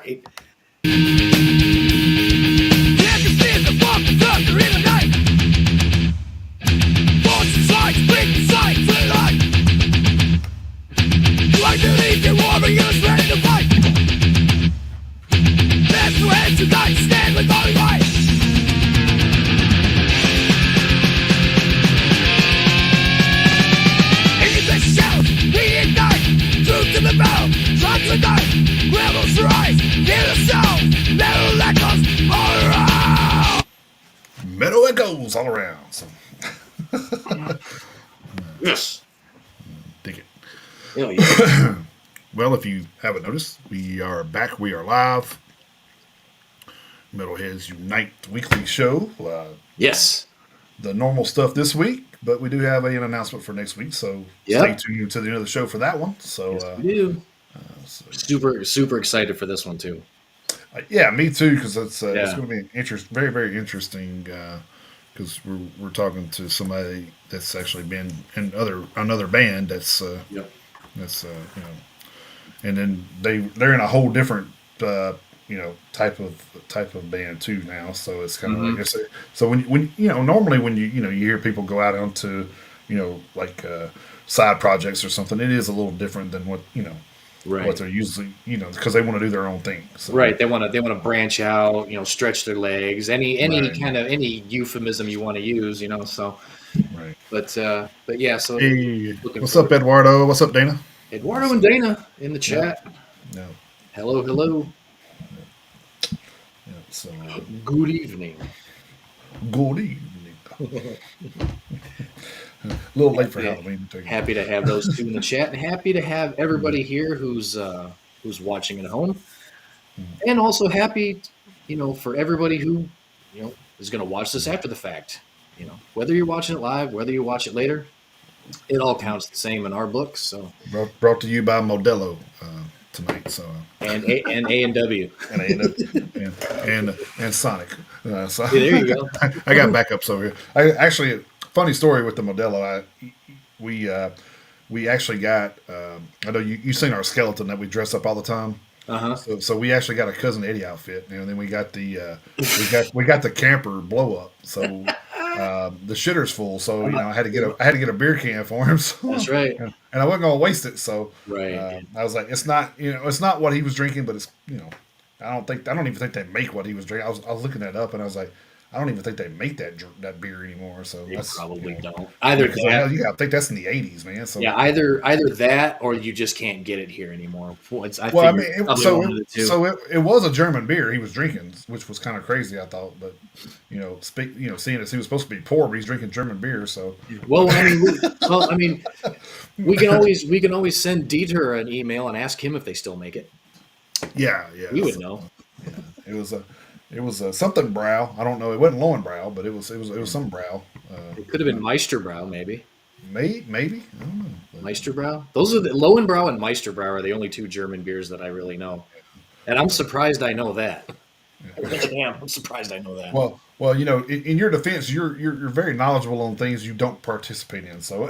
right? Metal echoes all around. So. Yes. Dig it. Oh, yeah. Well, if you haven't noticed, we are back. We are live. Metalheads Unite weekly show. Yes. The normal stuff this week, but we do have an announcement for next week. So stay Yep. tuned to the end of the show for that one. So, Yes, we do. so Super excited for this one too. Yeah, me too, because it's Yeah. going to be very very interesting. Because we're talking to somebody that's actually been in another band Yep. that's and then they're in a whole different type of band too now. So it's kind of like so when normally when you hear people go out onto like side projects or something, it is a little different than what Right. what they're usually because they want to do their own thing. So. Right. They want to branch out, stretch their legs, any Right. kind of any euphemism you want to use, so Right. but yeah, so Hey, looking what's up, forward. Eduardo? What's up, Dana? Eduardo and Dana in the Yeah. chat. Yeah. Hello. Yeah. So Good evening. good evening. A little late for Halloween. Happy to have those two in the chat, and happy to have everybody here who's watching at home, and also happy, for everybody who, is going to watch this after the fact. Whether you're watching it live, whether you watch it later, it all counts the same in our books. So brought to you by Modelo tonight. So and A&W and Sonic. So Yeah, there you go. I got backups over here. I actually funny story with the Modelo. We actually got. I know you seen our skeleton that we dress up all the time. So we actually got a Cousin Eddie outfit, and then we got the we got the camper blow up. So the shitter's full. So I had to get a beer can for him. So, That's right. And I wasn't gonna waste it. So Right. I was like, it's not what he was drinking, but it's I don't even think they make what he was drinking. I was looking that up, and I was like, I don't even think they make that beer anymore. So They that's probably don't. Either that, I think that's in the '80s, man. So yeah, either that or you just can't get it here anymore. I mean, it was a German beer he was drinking, which was kind of crazy, I thought. But seeing as he was supposed to be poor, but he's drinking German beer, so well, I mean, we can always send Dieter an email and ask him if they still make it. Yeah, We would know. Yeah, it was something brow. I don't know. It wasn't Lowenbrow, but it was some brow. It could have been Meisterbrow, maybe. Maybe I don't know. Meisterbrow. Those are the Lowenbrow and Meisterbrow are the only two German beers that I really know, and I'm surprised I know that. I really am. I'm surprised I know that. Well, in your defense, you're very knowledgeable on things you don't participate in. So,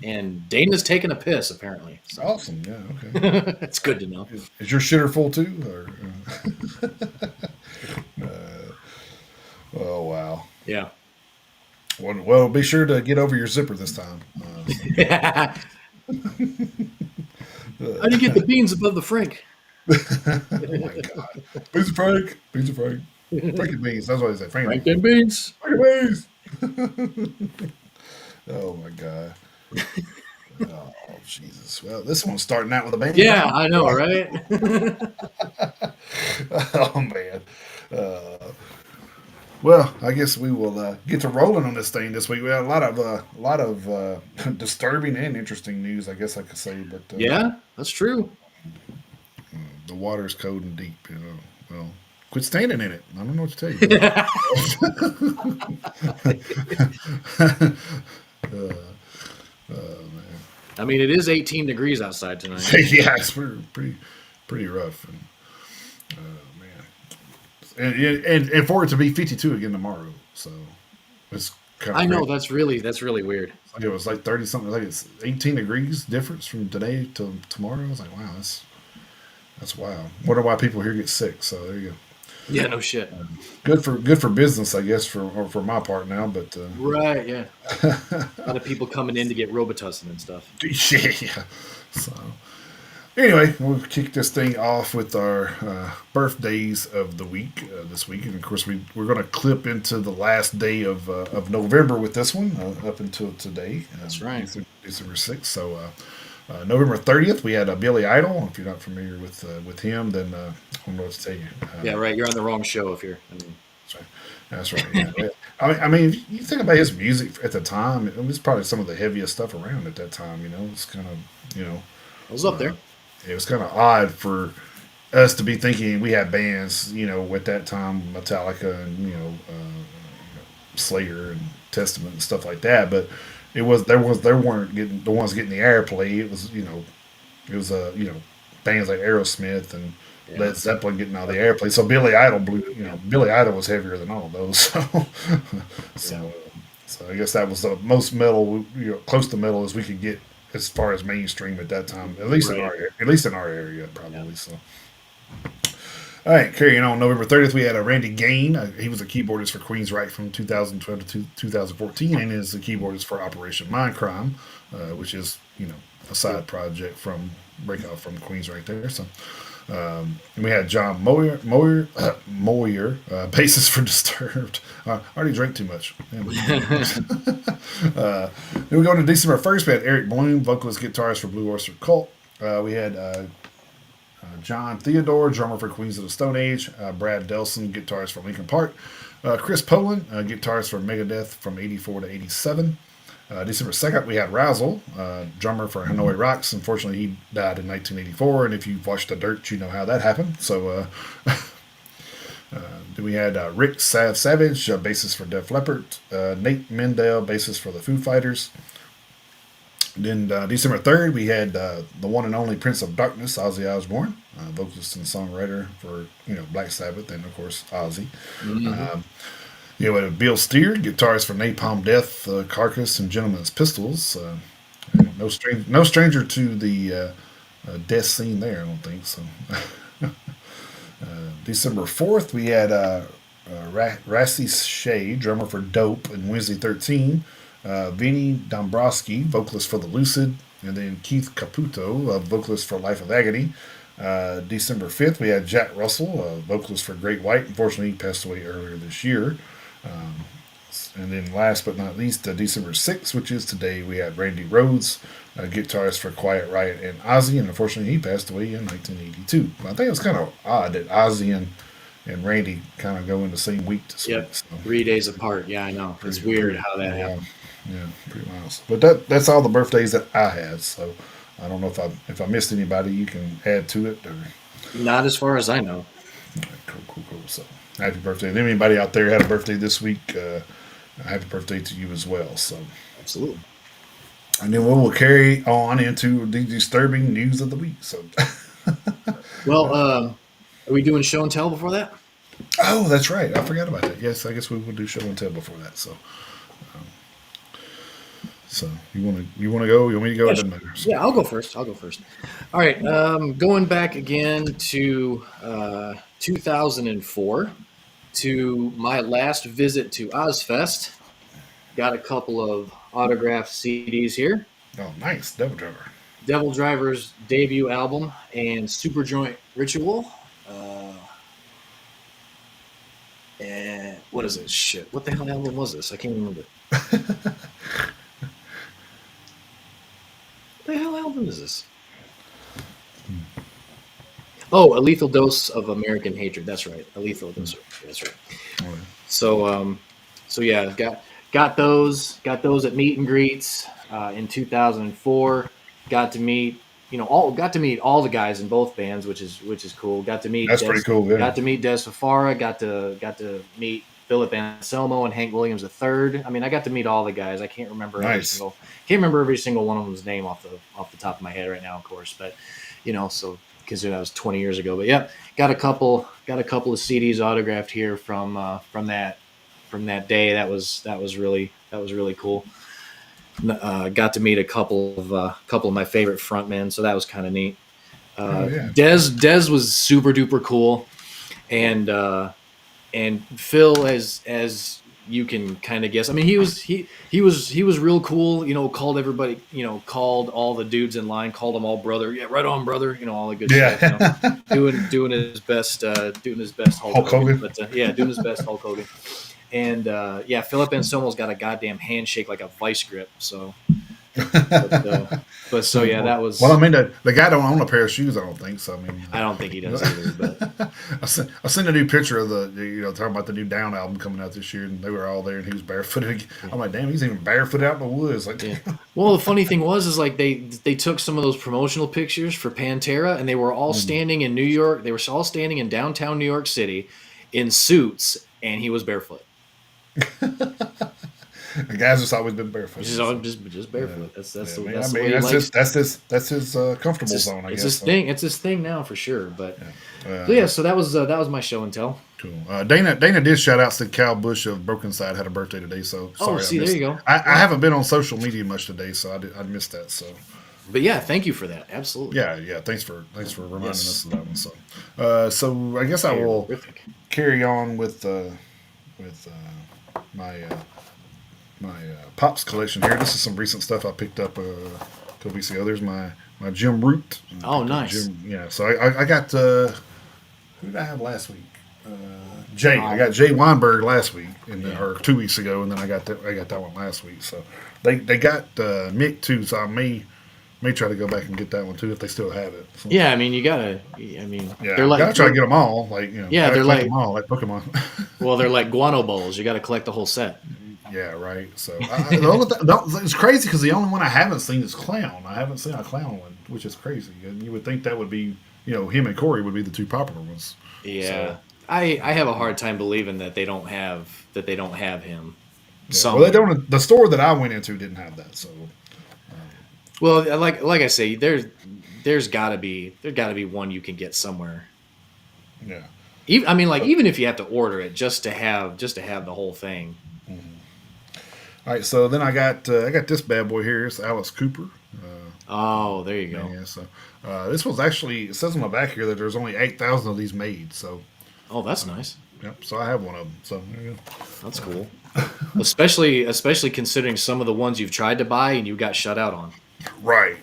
and Dana's taking a piss apparently. So. Awesome. Yeah. Okay. It's good to know. Is your shitter full too? Or, oh wow. Yeah. Well, be sure to get over your zipper this time. How do you get the beans above the Frank? Oh my god. Beans of Frank. Frankie beans. That's what I say. Frank and beans. Frankie beans. Oh my god. Oh Jesus. Well, this one's starting out with a bang. Yeah, I know, right? Oh man. Well, I guess we will get to rolling on this thing this week. We had a lot of disturbing and interesting news, I guess I could say. But yeah, that's true. The water's cold and deep. Well, quit standing in it. I don't know what to tell you. Man. I mean, it is 18 degrees outside tonight. Yeah, it's pretty rough. And, man, and for it to be 52 again tomorrow, so it's kind of I know crazy. that's really weird. Like it was like 30 something, like it's 18 degrees difference from today to tomorrow. I was like, wow, that's wild. Wonder why people here get sick. So there you go. Yeah, no shit. Good for business, I guess, for my part now. But Right, yeah. A lot of people coming in to get Robitussin and stuff. yeah. So anyway, we'll kick this thing off with our birthdays of the week this week, and of course we're going to clip into the last day of November with this one up until today, That's right. December 6th. So November 30th, we had Billy Idol. If you're not familiar with him, then I don't know what to tell you. Yeah, right. You're on the wrong show if you're. I mean, That's right. That's right. Yeah. I mean, if you think about his music at the time, it was probably some of the heaviest stuff around at that time. It's kind of I was up uh, there. it was kind of odd for us to be thinking we had bands, at that time, Metallica and Slayer and Testament and stuff like that. But they weren't getting the ones getting the airplay. It was bands like Aerosmith and Yeah. Led Zeppelin getting all the airplay. So Billy Idol was heavier than all of those. So, Yeah. I guess that was the most metal, close to metal as we could get as far as mainstream at that time, Right. at least in our area, Yeah. probably. So, all right, carrying on. November 30th, we had a Randy Gain. He was a keyboardist for Queensryche from 2012 to 2014, and is the keyboardist for Operation Mindcrime, which is a side project from Breakout from Queensryche there. So. And we had John Moyer, bassist for Disturbed. I already drank too much. Then we go to December 1st. We had Eric Bloom, vocalist, guitarist for Blue Oyster Cult. We had John Theodore, drummer for Queens of the Stone Age. Brad Delson, guitarist for Linkin Park. Chris Poland, guitarist for Megadeth from 84 to 87. December 2nd, we had Razzle, drummer for Hanoi Rocks. Unfortunately, he died in 1984, and if you've watched The Dirt, you know how that happened. So, then we had Rick Savage, bassist for Def Leppard. Nate Mendel, bassist for the Foo Fighters. Then December 3rd, we had the one and only Prince of Darkness, Ozzy Osbourne, vocalist and songwriter for Black Sabbath, and of course Ozzy. Hmm. We had Bill Steer, guitarist for Napalm Death, Carcass, and Gentleman's Pistols. No stranger to the death scene there, I don't think so. December 4th, we had Rassi Shea, drummer for Dope and Wednesday 13. Vinny Dombrowski, vocalist for The Lucid. And then Keith Caputo, vocalist for Life of Agony. December 5th, we had Jack Russell, vocalist for Great White. Unfortunately, he passed away earlier this year. Um, and then last but not least, December 6th, which is today, we had Randy Rhoads, guitarist for Quiet Riot and Ozzy, and unfortunately he passed away in 1982. I think it was kind of odd that Ozzy and Randy kind of go in the same week this week. Yep. So 3 days apart. Yeah, I know. It's weird how that pretty wild. happened. Yeah, pretty wild. But that's all the birthdays that I had. So I don't know if I missed anybody, you can add to it. Or, Not as far as I know. cool. So happy birthday! If anybody out there had a birthday this week, happy birthday to you as well. So. Absolutely. And then we will carry on into the disturbing news of the week. So, Well, are we doing show and tell before that? oh, that's right. I forgot about that. Yes, I guess we will do show and tell before that. So you want to go? You want me to go? Yeah, It doesn't matter. So, yeah, I'll go first. All right. Going back again to 2004 to my last visit to Ozfest. Got a couple of autographed CDs here. oh, nice, Devil Driver. Devil Driver's debut album and Superjoint Ritual. Uh, and what is it? Shit. What the hell album was this? I can't remember. What the hell album is this? Oh, A Lethal Dose of American Hatred. That's right. A Lethal Dose. That's right. All right. So, so yeah, got those at meet and greets in 2004. Got to meet all the guys in both bands, which is cool. Got to meet That's pretty cool. Yeah, got to meet Des Fafara. Got to meet Philip Anselmo and Hank Williams III. I mean, I got to meet all the guys. I nice. can't remember every single one of them's name off the top of my head right now, of course. But so consider that was 20 years ago. But yeah, got a couple of CDs autographed here from that from that day. That was really cool. Got to meet a couple of my favorite frontmen, so that was kind of neat. Oh yeah. Dez was super duper cool, and Phil, as you can kind of guess, I mean, he was real cool. Called everybody, called all the dudes in line, called them all brother. Yeah, right on, brother. All the good stuff. Yeah. Doing his best, doing his best Hulk Hulk Hogan. Hogan. But yeah, doing his best Hulk Hogan. And yeah, Philip Anselmo's got a goddamn handshake like a vice grip. So, but so yeah, that Well, I was. mean, the guy don't own a pair of shoes. I don't think so. I mean, I don't think he does either, but I seen a new picture of talking about the new Down album coming out this year, and they were all there, and he was barefooted. yeah. I'm like, damn, he's even barefoot out in the woods. Like, Yeah. Well, the funny thing was, is like they took some of those promotional pictures for Pantera, and they were all standing in New York. They were all standing in downtown New York City in suits, and he was barefoot. the guy's just always been barefoot. He's just So, just barefoot. That's yeah, man, I that's the mean, way he likes. that's his comfortable zone, I It's guess. his So, thing. It's his thing now for sure. But yeah. so yeah, so that was my show and tell. Cool. Dana did shout out to Cal Bush of Broken Side had a birthday today, so Oh, sorry I see, there missed. you go. I haven't been on social media much today, so I missed that. So But yeah, thank you for that. Absolutely. yeah. Thanks for reminding Yes. us of that one. So I guess I will Terrific. carry on with my pops collection here. This is some recent stuff I picked up a couple weeks ago. There's my Jim Root. Oh, nice. Yeah. So I got who did I have last week? Jay. I got Jay Weinberg last week, or 2 weeks ago, and then I got that one last week. So they got Mick too. So I may try to go back and get that one too if they still have it. So, Yeah, I mean, you gotta. I mean, yeah, they're like. gotta try to get them all. Yeah, gotta they're collect like. them all like Pokemon. Well, they're like guano bowls. You got to collect the whole set. Yeah, right. So it's crazy because the only one I haven't seen is Clown. I haven't seen a Clown one, which is crazy. And you would think that would be, him and Corey would be the two popular ones. Yeah, So, I have a hard time believing that they don't have him. yeah. Well, Somewhere. they don't. The store that I went into didn't have that. So Well, like I say, there's gotta be one you can get somewhere. yeah. Even I mean, like even if you have to order it just to have the whole thing. All right. So then I got this bad boy here. It's Alice Cooper. Oh, there you go. Yeah. So this one's actually, it says on the back here that there's only 8,000 of these made. So Oh, that's nice. yep. So I have one of them. So there you go. That's cool. especially considering some of the ones you've tried to buy and you got shut out on. Right.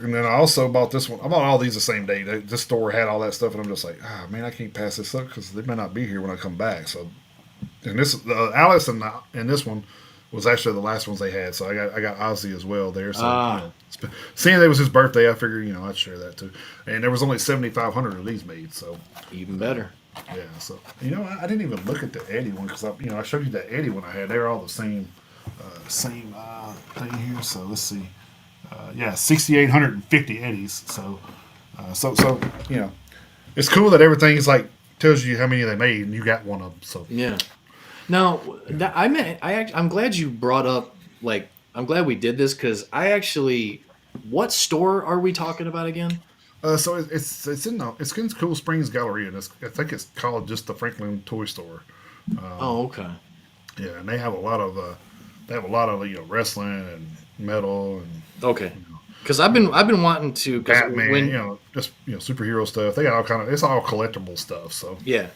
And then I also bought this one. I bought all these the same day. This store had all that stuff, and I'm just like, man, I can't pass this up because they may not be here when I come back. So, and this Alice and this one was actually the last ones they had. So I got Ozzy as well there. So seeing it was his birthday, I figured I'd share that too. And there was only 7,500 of these made. So Even better. yeah. So I didn't even look at the Eddie one because I showed you the Eddie one I had. They were all the same thing here. So let's see. 6,850 eddies. So it's cool that everything's like tells you how many they made, and you got one of them. So Yeah. Now, I'm glad you brought up, like, I'm glad we did this because what store are we talking about again? so it's in Cool Springs Galleria, and I think it's called just the Franklin Toy Store. Oh, okay. Yeah, and they have a lot of wrestling and metal and Okay. Because I've been wanting to, because Batman, just superhero stuff. They got it's all collectible stuff. So yeah,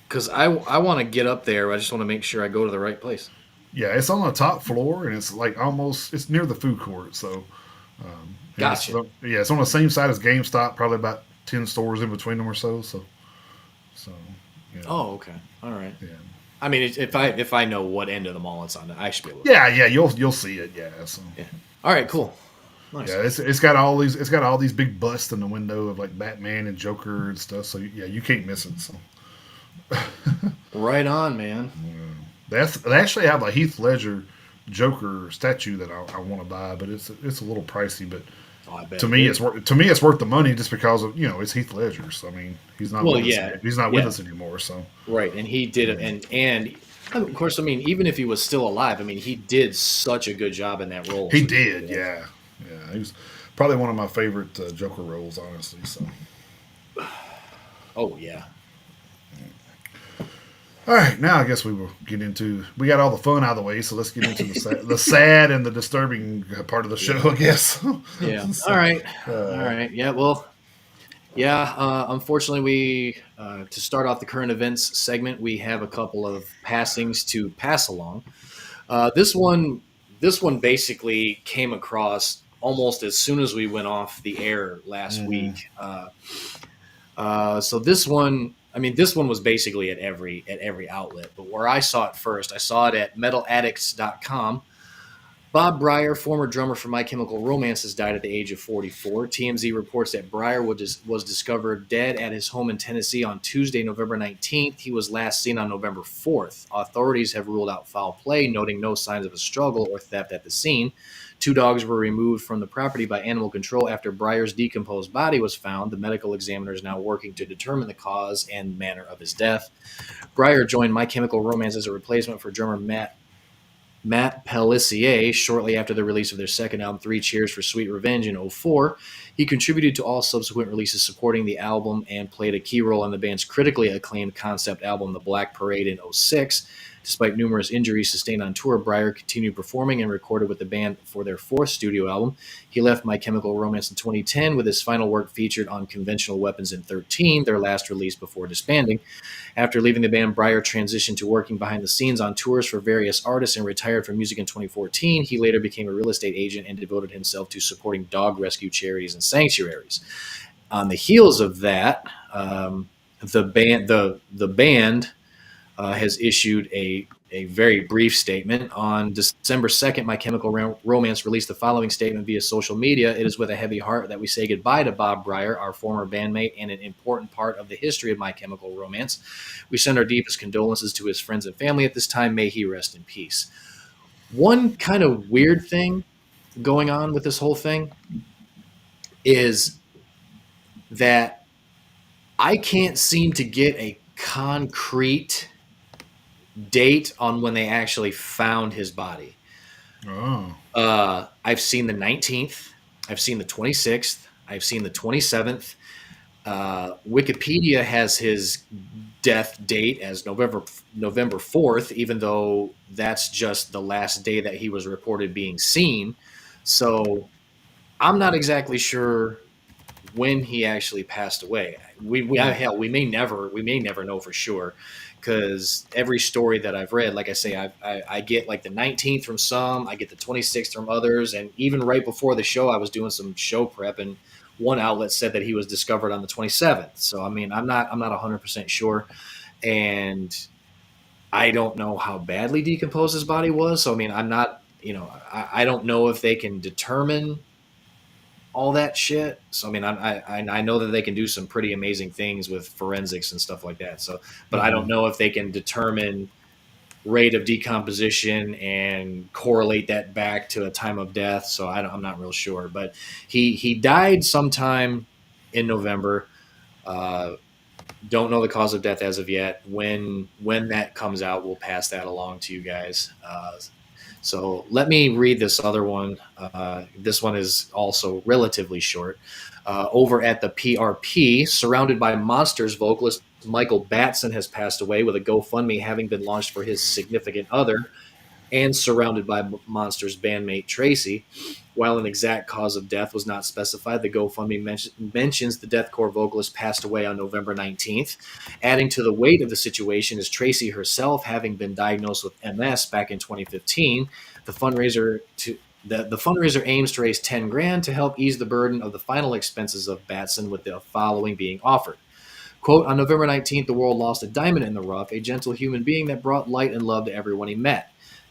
because I want to get up there. I just want to make sure I go to the right place. yeah, it's on the top floor, and it's like it's near the food court. So Gotcha. It's on the same side as GameStop, probably about 10 stores in between them or so. So Oh, okay. All right. yeah. I mean, if I know what end of the mall it's on, I should be able to. Yeah, you'll see it. Yeah, so. Yeah. All right. Cool. Nice. Yeah, it's got all these big busts in the window of like Batman and Joker and stuff. So yeah, you can't miss it. So Right on, man. they actually have a Heath Ledger Joker statue that I want to buy, but it's a little pricey. But Oh, I bet to me, it's worth the money just because of it's Heath Ledger. So I mean, he's not with us. He's not with us anymore. So right, and he did it, and of course, I mean, even if he was still alive, I mean, he did such a good job in that role. he did, yeah. He was probably one of my favorite Joker roles, honestly. So Oh yeah. All right, now I guess we will get into. We got all the fun out of the way, so let's get into the sad and the disturbing part of the show, I guess. Yeah. All So, right. All uh, right. Yeah. Well, yeah. Unfortunately, we to start off the current events segment, we have a couple of passings to pass along. This one, this one basically came across almost as soon as we went off the air last week. So this one, I mean, this one was basically at every outlet. But where I saw it first, I saw it at MetalAddicts.com. Bob Breyer, former drummer for My Chemical Romance, has died at the age of 44. TMZ reports that Breyer was discovered dead at his home in Tennessee on Tuesday, November 19th. He was last seen on November 4th. Authorities have ruled out foul play, noting no signs of a struggle or theft at the scene. Two dogs were removed from the property by animal control after Breyer's decomposed body was found. The medical examiner is now working to determine the cause and manner of his death. Breyer joined My Chemical Romance as a replacement for drummer Matt Pellissier shortly after the release of their second album, Three Cheers for Sweet Revenge, in '04. He contributed to all subsequent releases supporting the album and played a key role in the band's critically acclaimed concept album, The Black Parade, in '06. Despite numerous injuries sustained on tour, Breyer continued performing and recorded with the band for their fourth studio album. He left My Chemical Romance in 2010, with his final work featured on Conventional Weapons in '13, their last release before disbanding. After leaving the band, Breyer transitioned to working behind the scenes on tours for various artists and retired from music in 2014. He later became a real estate agent and devoted himself to supporting dog rescue charities and sanctuaries. On the heels of that, the band has issued a very brief statement. On December 2nd, My Chemical Romance released the following statement via social media. It is with a heavy heart that we say goodbye to Bob Breyer, our former bandmate and an important part of the history of My Chemical Romance. We send our deepest condolences to his friends and family at this time. May he rest in peace. One kind of weird thing going on with this whole thing is that I can't seem to get a concrete date on when they actually found his body. oh, I've seen the 19th. I've seen the 26th. I've seen the 27th. Wikipedia has his death date as November 4th, even though that's just the last day that he was reported being seen. So I'm not exactly sure when he actually passed away. Hell, we may never know for sure, because every story that I've read, like I say, I get like the 19th from some, I get the 26th from others, and even right before the show, I was doing some show prep, and one outlet said that he was discovered on the 27th. So I mean, I'm not 100% sure, and I don't know how badly decomposed his body was. So I mean, I'm not, I don't know if they can determine all that shit. So I mean, I know that they can do some pretty amazing things with forensics and stuff like that. So, but I don't know if they can determine rate of decomposition and correlate that back to a time of death. So I'm not real sure. But he died sometime in November. Uh, don't know the cause of death as of yet. When that comes out, we'll pass that along to you guys. So let me read this other one. This one is also relatively short. Over at the PRP, surrounded by monsters, vocalist Michael Batson has passed away, with a GoFundMe having been launched for his significant other, and surrounded by Monsters bandmate Tracy. While an exact cause of death was not specified, the GoFundMe mentions the deathcore vocalist passed away on November 19th. Adding to the weight of the situation is Tracy herself having been diagnosed with MS back in 2015. The fundraiser aims to raise 10 grand to help ease the burden of the final expenses of Batson, with the following being offered. Quote, on November 19th, the world lost a diamond in the rough, a gentle human being that brought light and love to everyone he met.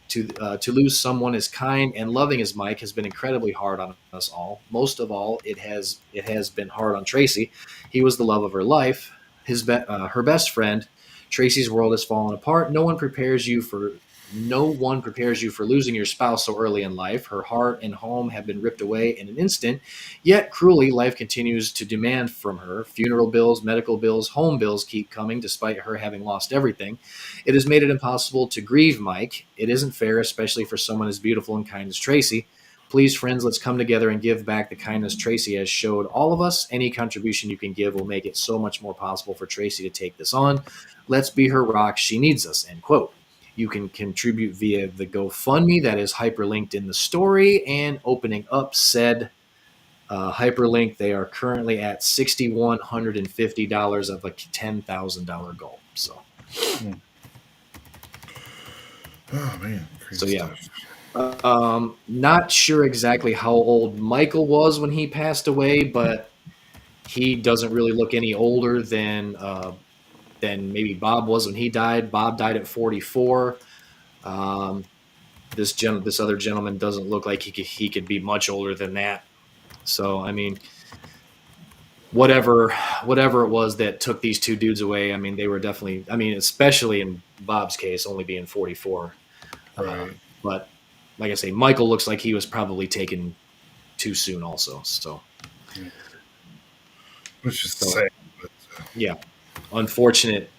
To lose someone as kind and loving as Mike has been incredibly hard on us all. Most of all, it has been hard on Tracy. He was the love of her life, her best friend. Tracy's world has fallen apart. No one prepares you for losing your spouse so early in life. Her heart and home have been ripped away in an instant. Yet, cruelly, life continues to demand from her. Funeral bills, medical bills, home bills keep coming despite her having lost everything. It has made it impossible to grieve Mike. It isn't fair, especially for someone as beautiful and kind as Tracy. Please, friends, let's come together and give back the kindness Tracy has showed all of us. Any contribution you can give will make it so much more possible for Tracy to take this on. Let's be her rock. She needs us, end quote. You can contribute via the GoFundMe that is hyperlinked in the story. And opening up said hyperlink, they are currently at $6,150 of a $10,000 goal. So, Oh man, crazy yeah. stuff. Not sure exactly how old Michael was when he passed away, but he doesn't really look any older than maybe Bob was when he died. Bob died at 44. Um, this other gentleman doesn't look like he could be much older than that. So I mean, whatever it was that took these two dudes away, I mean, they were definitely. I mean, especially in Bob's case, only being 44. Right. But like I say, Michael looks like he was probably taken too soon, also. So, Yeah. Which is so sad. But, yeah, unfortunate,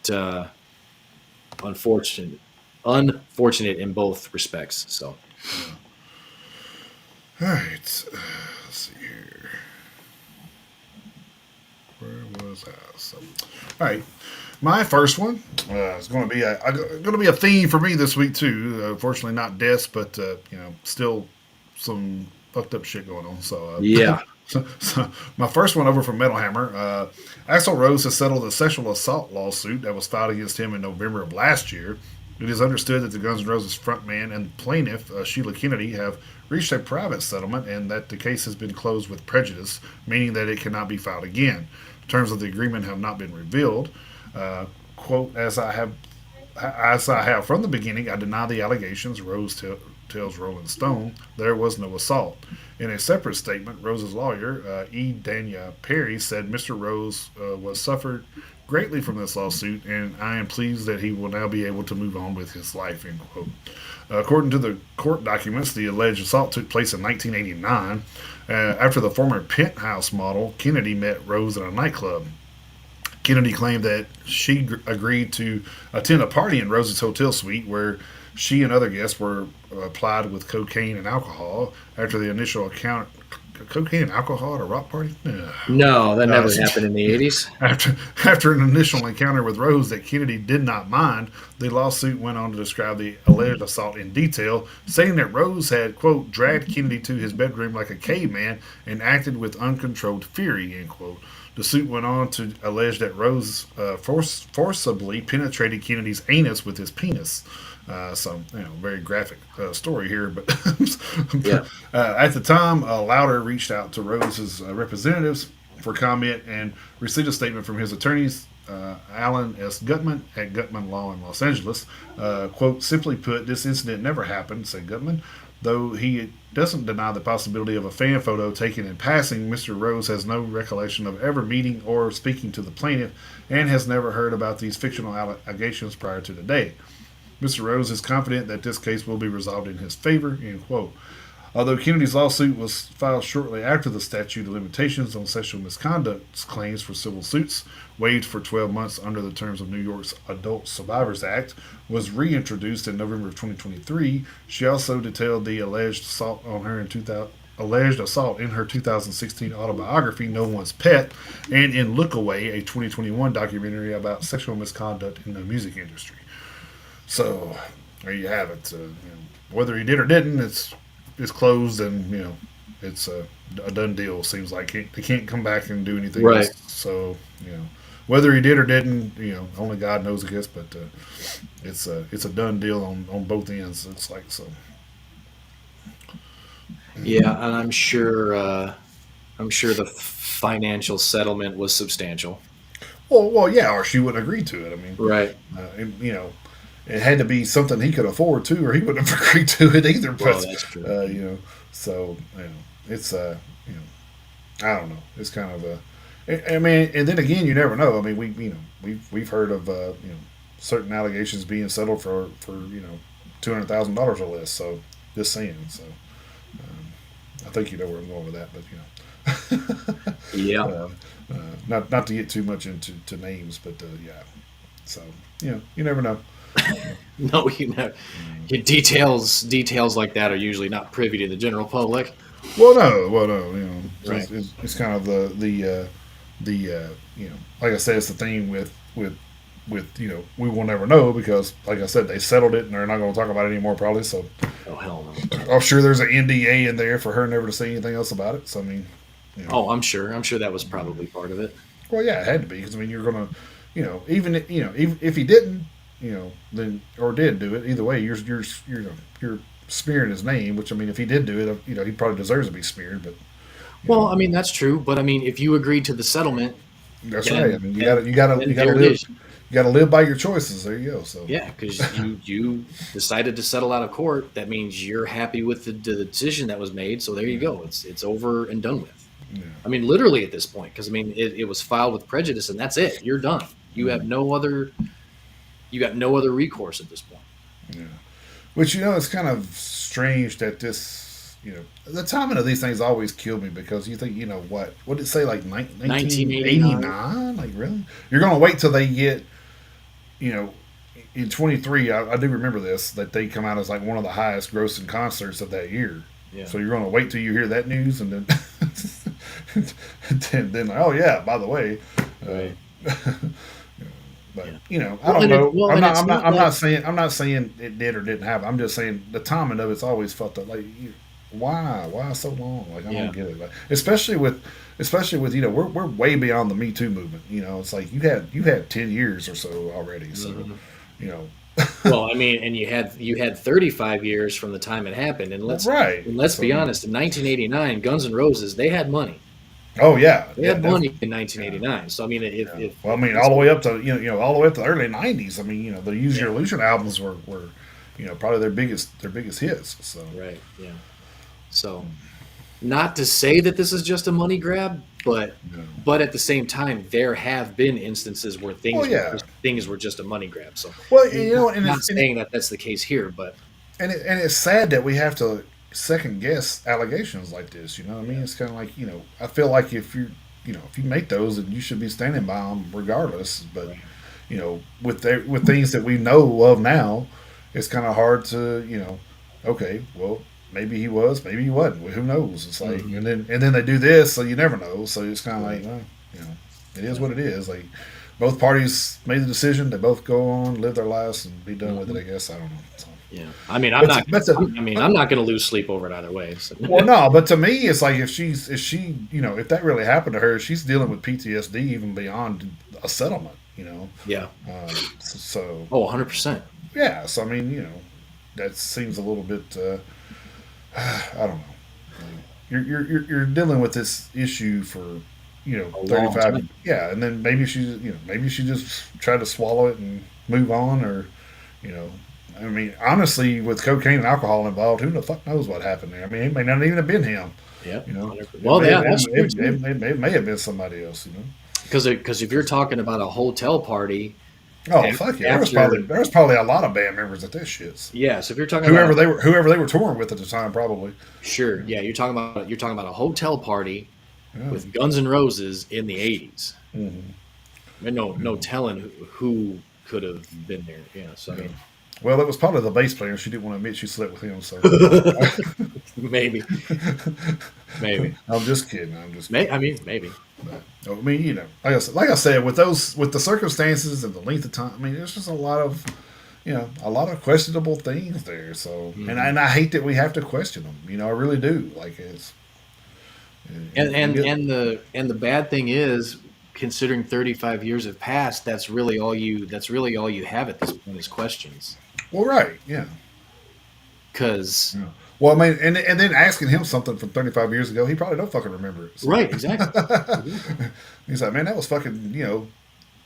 unfortunate, unfortunate in both respects. So, all right. Let's see here. Where was I? So, all right. My first one is going to be a theme for me this week too. Fortunately, not deaths, but still some fucked up shit going on. So, yeah, so my first one over from Metal Hammer. Axl Rose has settled a sexual assault lawsuit that was filed against him in November of last year. It is understood that the Guns N' Roses frontman and plaintiff, Sheila Kennedy, have reached a private settlement and that the case has been closed with prejudice, meaning that it cannot be filed again. Terms of the agreement have not been revealed. Quote, as I have from the beginning, I deny the allegations, tells Rolling Stone. There was no assault. In a separate statement, Rose's lawyer, E. Dania Perry, said Mr. Rose was suffered greatly from this lawsuit, and I am pleased that he will now be able to move on with his life, end quote. According to the court documents, the alleged assault took place in 1989 after the former penthouse model Kennedy met Rose at a nightclub. Kennedy claimed that she agreed to attend a party in Rose's hotel suite where she and other guests were plied with cocaine and alcohol. After the initial account, cocaine and alcohol at a rock party? no, that Uh, never happened in the '80s. after an initial encounter with Rose that Kennedy did not mind, the lawsuit went on to describe the alleged assault in detail, saying that Rose had, quote, dragged Kennedy to his bedroom like a caveman and acted with uncontrolled fury, end quote. The suit went on to allege that Rose forcibly penetrated Kennedy's anus with his penis. Very graphic story here. But Yeah, at the time, Lauder reached out to Rose's representatives for comment and received a statement from his attorneys, Alan S. Gutman at Gutman Law in Los Angeles. Quote, simply put, this incident never happened, said Gutman. Though he doesn't deny the possibility of a fan photo taken in passing, Mr. Rose has no recollection of ever meeting or speaking to the plaintiff and has never heard about these fictional allegations prior to the day. Mr. Rose is confident that this case will be resolved in his favor, end quote. Although Kennedy's lawsuit was filed shortly after the statute of limitations on sexual misconduct claims for civil suits, waived for 12 months under the terms of New York's Adult Survivors Act, was reintroduced in November of 2023, she also detailed the alleged assault in her 2016 autobiography, No One's Pet, and in Look Away, a 2021 documentary about sexual misconduct in the music industry. So there you have it. Whether he did or didn't, it's closed, and it's a done deal. Seems like they can't come back and do anything right. else. So whether he did or didn't, only God knows, I guess. But it's a done deal on both ends. It's like so. Yeah, and I'm sure the financial settlement was substantial. Well, yeah, or she wouldn't agree to it. I mean, Right. it had to be something he could afford to, or he wouldn't have agreed to it either. Well, But that's true. so it's I don't know. It's kind of a. I mean, and then again, you never know. I mean, we've heard of certain allegations being settled for $200,000 or less. So just saying. So I think you know where I'm going with that, but Yeah. not to get too much into names, but yeah. So you never know. No, you know, details like that are usually not privy to the general public. Well, no, Right. it's kind of the like I said, it's the thing with we will never know because, like I said, they settled it and they're not going to talk about it anymore probably. So Oh hell no. I'm sure there's an NDA in there for her never to say anything else about it. So I mean, you know, Oh, I'm sure. I'm sure that was probably part of it. well, yeah, it had to be because I mean, you're gonna, even if he didn't, then or did do it, either way, you're smearing his name. Which I mean, if he did do it, he probably deserves to be smeared. But you Well, know, I mean that's true, but I mean if you agreed to the settlement, that's right. I then mean, then you then gotta there it live, is. you gotta live by your choices. There you go. So Yeah, because you decided to settle out of court. That means you're happy with the decision that was made. So there you yeah, go. It's over and done with. yeah, I mean, literally at this point, because I mean it was filed with prejudice, and that's it. You're done. You have mm, no other. You got no other recourse at this point. yeah. Which it's kind of strange that this. The timing of these things always kill me because you think, what did it say, like 1989. 1989? Like, really? You're going to wait till they get, you know, in 23, I do remember this, that they come out as like one of the highest grossing concerts of that year. Yeah. So you're going to wait till you hear that news and then, then like, oh, yeah, by the way. Right. Uh, but Yeah. I don't know. Well, and it's not that. I'm not saying it did or didn't happen. I'm just saying the timing of it's always fucked up. Like, why so long? Like, I don't Yeah. get it. Like, especially with we're way beyond the Me Too movement. It's like you had 10 years or so already. So Mhm. you know, Well, I mean, and you had 35 years from the time it happened, and well, let's right. and let's So be honest. In 1989, Guns N' Roses they had money. oh yeah, They yeah, had money definitely. in Yeah. 1989. So I mean, Yeah. Well, I if mean, this all the was way up to all the way up to the early '90s. I mean, the Use yeah Your Illusion albums were probably their biggest hits. So right yeah. So not to say that this is just a money grab, yeah. but at the same time, there have been instances where Well, yeah. things were just a money grab. So Well, not saying that that's the case here, but and it's sad that we have to second guess allegations like this. You know what I mean? yeah It's kind of like I feel like if you make those, then you should be standing by them regardless. But right. with things that we know of now, it's kind of hard to okay, well, maybe he was, maybe he wasn't. Well, who knows? It's like, Hmm. and then they do this, so you never know. So it's kind of like, Right. well, you know, it is Yeah. what it is. Like, both parties made the decision. They both go on, live their lives, and be done with it. Hmm. I guess I don't know. So, Yeah. I mean, I'm but not. but to, I mean, but I'm not going to lose sleep over it either way. So. well, no, but to me, it's like if she if that really happened to her, she's dealing with PTSD even beyond a settlement. Yeah. So Oh, 100%. yeah. So I mean, that seems a little bit. I don't know. You're dealing with this issue for A long 35, time. yeah, and then maybe she just tried to swallow it and move on, or you know I mean, honestly, with cocaine and alcohol involved, who the fuck knows what happened there? I mean, it may not even have been him. Yeah. You know, 100%. it Well, may have yeah, been, that's true too. it may have been somebody else. Because if you're talking about a hotel party Oh fuck yeah, after, there was probably a lot of band members at this shit. yeah. So if you're talking about Whoever they were touring with at the time, probably. sure, yeah, you're talking about a hotel party Yeah. with Guns N' Roses in the '80s. Hmm. And no telling who could have been there. Yeah. So I Yeah. mean, Well, it was probably the bass player. She didn't want to admit she slept with him, so maybe, maybe, I'm just kidding. I mean, maybe. I mean, like I said, with the circumstances and the length of time, I mean, there's just a lot of questionable things there. So, Mhm. and I hate that we have to question them. I really do. Like And and and it, and the bad thing is, considering 35 years have passed, that's really all you have at this point is questions. well, right, yeah, Because yeah. Well, I mean, and then asking him something from 35 years ago, he probably don't fucking remember it. So right, exactly. he's like, man, that was fucking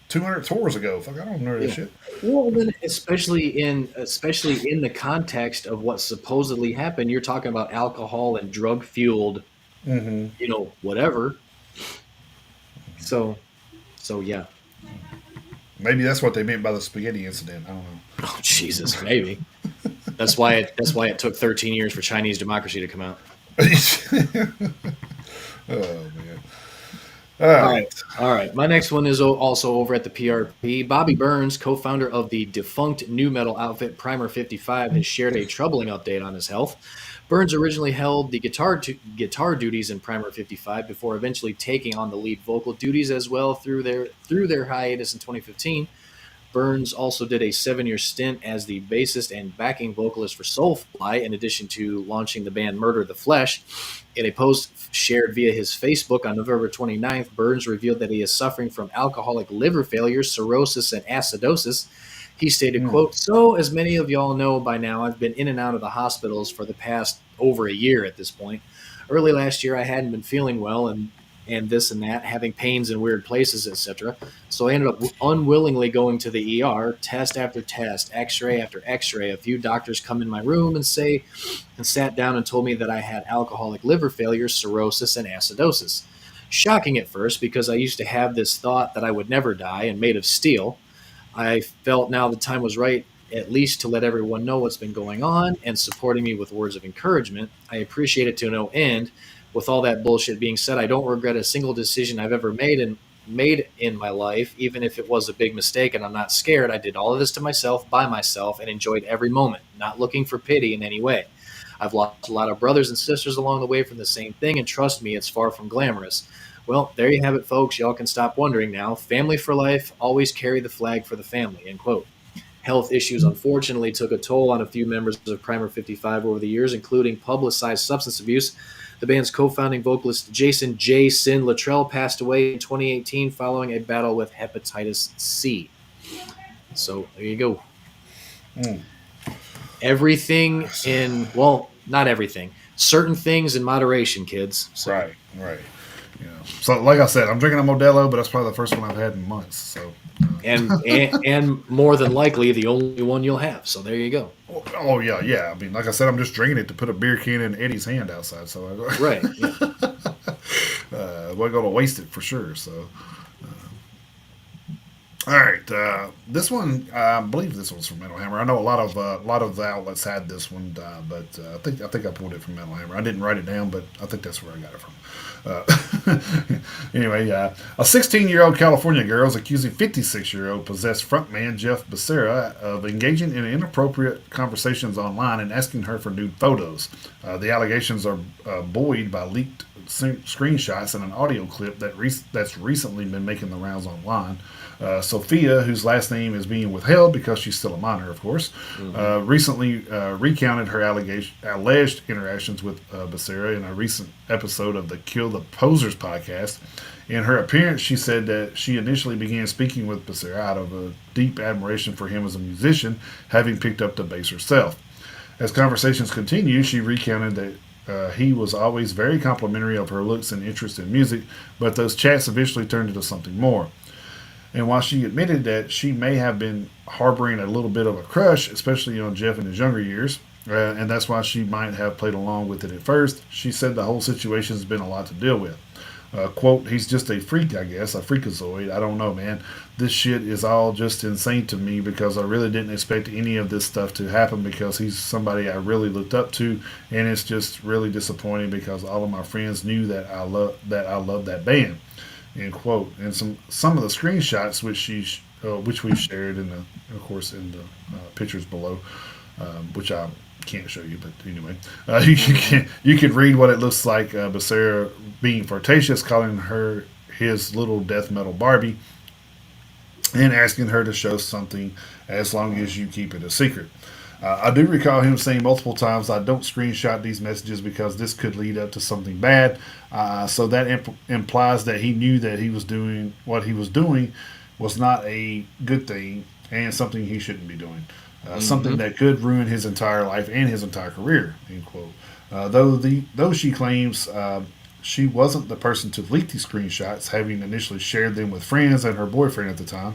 200 tours ago. Fuck, I don't remember this Yeah. shit. Well, then, especially in the context of what supposedly happened, you're talking about alcohol and drug fueled, Hmm. whatever. So, so yeah. Maybe that's what they meant by the spaghetti incident. I don't know. Oh Jesus, maybe that's why it took 13 years for Chinese democracy to come out. Oh man. All All right. right. All right. My next one is also over at the PRP. Bobby Burns, co founder of the defunct new metal outfit Primer 55, has shared a troubling update on his health. Burns originally held the guitar duties in Primer 55 before eventually taking on the lead vocal duties as well through their hiatus in 2015. Burns also did a 7-year stint as the bassist and backing vocalist for Soulfly, in addition to launching the band Murder the Flesh. In a post shared via his Facebook on November 29th, Burns revealed that he is suffering from alcoholic liver failure, cirrhosis, and acidosis. He stated, Mm, quote, "So, as many of y'all know by now, I've been in and out of the hospitals for the past over a year at this point. Early last year, I hadn't been feeling well and this and that, having pains in weird places, etc. So I ended up unwillingly going to the ER, test after test, x-ray after x-ray. A few doctors come in my room and sat down and told me that I had alcoholic liver failure, cirrhosis, and acidosis. Shocking at first because I used to have this thought that I would never die and made of steel. I felt now the time was right, at least to let everyone know what's been going on and supporting me with words of encouragement. I appreciate it to no end. With all that bullshit being said, I don't regret a single decision I've ever made in my life, even if it was a big mistake, and I'm not scared. I did all of this to myself, by myself, and enjoyed every moment, not looking for pity in any way. I've lost a lot of brothers and sisters along the way from the same thing, and trust me, it's far from glamorous. Well, there you have it, folks. Y'all can stop wondering now. Family for life. Always carry the flag for the family. End quote. Health issues unfortunately took a toll on a few members of Primer 55 over the years, including publicized substance abuse. The band's co-founding vocalist Jason J. Sin Luttrell passed away in 2018 following a battle with hepatitis C. So there you go. mm. Everything in, well, not everything. Certain things in moderation, kids. So Right, right. So like I said, I'm drinking a Modelo, but that's probably the first one I've had in months. So, and more than likely the only one you'll have. So there you go. oh yeah, yeah. I mean, like I said, I'm just drinking it to put a beer can in Eddie's hand outside. So Right. Yeah. we're gonna waste it for sure. So, all right, this one, I believe this one's from Metal Hammer. I know a lot of the outlets had this one, but I think I pulled it from Metal Hammer. I didn't write it down, but I think that's where I got it from. Anyway, a 16-year-old California girl is accusing 56-year-old possessed frontman Jeff Becerra of engaging in inappropriate conversations online and asking her for nude photos. The allegations are buoyed by leaked screenshots and an audio clip that's recently been making the rounds online. Sophia, whose last name is being withheld because she's still a minor, of course, Mm-hmm. recently recounted her alleged interactions with Becerra in a recent episode of the Kill the Posers podcast. In her appearance, she said that she initially began speaking with Becerra out of a deep admiration for him as a musician, having picked up the bass herself. As conversations continued, she recounted that he was always very complimentary of her looks and interest in music, but those chats eventually turned into something more. And while she admitted that she may have been harboring a little bit of a crush, especially on Jeff in his younger years, and that's why she might have played along with it at first, she said the whole situation has been a lot to deal with. Quote, he's just a freak, I guess, a freakazoid. I don't know, man. This shit is all just insane to me because I really didn't expect any of this stuff to happen because he's somebody I really looked up to, and it's just really disappointing because all of my friends knew that I love that band. End quote. And some of the screenshots which we shared in of course in the pictures below, which I can't show you, but anyway, Mm-hmm. you can read what it looks like. Becerra being flirtatious, calling her his little death metal Barbie, and asking her to show something as long as you keep it a secret. I do recall him saying multiple times, I don't screenshot these messages because this could lead up to something bad. So that implies that he knew that he was doing what he was doing was not a good thing and something he shouldn't be doing. Something Mm-hmm. that could ruin his entire life and his entire career. End quote. Though she claims she wasn't the person to leak these screenshots, having initially shared them with friends and her boyfriend at the time.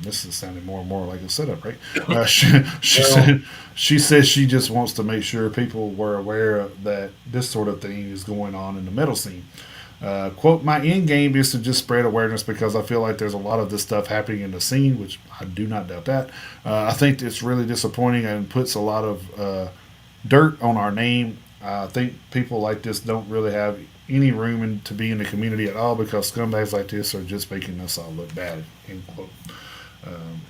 This is sounding more and more like a setup, right? She Well, says she just wants to make sure people were aware that this sort of thing is going on in the metal scene. Quote, my end game is to just spread awareness because I feel like there's a lot of this stuff happening in the scene, which I do not doubt that. I think it's really disappointing and puts a lot of dirt on our name. I think people like this don't really have any room to be in the community at all because scumbags like this are just making us all look bad. End quote. Um,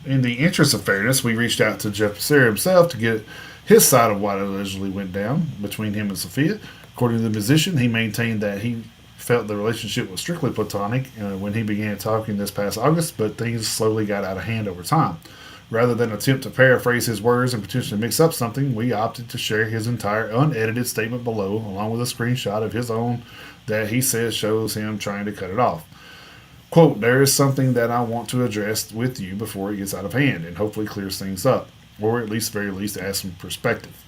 in the interest of fairness, we reached out to Jeff Becerra himself to get his side of what allegedly went down between him and Sophia. According to the musician, he maintained that he felt the relationship was strictly platonic when he began talking this past August, but things slowly got out of hand over time. Rather than attempt to paraphrase his words and potentially mix up something, we opted to share his entire unedited statement below, along with a screenshot of his own that he says shows him trying to cut it off. Quote, there is something that I want to address with you before it gets out of hand and hopefully clears things up, or at least, very least, add some perspective.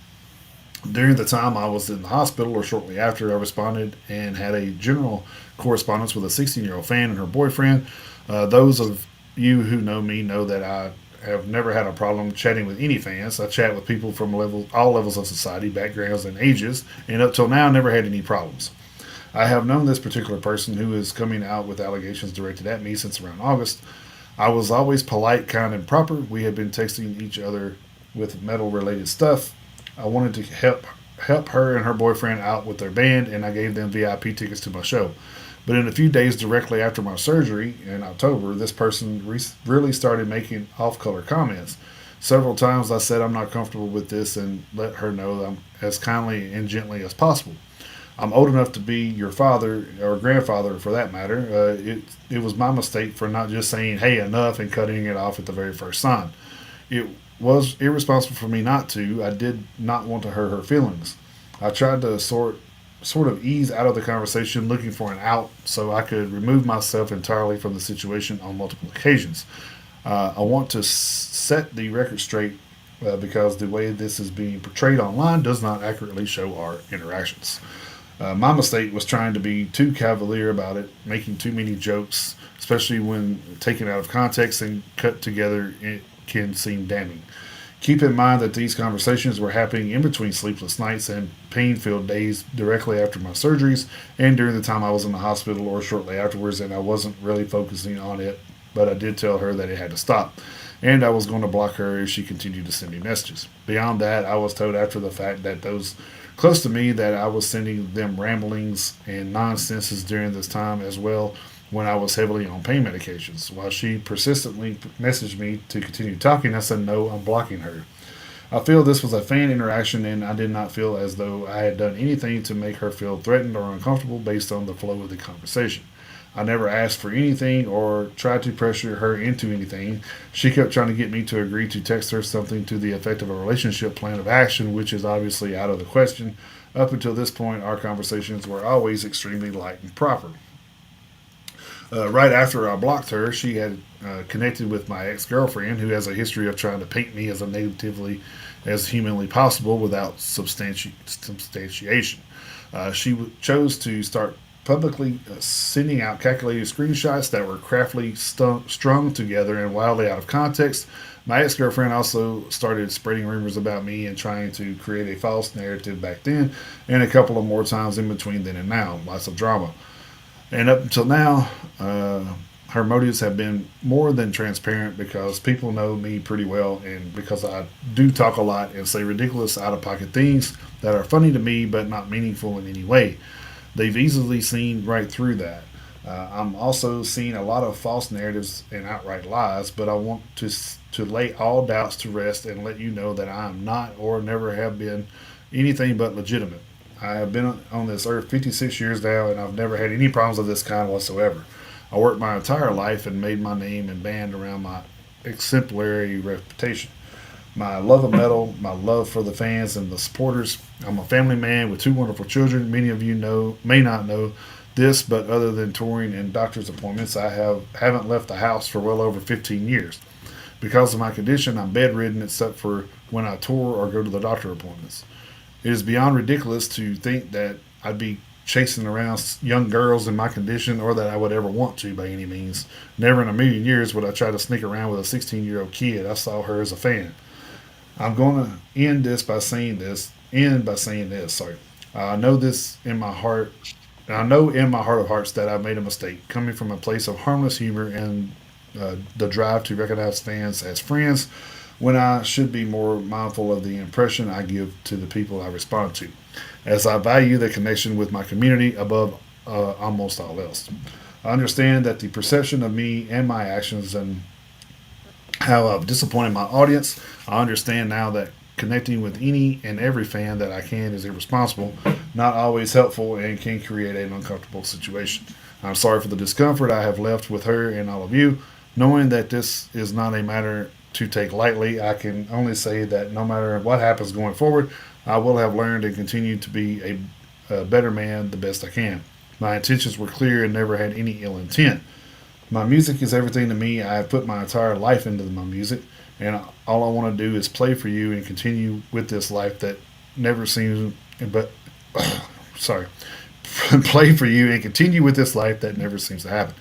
During the time I was in the hospital or shortly after, I responded and had a general correspondence with a 16-year-old fan and her boyfriend. Those of you who know me know that I have never had a problem chatting with any fans. I chat with people from all levels of society, backgrounds, and ages, and up till now, never had any problems. I have known this particular person who is coming out with allegations directed at me since around August. I was always polite, kind, and proper. We had been texting each other with metal related stuff. I wanted to help her and her boyfriend out with their band, and I gave them VIP tickets to my show. But in a few days directly after my surgery in October, this person really started making off color comments. Several times I said I'm not comfortable with this and let her know I'm as kindly and gently as possible. I'm old enough to be your father or grandfather for that matter. It was my mistake for not just saying, hey, enough, and cutting it off at the very first sign. It was irresponsible for me not to. I did not want to hurt her feelings. I tried to sort of ease out of the conversation, looking for an out so I could remove myself entirely from the situation on multiple occasions. I want to set the record straight because the way this is being portrayed online does not accurately show our interactions. My mistake was trying to be too cavalier about it, making too many jokes, especially when taken out of context and cut together, it can seem damning. Keep in mind that these conversations were happening in between sleepless nights and pain filled days directly after my surgeries and during the time I was in the hospital or shortly afterwards, and I wasn't really focusing on it, but I did tell her that it had to stop. And I was going to block her if she continued to send me messages. Beyond that, I was told after the fact that those close to me that I was sending them ramblings and nonsenses during this time as well when I was heavily on pain medications. While she persistently messaged me to continue talking, I said no, I'm blocking her. I feel this was a fan interaction and I did not feel as though I had done anything to make her feel threatened or uncomfortable based on the flow of the conversation. I never asked for anything or tried to pressure her into anything. She kept trying to get me to agree to text her something to the effect of a relationship plan of action, which is obviously out of the question. Up until this point, our conversations were always extremely light and proper. Right after I blocked her, she had connected with my ex girlfriend, who has a history of trying to paint me as negatively as humanly possible without substantiation. She chose to start publicly sending out calculated screenshots that were craftily strung together and wildly out of context. My ex girlfriend also started spreading rumors about me and trying to create a false narrative back then, and a couple of more times in between then and now. Lots of drama. And up until now, her motives have been more than transparent because people know me pretty well and because I do talk a lot and say ridiculous, out of pocket things that are funny to me but not meaningful in any way. They've easily seen right through that. I'm also seeing a lot of false narratives and outright lies, but I want to lay all doubts to rest and let you know that I am not or never have been anything but legitimate. I have been on this earth 56 years now, and I've never had any problems of this kind whatsoever. I worked my entire life and made my name and band around my exemplary reputation. My love of metal, my love for the fans and the supporters. I'm a family man with two wonderful children. Many of you may not know this, but other than touring and doctor's appointments, I haven't left the house for well over 15 years. Because of my condition, I'm bedridden except for when I tour or go to the doctor appointments. It is beyond ridiculous to think that I'd be chasing around young girls in my condition or that I would ever want to by any means. Never in a million years would I try to sneak around with a 16-year-old kid. I saw her as a fan. I'm going to end by saying this, sorry. I know this in my heart, I know in my heart of hearts that I've made a mistake, coming from a place of harmless humor and the drive to recognize fans as friends. when I should be more mindful of the impression I give to the people I respond to, as I value the connection with my community above almost all else. I understand that the perception of me and my actions and how I've disappointed my audience. I understand now that connecting with any and every fan that I can is irresponsible, not always helpful, and can create an uncomfortable situation. I'm sorry for the discomfort I have left with her and all of you. Knowing that this is not a matter to take lightly, I can only say that no matter what happens going forward, I will have learned and continue to be a better man the best I can. My intentions were clear and never had any ill intent. My music is everything to me. I have put my entire life into my music, and all I want to do is play for you and continue with this life that never seems. But sorry, play for you and continue with this life that never seems to happen.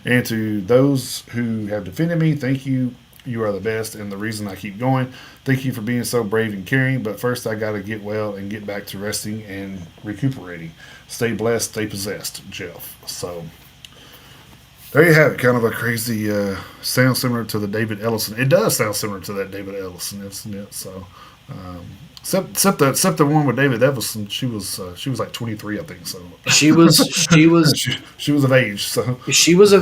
And to those who have defended me, thank you. You are the best and the reason I keep going. Thank you for being so brave and caring. But first, I got to get well and get back to resting and recuperating. Stay blessed, stay possessed, Jeff. So there you have it. Kind of a crazy, sounds similar to the David Ellison. It does sound similar to that David Ellison, isn't it? So, um, except the one with David Ellison, she was like 23, I think. So She was she was she was of age. So she was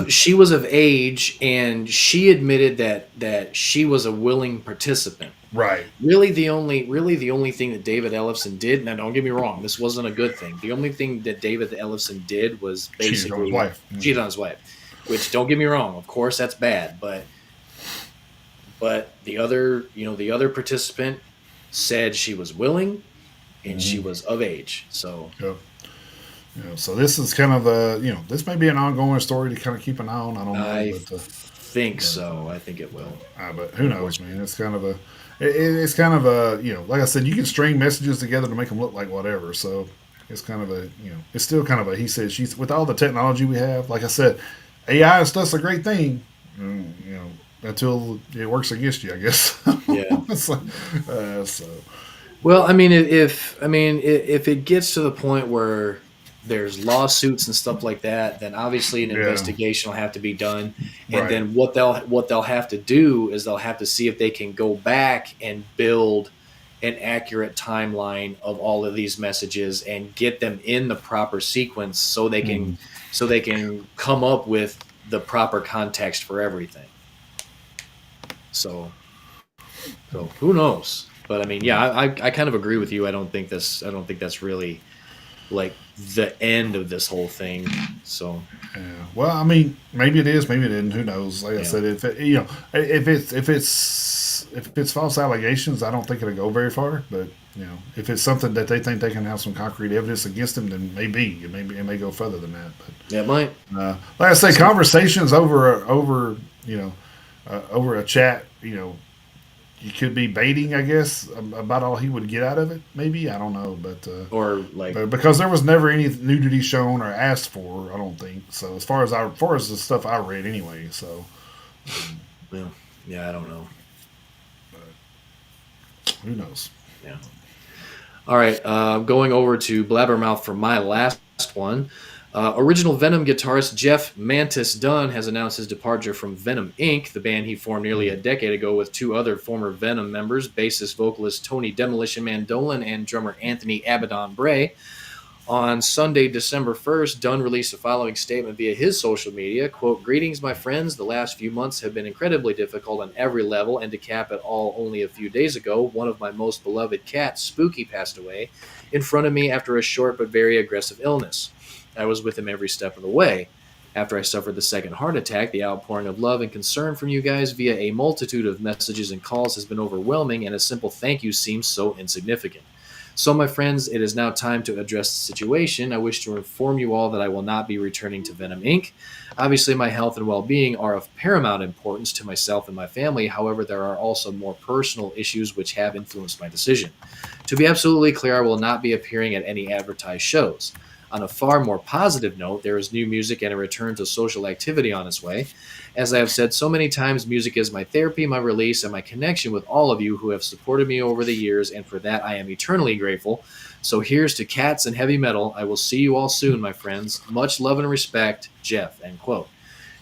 of age, and she admitted that she was a willing participant. right, Really the only thing that David Ellison did. Now, don't get me wrong, this wasn't a good thing. The only thing that David Ellison did was cheated on his basically wife. cheat on his wife. Which, don't get me wrong, of course that's bad, but the other participant said she was willing and she Mm-hmm. was of age. So Yep. So this is kind of a this may be an ongoing story to kind of keep an eye on. I don't know, I but think so. I think it will. but who knows, Unfortunately. man? It's kind of a it's kind of a like I said, you can string messages together to make them look like whatever. So it's kind of a it's still kind of a he said she's with all the technology we have. Like I said, AI and stuff's a great thing. Until it works against you, I guess. Yeah. so, so Well, if it gets to the point where there's lawsuits and stuff like that, then obviously an yeah, investigation will have to be done, and right. then what they'll have to do is they'll have to see if they can go back and build an accurate timeline of all of these messages and get them in the proper sequence Mm. so they can come up with the proper context for everything. So so who knows? But I mean, yeah, I kind of agree with you. I don't think that's really like the end of this whole thing. So Yeah. Well, I mean, maybe it is, maybe it isn't. Who knows? Like I yeah, said, if it's false allegations, I don't think it'll go very far. But if it's something that they think they can have some concrete evidence against them, then maybe it may go further than that. yeah, it might. But like I say, So conversations over a chat, you could be baiting, I guess, about all he would get out of it. Maybe I don't know, but. or like But because there was never any nudity shown or asked for, I don't think so. As far as the stuff I read, anyway. So well, yeah, I don't know. who knows? Yeah. All right, going over to Blabbermouth for my last one. Original Venom guitarist Jeff Mantis Dunn has announced his departure from Venom Inc., the band he formed nearly a decade ago with two other former Venom members, bassist vocalist Tony Demolition Man Dolan and drummer Anthony Abaddon Bray. On Sunday, December 1st, Dunn released the following statement via his social media, quote, "Greetings, my friends. The last few months have been incredibly difficult on every level, and to cap it all, only a few days ago, one of my most beloved cats, Spooky, passed away in front of me after a short but very aggressive illness. I was with him every step of the way. After I suffered the second heart attack, the outpouring of love and concern from you guys via a multitude of messages and calls has been overwhelming, and a simple thank you seems so insignificant. So, my friends, it is now time to address the situation. I wish to inform you all that I will not be returning to Venom Inc. Obviously, my health and well being are of paramount importance to myself and my family. However, there are also more personal issues which have influenced my decision. To be absolutely clear, I will not be appearing at any advertised shows. On a far more positive note, there is new music and a return to social activity on its way. As I have said so many times, music is my therapy, my release, and my connection with all of you who have supported me over the years, and for that I am eternally grateful. So here's to cats and heavy metal. I will see you all soon, my friends. Much love and respect, Jeff." End quote.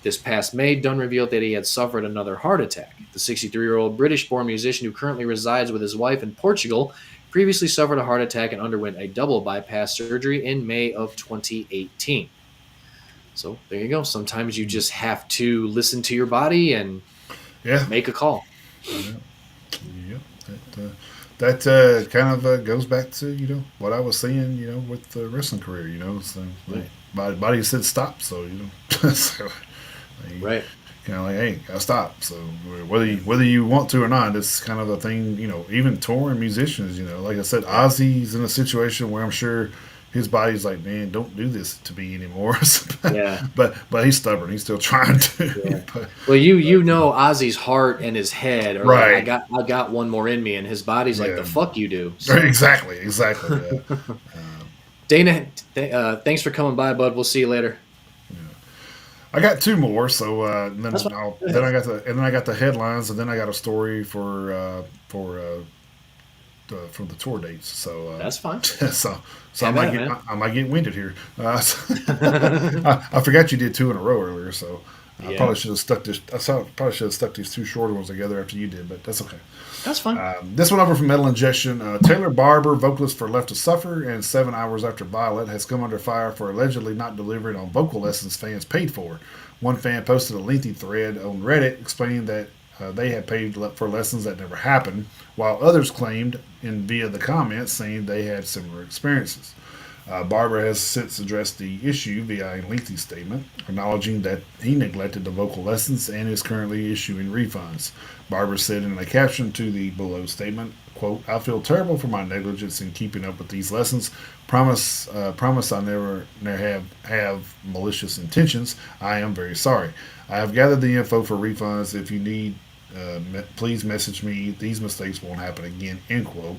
This past May, Dunn revealed that he had suffered another heart attack. The 63-year-old British-born musician who currently resides with his wife in Portugal previously suffered a heart attack and underwent a double bypass surgery in May of 2018. So there you go. Sometimes you just have to listen to your body and Yeah. make a call. Yeah. Yeah. That kind of goes back to what I was saying with the wrestling career. So like, my body said stop, so so Right. kind of like, hey, gotta stop. So whether you want to or not, it's kind of a thing. Even touring musicians. Like I said, Ozzy's in a situation where I'm sure his body's like, man, don't do this to me anymore. Yeah. but he's stubborn. He's still trying to. Yeah. Well, you know Ozzy's heart and his head are like, Right. I got one more in me, and his body's like, Yeah. the fuck you do. So. Exactly. Yeah. Dana, thanks for coming by, bud. We'll see you later. I got two more, so then That's fine. then I got the headlines, and then I got a story from the tour dates. So That's fine. so Have at it, I might get winded here. man. I forgot you did two in a row earlier, so I Yeah. probably should have stuck this. Probably should have stuck these two shorter ones together after you did, but that's okay. That's fine. This one over from Metal Ingestion. Taylor Barber, vocalist for Left to Suffer and 7 Hours After Violet, has come under fire for allegedly not delivering on vocal lessons fans paid for. One fan posted a lengthy thread on Reddit explaining that they had paid for lessons that never happened, while others claimed via the comments saying they had similar experiences. Barber has since addressed the issue via a lengthy statement, acknowledging that he neglected the vocal lessons and is currently issuing refunds. Barber said in a caption to the below statement, quote, I feel terrible for my negligence in keeping up with these lessons. Promise I never have malicious intentions. I am very sorry. I have gathered the info for refunds. If you need, please message me. These mistakes won't happen again, end quote.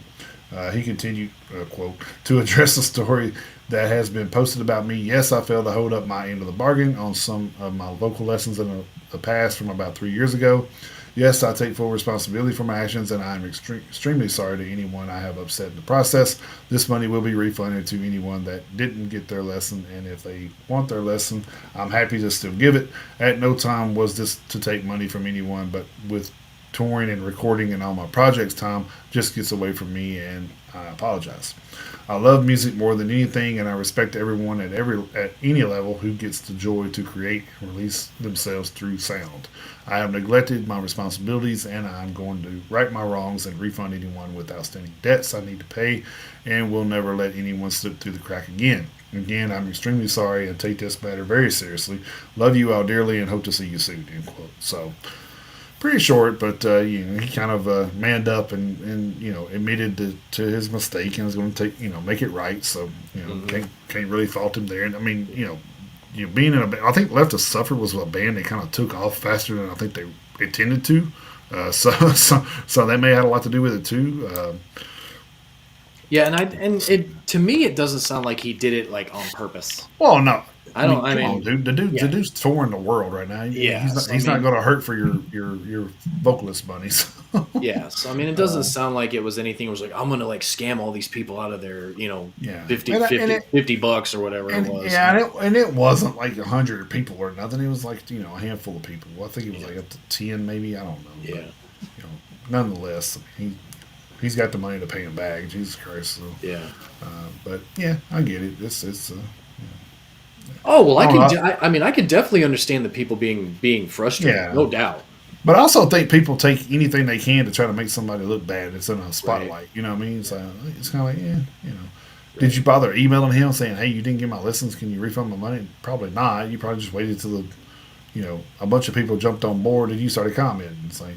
He continued, quote, to address the story that has been posted about me. Yes, I failed to hold up my end of the bargain on some of my vocal lessons in the past from about 3 years ago. Yes, I take full responsibility for my actions, and I am extremely sorry to anyone I have upset in the process. This money will be refunded to anyone that didn't get their lesson, and if they want their lesson, I'm happy to still give it. At no time was this to take money from anyone, but with touring and recording and all my projects time just gets away from me, and I apologize. I love music more than anything, and I respect everyone at any level who gets the joy to create and release themselves through sound. I have neglected my responsibilities, and I'm going to right my wrongs and refund anyone with outstanding debts I need to pay, and will never let anyone slip through the crack again. Again, I'm extremely sorry and take this matter very seriously. Love you all dearly and hope to see you soon. End quote. So, pretty short, but he kind of manned up and admitted to his mistake and is going to make it right. So can't really fault him there. And I mean being in a band, I think Left to Suffer was a band that kind of took off faster than I think they intended to. So that may have had a lot to do with it too. Yeah, and it to me it doesn't sound like he did it like on purpose. Well, no. I mean, come on, dude. The dude's touring the world right now. Yeah, he's not going to hurt for your vocalist bunnies. Yeah, so I mean, it doesn't sound like it was anything. It was like, I'm going to like scam all these people out of their, Yeah. 50 bucks or whatever it was. Yeah, and it wasn't like 100 people or nothing. It was like a handful of people. I think it was like up to 10, maybe. I don't know. Yeah. But, nonetheless, he's got the money to pay him back. Jesus Christ. So, Yeah. but yeah, I get it. It's Oh well, I could definitely understand the people being frustrated, Yeah. no doubt. But I also think people take anything they can to try to make somebody look bad. It's in a spotlight. Right. You know what I mean? So it's kind of like, Did you bother emailing him saying, hey, you didn't get my lessons, can you refund my money? Probably not. You probably just waited till a bunch of people jumped on board and you started commenting. It's like,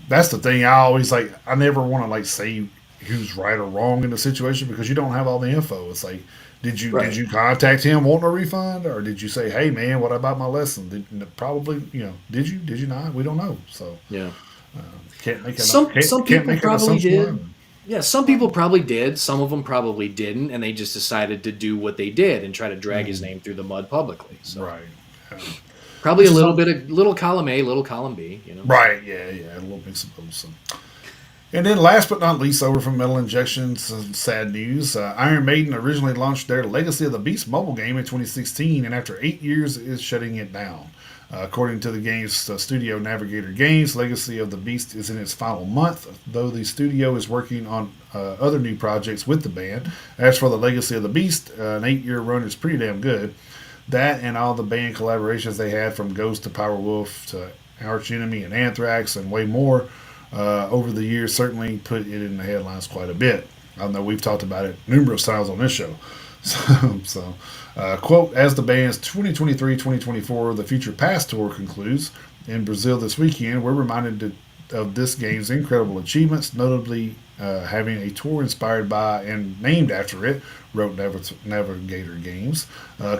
that's the thing. I never want to say who's right or wrong in the situation because you don't have all the info. It's like, did you contact him wanting a refund, or did you say, hey man, what about my lesson? Probably, did you not? We don't know. So Yeah. can't make Some people probably did. Line. Yeah, some people probably did. Some of them probably didn't, and they just decided to do what they did and try to drag his name through the mud publicly. So. Right. Probably a little column A, little column B. Right. Yeah. A little mix of both. So. And then, last but not least, over from Metal Injection, some sad news. Iron Maiden originally launched their Legacy of the Beast mobile game in 2016, and after 8 years, is shutting it down. According to the game's studio Navigator Games, Legacy of the Beast is in its final month, though the studio is working on other new projects with the band. As for the Legacy of the Beast, an 8 year run is pretty damn good. That and all the band collaborations they had, from Ghost to Powerwolf to Arch Enemy and Anthrax and way more, over the years, certainly put it in the headlines quite a bit. I know we've talked about it numerous times on this show. Quote, as the band's 2023-2024 The Future Past tour concludes in Brazil this weekend, we're reminded of this game's incredible achievements, notably having a tour inspired by and named after it, wrote Navigator Games.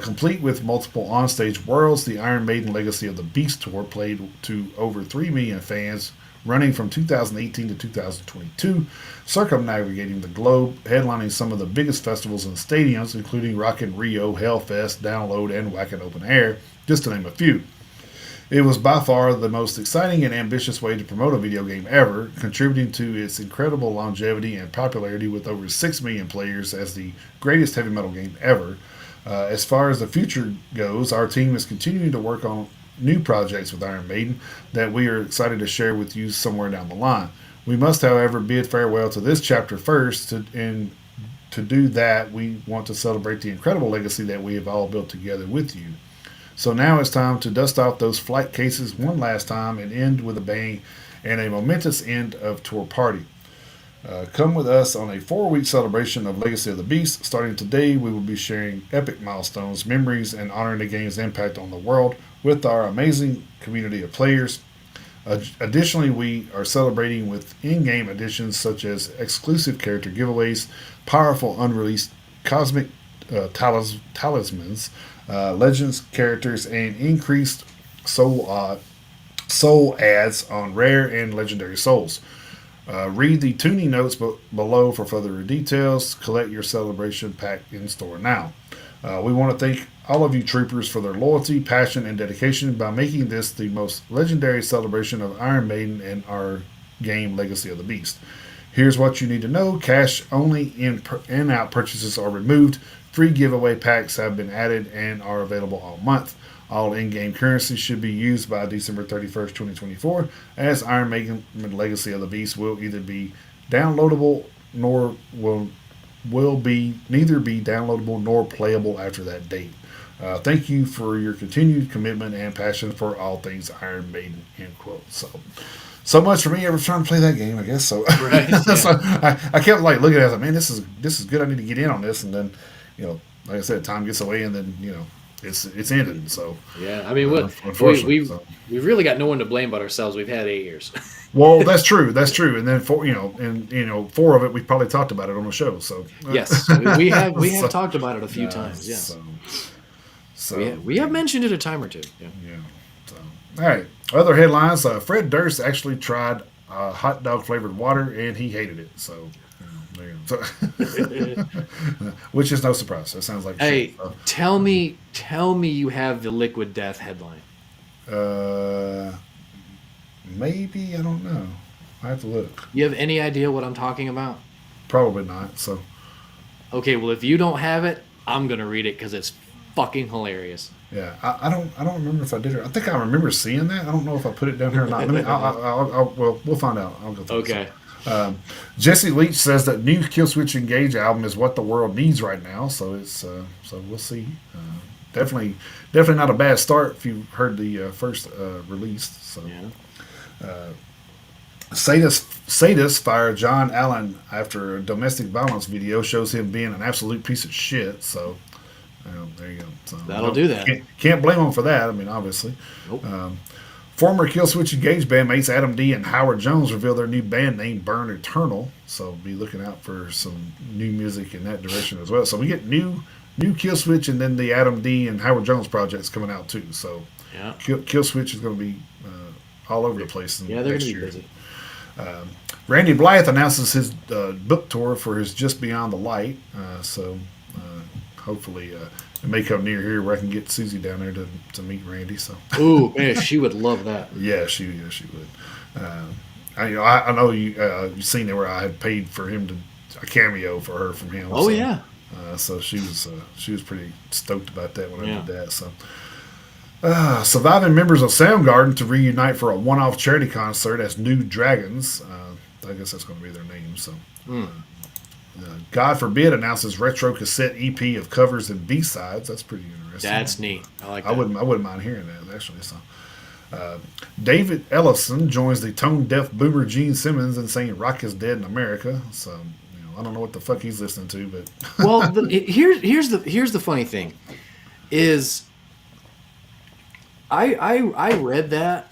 Complete with multiple onstage worlds, the Iron Maiden Legacy of the Beast tour played to over 3 million fans running from 2018 to 2022, circumnavigating the globe, headlining some of the biggest festivals and stadiums, including Rock in Rio, Hellfest, Download, and Wacken Open Air, just to name a few. It was by far the most exciting and ambitious way to promote a video game ever, contributing to its incredible longevity and popularity with over 6 million players as the greatest heavy metal game ever. As far as the future goes, our team is continuing to work on new projects with Iron Maiden that we are excited to share with you somewhere down the line. We must, however, bid farewell to this chapter first, and to do that, we want to celebrate the incredible legacy that we have all built together with you. So now it's time to dust off those flight cases one last time and end with a bang and a momentous end of tour party. Come with us on a 4-week celebration of Legacy of the Beast. Starting today, we will be sharing epic milestones, memories, and honoring the game's impact on the world with our amazing community of players. Additionally, we are celebrating with in-game additions such as exclusive character giveaways, powerful unreleased cosmic talismans, legends characters, and increased soul ads on rare and legendary souls. Read the tuning notes below for further details. Collect your celebration pack in store now. We want to thank all of you troopers for their loyalty, passion, and dedication by making this the most legendary celebration of Iron Maiden and our game Legacy of the Beast. Here's what you need to know. Cash only in-out purchases are removed. Free giveaway packs have been added and are available all month. All in-game currency should be used by December 31st, 2024, as Iron Maiden Legacy of the Beast will either be downloadable nor will be neither be downloadable nor playable after that date. Thank you for your continued commitment and passion for all things Iron Maiden, end quote. So much for me ever trying to play that game, I guess. So, right, yeah. So I kept like looking at it, like, man, this is good. I need to get in on this, and then, like I said, time gets away, and then it's ended. So yeah, I mean, we've really got no one to blame but ourselves. We've had 8 years. Well, that's true. That's true. And then 4 of it, we probably talked about it on the show. So yes, we have talked about it a few times. Yes. So we have mentioned it a time or two. Yeah. So, all right. Other headlines: Fred Durst actually tried hot dog flavored water and he hated it. So. Which is no surprise. That sounds like shit. Tell me you have the Liquid Death headline. Maybe, I don't know. I have to look. You have any idea what I'm talking about? Probably not. So, okay. Well, if you don't have it, I'm gonna read it because it's fucking hilarious. Yeah, I don't remember if I did it. I think I remember seeing that. I don't know if I put it down here or not. We'll find out. I'll go through okay. Jesse Leach says that new Killswitch Engage album is what the world needs right now. So it's so we'll see. Definitely not a bad start if you heard the first release. So. Yeah. Sadist fired John Allen after a domestic violence video shows him being an absolute piece of shit. So there you go. So, that'll do that. Can't blame him for that. I mean, obviously. Nope. Former Killswitch Engage bandmates Adam D and Howard Jones revealed their new band name, Burn Eternal. So be looking out for some new music in that direction as well. So we get new Killswitch, and then the Adam D and Howard Jones projects coming out too. So yeah, Killswitch is going to be all over the place. Yeah, they're going to be busy. Randy Blythe announces his book tour for his Just Beyond the Light. Hopefully it may come near here where I can get Susie down there to meet Randy. So ooh, man, she would love that. Yeah, she would. I know you've seen it where I had paid for him to a cameo for her from him. Oh So yeah, so she was pretty stoked about that when I yeah. did that. So surviving members of Soundgarden to reunite for a one-off charity concert as New Dragons. I guess that's going to be their name. So Mm, God Forbid announces retro cassette EP of covers and B-sides. That's pretty interesting. that's neat. I like I that. wouldn't mind hearing that actually. So David Ellison joins the tone deaf boomer Gene Simmons in saying rock is dead in America. So I don't know what the fuck he's listening to, Well, but here's the funny thing is I read that,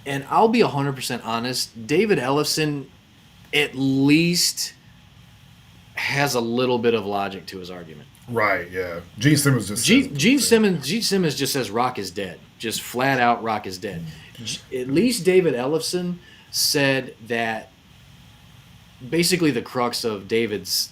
and I'll be 100% honest. David Ellison at least has a little bit of logic to his argument. right, yeah, Gene Simmons just says it. Gene Simmons just says rock is dead, just flat out rock is dead. At least David Ellison said that basically the crux of David's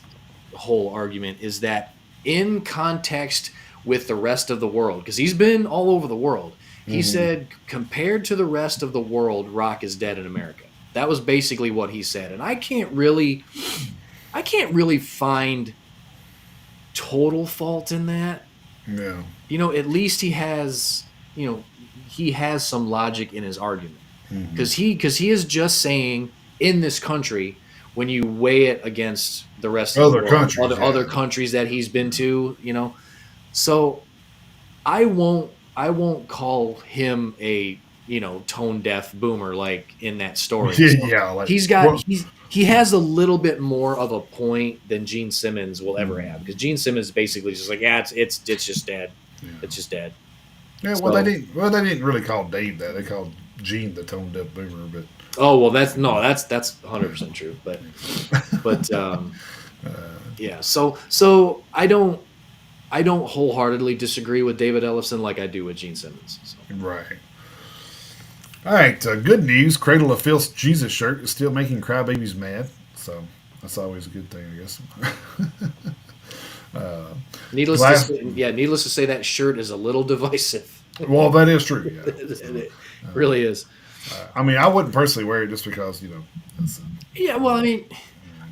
whole argument is that in context with the rest of the world, because he's been all over the world, he said compared to the rest of the world, rock is dead in America. That was basically what he said, and I can't really find total fault in that. Yeah. At least he has some logic in his argument, because he is just saying in this country, when you weigh it against the rest of the Other world, countries, other yeah. countries that he's been to, so I won't call him a tone deaf boomer like in that story. So Yeah, like he's got well, he has a little bit more of a point than Gene Simmons will ever have, because Gene Simmons is basically just like, yeah, it's just dead. It's just dead. yeah. So They didn't really call Dave that. They called Gene the tone deaf boomer, but oh well, that's 100% true. But yeah. So I don't wholeheartedly disagree with David Ellison like I do with Gene Simmons. So. right. All right, good news. Cradle of Filth's Jesus shirt is still making crybabies mad, so that's always a good thing, I guess. Glass. Needless to say, that shirt is a little divisive. Well, that is true. Yeah. It really is. I mean, I wouldn't personally wear it just because That's, Yeah, well, I mean,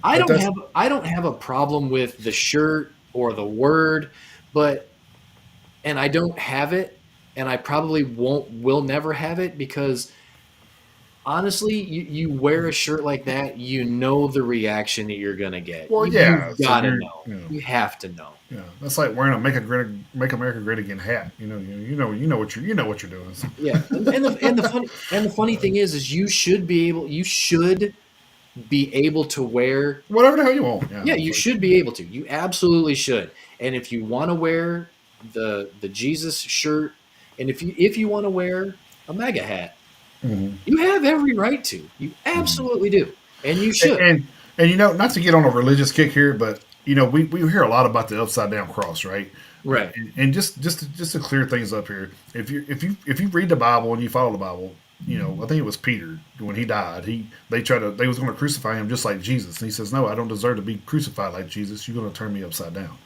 but that's I don't have a problem with the shirt or the word, but and I don't have it, and I probably will never have it, because honestly, you wear a shirt like that, the reaction that you're gonna get. well, yeah. You've So got to you're know. You have to know. that's like wearing a Make America Great Again hat. You know what you're doing. So. Yeah, and the funny thing is you should be able to wear. Whatever the hell you want. Yeah, Yeah. you should be able to. You absolutely should. And if you want to wear the Jesus shirt, and if you want to wear a MAGA hat, Mhm. you have every right to. You absolutely do, and you should. And not to get on a religious kick here, but we hear a lot about the upside down cross, right? Right. And just to clear things up here, if you read the Bible and you follow the Bible, I think it was Peter when he died. They was going to crucify him just like Jesus, and he says, "No, I don't deserve to be crucified like Jesus. You're going to turn me upside down."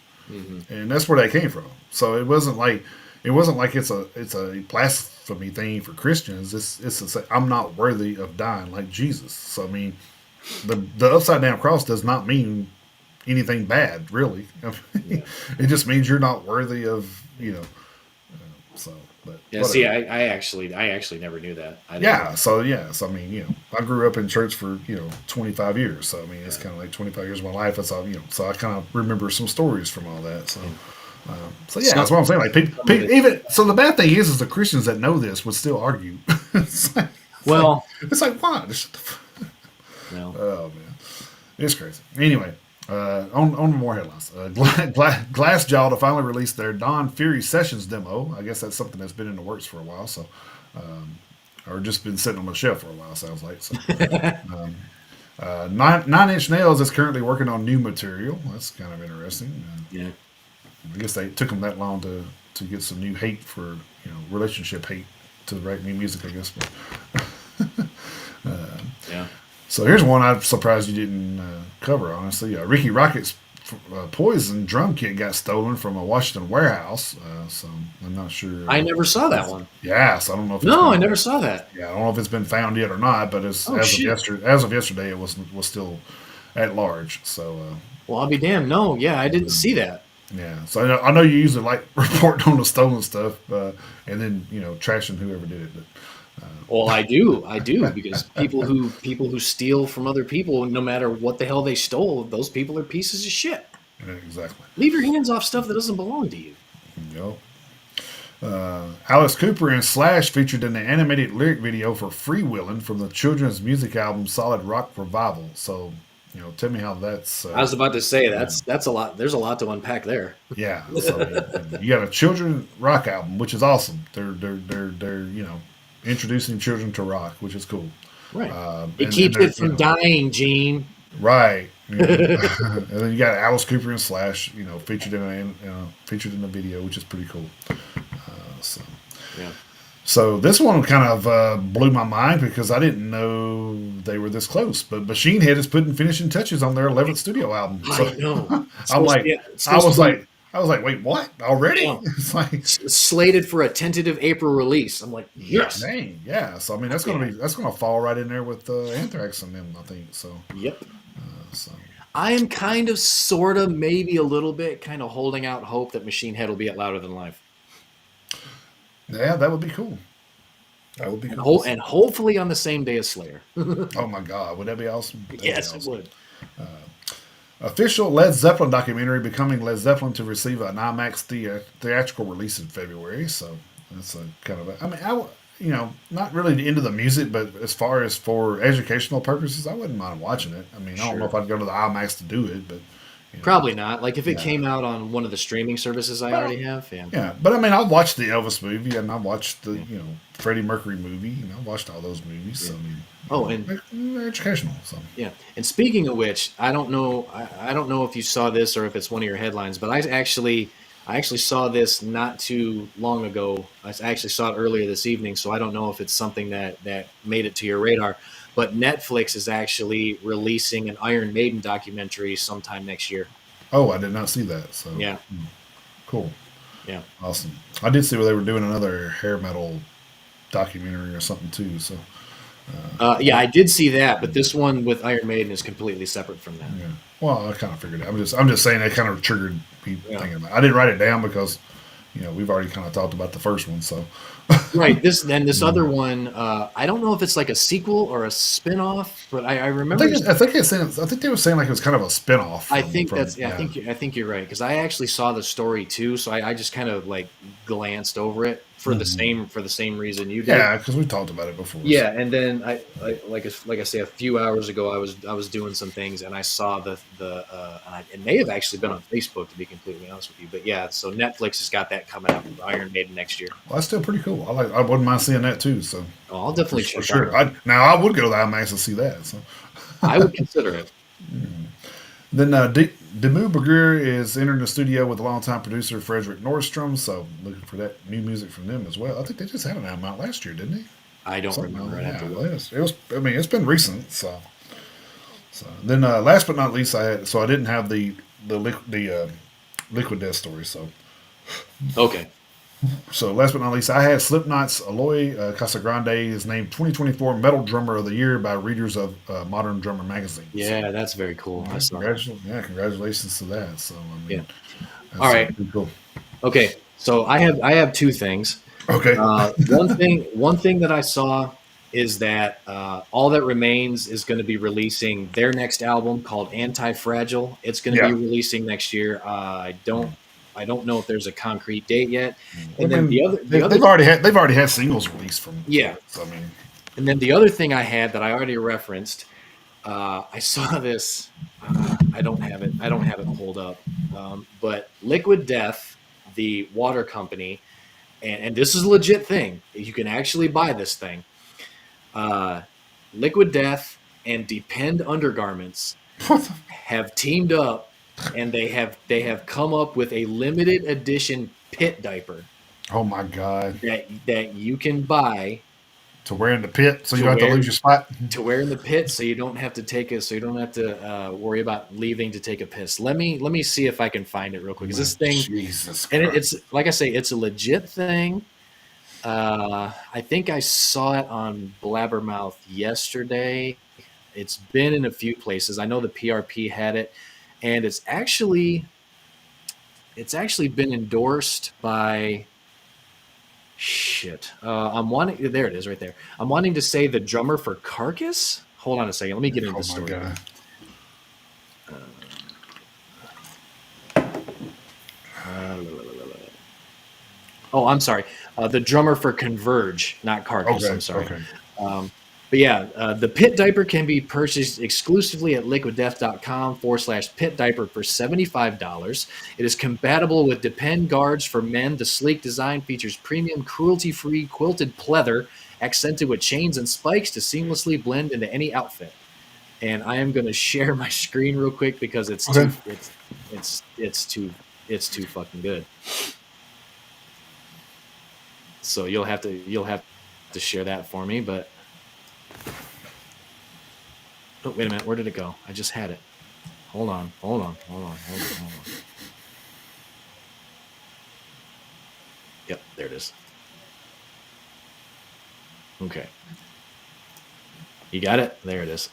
And that's where that came from. So it wasn't like it's a blasphemy thing for Christians. I'm not worthy of dying like Jesus. So I mean, the upside down cross does not mean anything bad, really. Yeah. It just means you're not worthy of So, but Yeah. whatever. See, I actually never knew that. I didn't. So I mean, I grew up in church for 25 years. So I mean, it's Yeah. kind of like 25 years of my life. That's all. So I kind of remember some stories from all that. So. Yeah, that's what I'm saying. Like, even so, the bad thing is the Christians that know this would still argue. Well, it's like why? Just shut the no. Oh man, it's crazy. Anyway, on more headlines. Glassjaw to finally release their Dawn Fury Sessions demo. I guess that's something that's been in the works for a while. So, or just been sitting on the shelf for a while. Sounds like. So, Nine Inch Nails is currently working on new material. That's kind of interesting. Yeah. I guess they took them that long to get some new hate for relationship hate to write new music. I guess. But, Yeah. so here's one I'm surprised you didn't cover. Honestly, Ricky Rockets Poison drum kit got stolen from a Washington warehouse. So I'm not sure. I never saw that one. Yeah, so I don't know if it's No, I been. never saw that. Yeah, I don't know if it's been found yet or not. But Oh shit. as of yesterday, it was still at large. So Well, I'll be damned. No, yeah, I didn't see that. yeah, so I know you usually like reporting on the stolen stuff, and then trashing whoever did it. But Well, I do, because people who steal from other people, no matter what the hell they stole, those people are pieces of shit. yeah, exactly. Leave your hands off stuff that doesn't belong to you. Yep. Alice Cooper and Slash featured in the animated lyric video for "Freewheelin'" from the children's music album Solid Rock Revival. So, tell me how that's. I was about to say Yeah. that's a lot. There's a lot to unpack there. Yeah. So you got a children rock album, which is awesome. They're introducing children to rock, which is cool. Right. It And keeps they're it from dying, Gene. right. And then you got Alice Cooper and Slash, featured in the video, which is pretty cool. So. Yeah. So this one kind of blew my mind because I didn't know they were this close. But Machine Head is putting finishing touches on their 11th studio album. So I know. I'm like, It's supposed to be, I was like, wait, what? Already? yeah, It's like, slated for a tentative April release. I'm like, yes. dang, yeah. So I mean, that's gonna fall right in there with Anthrax and them, I think. So, Yep. so I am kind of, sort of, maybe a little bit, kind of holding out hope that Machine Head will be at Louder Than Life, yeah, that would be cool. That would be cool. and hopefully on the same day as Slayer. Oh my God, would that be awesome? That'd be Yes, it awesome. would. Official Led Zeppelin documentary becoming Led Zeppelin to receive an IMAX theatrical release in February. So that's a kind of a. I mean, not really into the music, but as far as for educational purposes, I wouldn't mind watching it. I mean, I don't know if Sure. I'd go to the IMAX to do it, but Probably not. Like if it yeah. came out on one of the streaming services I Well, already have, yeah. yeah, but I mean, I watched the Elvis movie and I watched the Yeah. Freddie Mercury movie, and I watched all those movies. Yeah. So I mean, Oh, and they're educational. So yeah. And speaking of which, I don't know. I don't know if you saw this or if it's one of your headlines, but I actually saw this not too long ago. I actually saw it earlier this evening, so I don't know if it's something that made it to your radar. But Netflix is actually releasing an Iron Maiden documentary sometime next year. oh, I did not see that. So Yeah, cool, yeah. awesome. I did see where they were doing another hair metal documentary or something too. So Yeah, I did see that, but this one with Iron Maiden is completely separate from that. yeah. Well, I kind of figured it. I'm just saying that kind of triggered me Yeah. thinking about it. I didn't write it down because we've already kind of talked about the first one. So Right. This other one, I don't know if it's like a sequel or a spin-off, but I remember. I think they were saying like it was kind of a spinoff. I think from that's. Yeah, I think you're right, because I actually saw the story too, so I just kind of like glanced over it for the same reason you did. yeah, because we talked about it before. Yeah, and then like I say, a few hours ago, I was doing some things, and I saw it may have actually been on Facebook, to be completely honest with you. But yeah, so Netflix has got that coming out with Iron Maiden next year. Well, that's still pretty cool. I wouldn't mind seeing that too. So Oh, I'll definitely for check sure. that out. Now I would go to the IMAX and see that. So I would consider it. then Demu Berger is entering the studio with longtime producer Frederick Nordstrom. So looking for that new music from them as well. I think they just had an album out last year, didn't they? I don't Something remember. like I have to that. look. It was. I mean, it's been recent. So then last but not least, I didn't have the Liquid Death story. Okay. So last but not least, I had Slipknot's Aloy Casagrande is named 2024 Metal Drummer of the Year by readers of Modern Drummer magazine. Yeah, that's very cool. I saw that. Congratulations to that. So I Yeah. mean, All right. pretty cool. Okay. So I have two things. Okay. One thing that I saw is that All That Remains is going to be releasing their next album called Anti-Fragile. It's going to Yeah. be releasing next year. I don't know if there's a concrete date yet. I And then mean, the other they've already had singles released from. yeah. So, I mean, And then the other thing I had that I already referenced, I saw this. I don't have it. I don't have it pulled up. But Liquid Death, the water company, and this is a legit thing. You can actually buy this thing. Liquid Death and Depend Undergarments what the, have teamed up, and they have come up with a limited edition pit diaper oh my god. that you can buy To wear in the pit, so you to don't have to wear lose your spot. to wear in the pit, so you don't have to take it, so you don't have to worry about leaving to take a piss. Let me see if I can find it real quick. Is My this thing? Jesus And Christ! it's like I say, it's a legit thing. I think I saw it on Blabbermouth yesterday. It's been in a few places. I know the PRP had it, and it's actually been endorsed by shit. I'm wanting there it is right there. I'm wanting to say the drummer for Carcass. Hold on a second. Let me get into Oh the my story here. God! Uh, oh, I'm sorry. The drummer for Converge, not Carcass. Okay, I'm sorry. okay. Um, but yeah, the pit diaper can be purchased exclusively at liquiddeath.com/pit diaper for $75. It is compatible with Depend guards for men. The sleek design features premium cruelty free quilted pleather accented with chains and spikes to seamlessly blend into any outfit. And I am going to share my screen real quick because it's Okay. too it's too fucking good. So you'll have to share that for me. But oh, wait a minute, where did it go? I just had it. Hold on. Yep, there it is. Okay, you got it. There it is.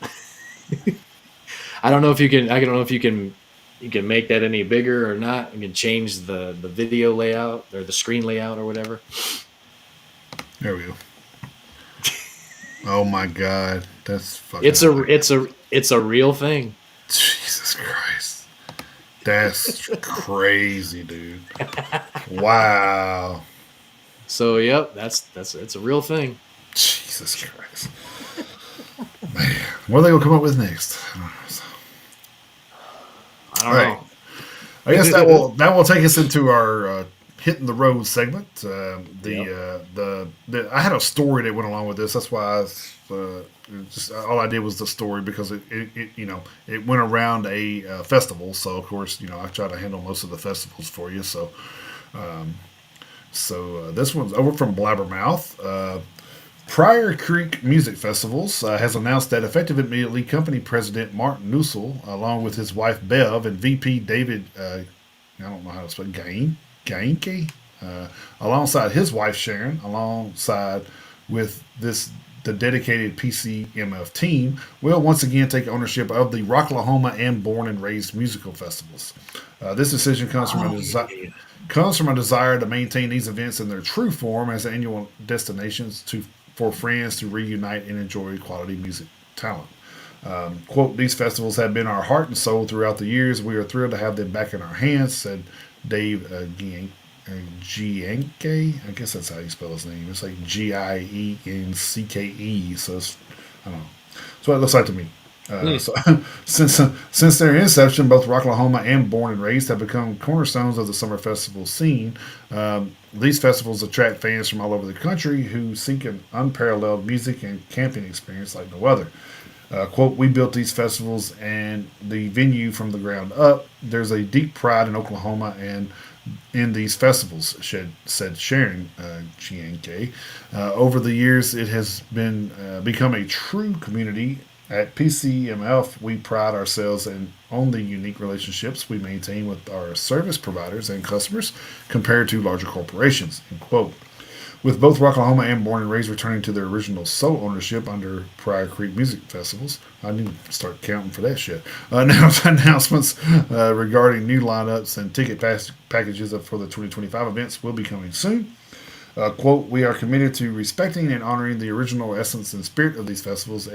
I don't know if you can. I don't know if you can. You can make that any bigger or not. You can change the video layout or the screen layout or whatever. There we go. Oh my God, that's fucking It's a hilarious. it's a it's a real thing. Jesus Christ, that's crazy, dude. Wow. So yep, that's it's a real thing. Jesus Christ. Man, what are they gonna come up with next? I All don't right. know. I guess that will take us into our hitting the road segment. Yep. I had a story that went along with this. That's why just all I did was the story because it went around a festival. So of course I try to handle most of the festivals for you. So this one's over from Blabbermouth. Prior Creek Music Festivals has announced that effective immediately, company president Mark Nussel, along with his wife Bev and VP David, I don't know how to spell Gainke, alongside his wife Sharon, alongside with the dedicated PCMF team, will once again take ownership of the Rocklahoma and Born and Raised musical festivals. This decision Oh yeah. comes from a desire to maintain these events in their true form as annual destinations for friends to reunite and enjoy quality music talent. Quote, these festivals have been our heart and soul throughout the years. We are thrilled to have them back in our hands, said Dave Gianke. I guess that's how you spell his name. It's like Gienncke. So I don't know. That's what it looks like to me. Hmm. So since their inception, both Rocklahoma and Born and Raised have become cornerstones of the summer festival scene. These festivals attract fans from all over the country who seek an unparalleled music and camping experience like no other. Quote, we built these festivals and the venue from the ground up. There's a deep pride in Oklahoma and in these festivals, said Sharon Chianke. Over the years, it has been become a true community. At PCMF, we pride ourselves on the unique relationships we maintain with our service providers and customers compared to larger corporations. End quote. With both Rocklahoma and Born and Raised returning to their original sole ownership under Prior Creek Music Festivals, I need to start counting for that shit. Announcements regarding new lineups and ticket packages for the 2025 events will be coming soon. Quote, we are committed to respecting and honoring the original essence and spirit of these festivals,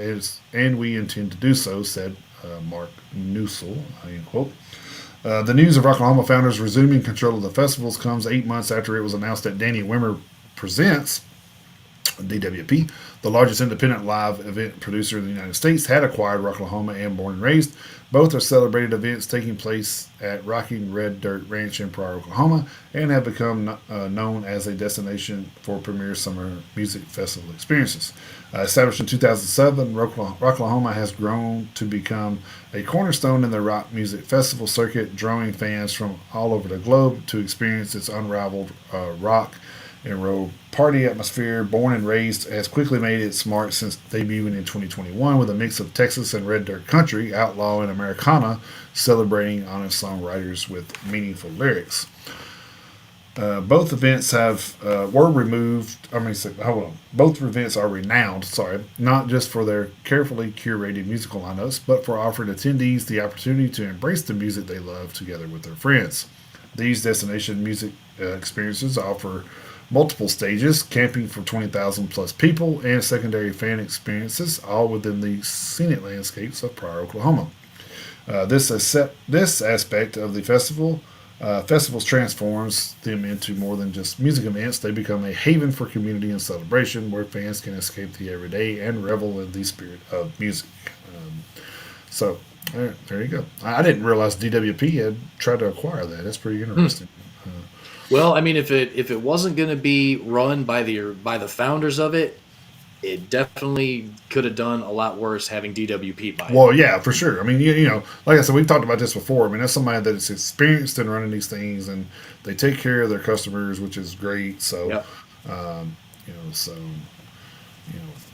and we intend to do so, said Mark Nussel, end quote. The news of Rocklahoma founders resuming control of the festivals comes 8 months after it was announced that Danny Wimmer Presents, DWP, the largest independent live event producer in the United States, had acquired Rocklahoma and Born and Raised. Both are celebrated events taking place at Rocking Red Dirt Ranch in Pryor, Oklahoma, and have become known as a destination for premier summer music festival experiences. Established in 2007, Rocklahoma has grown to become a cornerstone in the rock music festival circuit, drawing fans from all over the globe to experience its unrivaled rock and roll party atmosphere. Born and raised, has quickly made its mark since debuting in 2021 with a mix of Texas and red dirt country, outlaw, and Americana, celebrating honest songwriters with meaningful lyrics. Both events have were removed. I mean, hold on. Both events are renowned. Sorry, not just for their carefully curated musical lineups, but for offering attendees the opportunity to embrace the music they love together with their friends. These destination music experiences offer multiple stages, camping for 20,000 plus people, and secondary fan experiences, all within the scenic landscapes of Pryor, Oklahoma. This aspect of the festivals transforms them into more than just music events. They become a haven for community and celebration where fans can escape the everyday and revel in the spirit of music. So there you go. I didn't realize DWP had tried to acquire that. That's pretty interesting. Well, I mean, if it wasn't going to be run by the founders of it, it definitely could have done a lot worse having DWP buy it. Well, yeah, for sure. I mean, you know, like I said, we've talked about this before. I mean, that's somebody that is experienced in running these things, and they take care of their customers, which is great. So, Yep.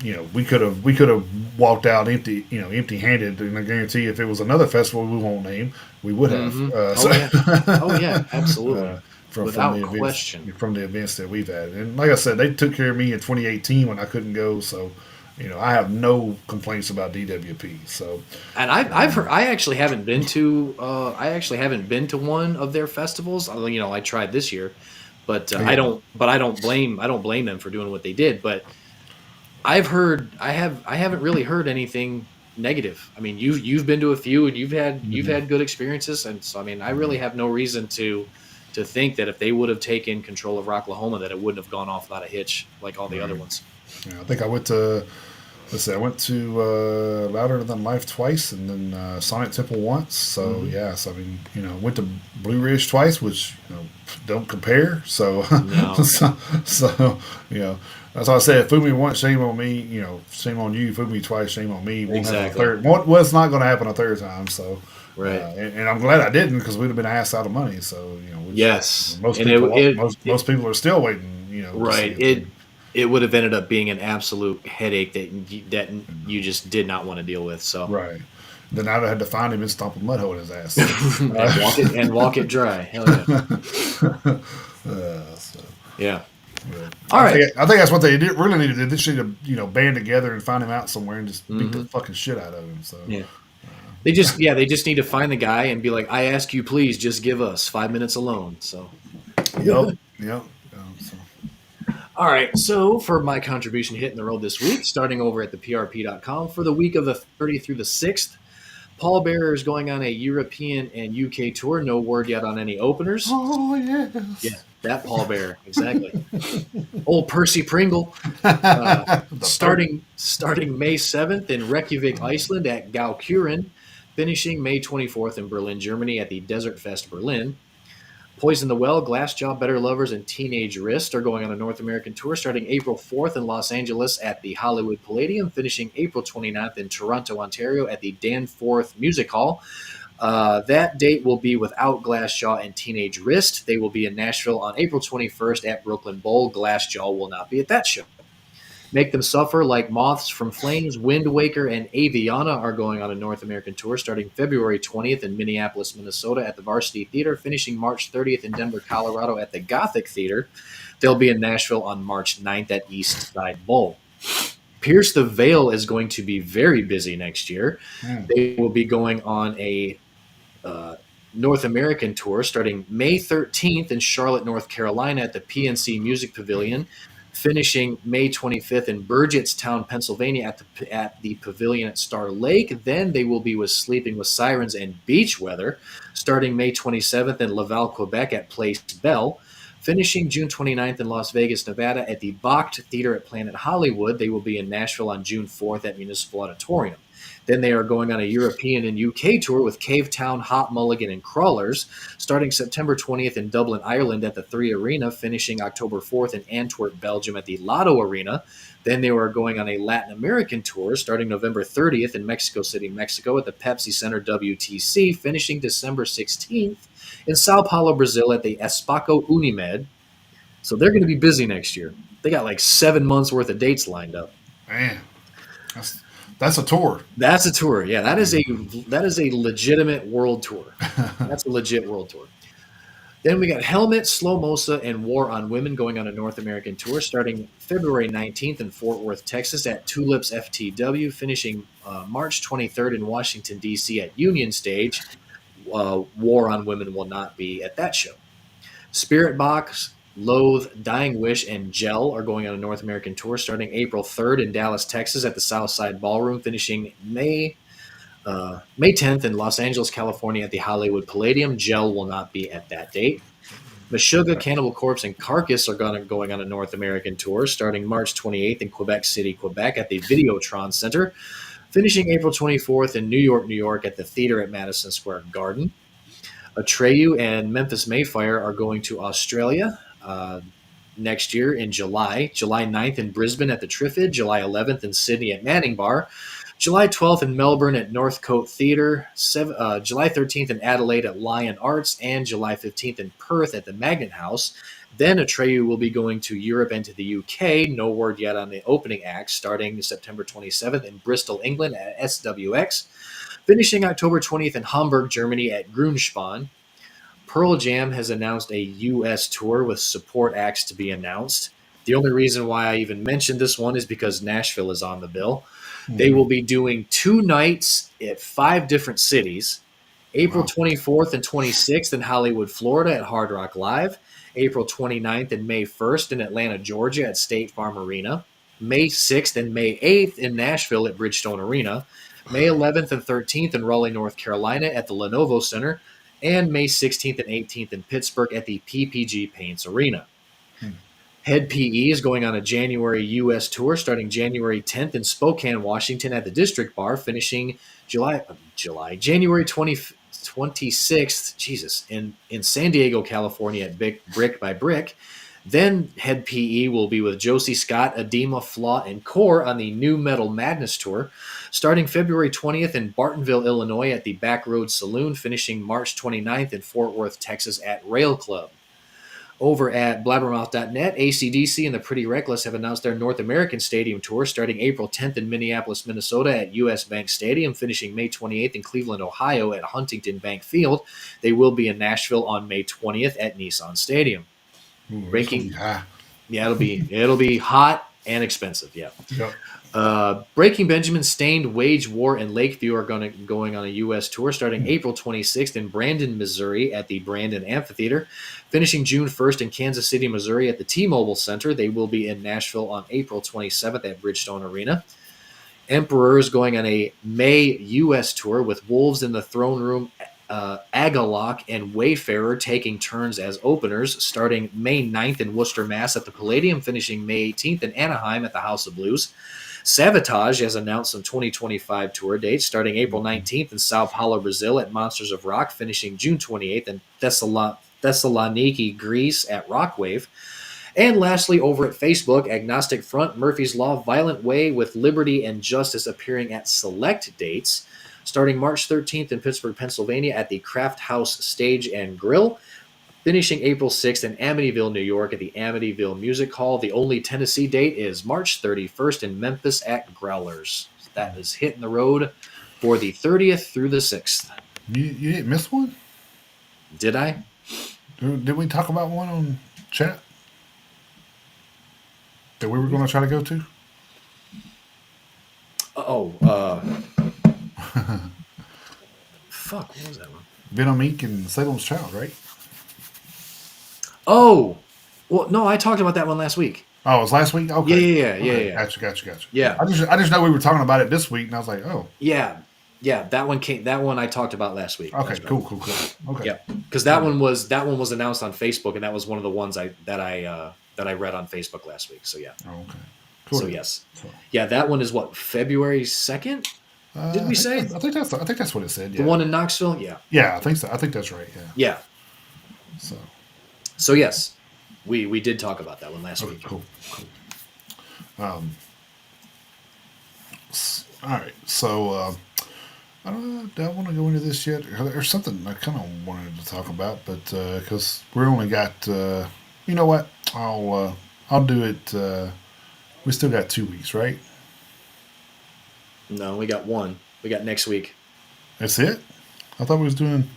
you know, we could have walked out empty handed, and I guarantee if it was another festival we won't name, we would have. Hmm. So, Oh yeah. Oh yeah. Absolutely. from Without the events question. that we've had, and like I said, they took care of me in 2018 when I couldn't go. So, I have no complaints about DWP. So, And I've heard, I actually haven't been to one of their festivals. I tried this year, but yeah. I don't blame them for doing what they did. But I haven't really heard anything negative. I mean, you've been to a few and you've had good experiences, and so I mean, I really have no reason to think that if they would have taken control of Rocklahoma, that it wouldn't have gone off without a hitch like all the other Right. ones. Yeah, I think I went to. Let's see, I went to Louder Than Life twice, and then Sonic Temple once. So Hmm. yeah, so I mean, went to Blue Ridge twice, which don't compare. So, No. so that's why I said, Fumi once, shame on me. Shame on you. Fumi twice, shame on me. Won't happen a Exactly. third. Well, it's not going to happen a third time. So, Right. and I'm glad I didn't because we'd have been asked out of money. So which Yes. most And people most people are still waiting. To see right. if they. It would have ended up being an absolute headache that you just did not want to deal with. So Right. Then I'd have had to find him and stomp a mud hole in his ass. So, and walk it dry. Hell yeah. so Yeah. yeah. All right. I think that's what they really needed to do. They should have band together and find him out somewhere and just beat the Hmm. fucking shit out of him. So Yeah. They just need to find the guy and be like, I ask you, please just give us 5 minutes alone. So yep. So, all right. So for my contribution hitting the road this week, starting over at the PRP.com for the week of the 30th through the 6th, Paul Bearer is going on a European and UK tour. No word yet on any openers. oh Yeah, yes, that Paul Bearer, exactly. Old Percy Pringle, the third. starting May 7th in Reykjavik, Iceland at Gaukuren, finishing May 24th in Berlin, Germany at the Desert Fest Berlin. Poison the Well, Glassjaw, Better Lovers, and Teenage Wrist are going on a North American tour starting April 4th in Los Angeles at the Hollywood Palladium, finishing April 29th in Toronto, Ontario at the Danforth Music Hall. That date will be without Glassjaw and Teenage Wrist. They will be in Nashville on April 21st at Brooklyn Bowl. Glassjaw will not be at that show. Make Them Suffer, Like Moths from Flames, Wind Waker, and Aviana are going on a North American tour starting February 20th in Minneapolis, Minnesota at the Varsity Theater, finishing March 30th in Denver, Colorado at the Gothic Theater. They'll be in Nashville on March 9th at East Side Bowl. Pierce the Veil is going to be very busy next year. Hmm. They will be going on a uh, North American tour starting May 13th in Charlotte, North Carolina at the PNC Music Pavilion, finishing May 25th in Burgettstown, Pennsylvania at the Pavilion at Star Lake. Then they will be with Sleeping with Sirens and Beach Weather, starting May 27th in Laval, Quebec at Place Bell. Finishing June 29th in Las Vegas, Nevada at the Bacht Theater at Planet Hollywood. They will be in Nashville on June 4th at Municipal Auditorium. Then they are going on a European and UK tour with Cave Town, Hot Mulligan, and Crawlers, starting September 20th in Dublin, Ireland at the 3 Arena, finishing October 4th in Antwerp, Belgium at the Lotto Arena. Then they are going on a Latin American tour starting November 30th in Mexico City, Mexico at the Pepsi Center WTC, finishing December 16th in Sao Paulo, Brazil at the Espaco Unimed. So they're going to be busy next year. They got like 7 months worth of dates lined up. Man, that's that's a tour. That's a tour. Yeah, that is a legitimate world tour. That's a legit world tour. Then we got Helmet, Slow Mosa, and War on Women going on a North American tour starting February 19th in Fort Worth, Texas at Tulips FTW, finishing March 23rd in Washington, D.C. at Union Stage. War on Women will not be at that show. Spirit Box, Loathe, Dying Wish, and Gel are going on a North American tour starting April 3rd in Dallas, Texas at the Southside Ballroom, finishing May 10th in Los Angeles, California at the Hollywood Palladium. Gel will not be at that date. Meshuggah, Cannibal Corpse, and Carcass are going on a North American tour starting March 28th in Quebec City, Quebec at the Videotron Center, finishing April 24th in New York at the Theater at Madison Square Garden. Atreyu and Memphis Mayfire are going to Australia next year in July 9th in Brisbane at the Triffid, July 11th in Sydney at Manning Bar, July 12th in Melbourne at Northcote Theatre, July 13th in Adelaide at Lion Arts, and July 15th in Perth at the Magnet House. Then Atreyu will be going to Europe and to the UK. No word yet on the opening act, starting September 27th in Bristol, England at SWX, finishing October 20th in Hamburg, Germany at Grünspan. Pearl Jam has announced a U.S. tour with support acts to be announced. The only reason why I even mentioned this one is because Nashville is on the bill. They will be doing 2 nights at 5 different cities. April Wow. 24th and 26th in Hollywood, Florida at Hard Rock Live. April 29th and May 1st in Atlanta, Georgia at State Farm Arena. May 6th and May 8th in Nashville at Bridgestone Arena. May 11th and 13th in Raleigh, North Carolina at the Lenovo Center. And May 16th and 18th in Pittsburgh at the PPG Paints Arena. Head PE is going on a January U.S. tour starting January 10th in Spokane, Washington at the District Bar, finishing January 26th, Jesus, in San Diego, California at Brick by Brick. Then Head PE will be with Josie Scott, Edema, Flaw, and Core on the New Metal Madness Tour, starting February 20th in Bartonville, Illinois at the Backroad Saloon, finishing March 29th in Fort Worth, Texas at Rail Club. Over at blabbermouth.net, AC/DC and the Pretty Reckless have announced their North American Stadium Tour starting April 10th in Minneapolis, Minnesota at US Bank Stadium, finishing May 28th in Cleveland, Ohio at Huntington Bank Field. They will be in Nashville on May 20th at Nissan Stadium. Ooh, that's gonna be Breaking, high. yeah, it'll be hot and expensive, yeah. Yep. Breaking Benjamin, Stained, Wage War, and Lakeview are going on a U.S. tour starting April 26th in Brandon, Missouri at the Brandon Amphitheater, finishing June 1st in Kansas City, Missouri at the T-Mobile Center. They will be in Nashville on April 27th at Bridgestone Arena. Emperor is going on a May U.S. tour with Wolves in the Throne Room, Agalloch, and Wayfarer taking turns as openers, starting May 9th in Worcester, Mass. At the Palladium, finishing May 18th in Anaheim at the House of Blues. Sabotage has announced some 2025 tour dates, starting April 19th in Sao Paulo, Brazil at Monsters of Rock, finishing June 28th in Thessaloniki, Greece at Rockwave. And lastly, over at Facebook, Agnostic Front, Murphy's Law, Violent Way with Liberty and Justice appearing at select dates, starting March 13th in Pittsburgh, Pennsylvania at the Craft House Stage and Grill, finishing April 6th in Amityville, New York at the Amityville Music Hall. The only Tennessee date is March 31st in Memphis at Growlers. That is hitting the road for the 30th through the 6th. You didn't miss one? Did I? Did we talk about one on chat that we were going to try to go to? Oh, fuck, what was that one? Venom Inc. and Salem's Child, right? Oh, well, no, I talked about that one last week. Oh, it was last week? Okay. Yeah. Okay. Gotcha. Yeah. I just know we were talking about it this week, and I was like, oh. Yeah, that one I talked about last week. Okay, That's right. cool. Okay. Yeah, because that one was announced on Facebook, and that was one of the ones that I read on Facebook last week. So yeah. Oh, okay. Cool. So yes, yeah, that one is what, February 2nd? Did we say? I think that's what it said. Yeah. The one in Knoxville? Yeah. Yeah, I think so. I think that's right. Yeah. Yeah. So yes, we did talk about that one last week. Cool. All right. So I don't want to go into this yet. There's something I kind of wanted to talk about, but because we only got You know what? I'll do it. We still got 2 weeks, right? No, we got one. We got next week. That's it. I thought we was doing.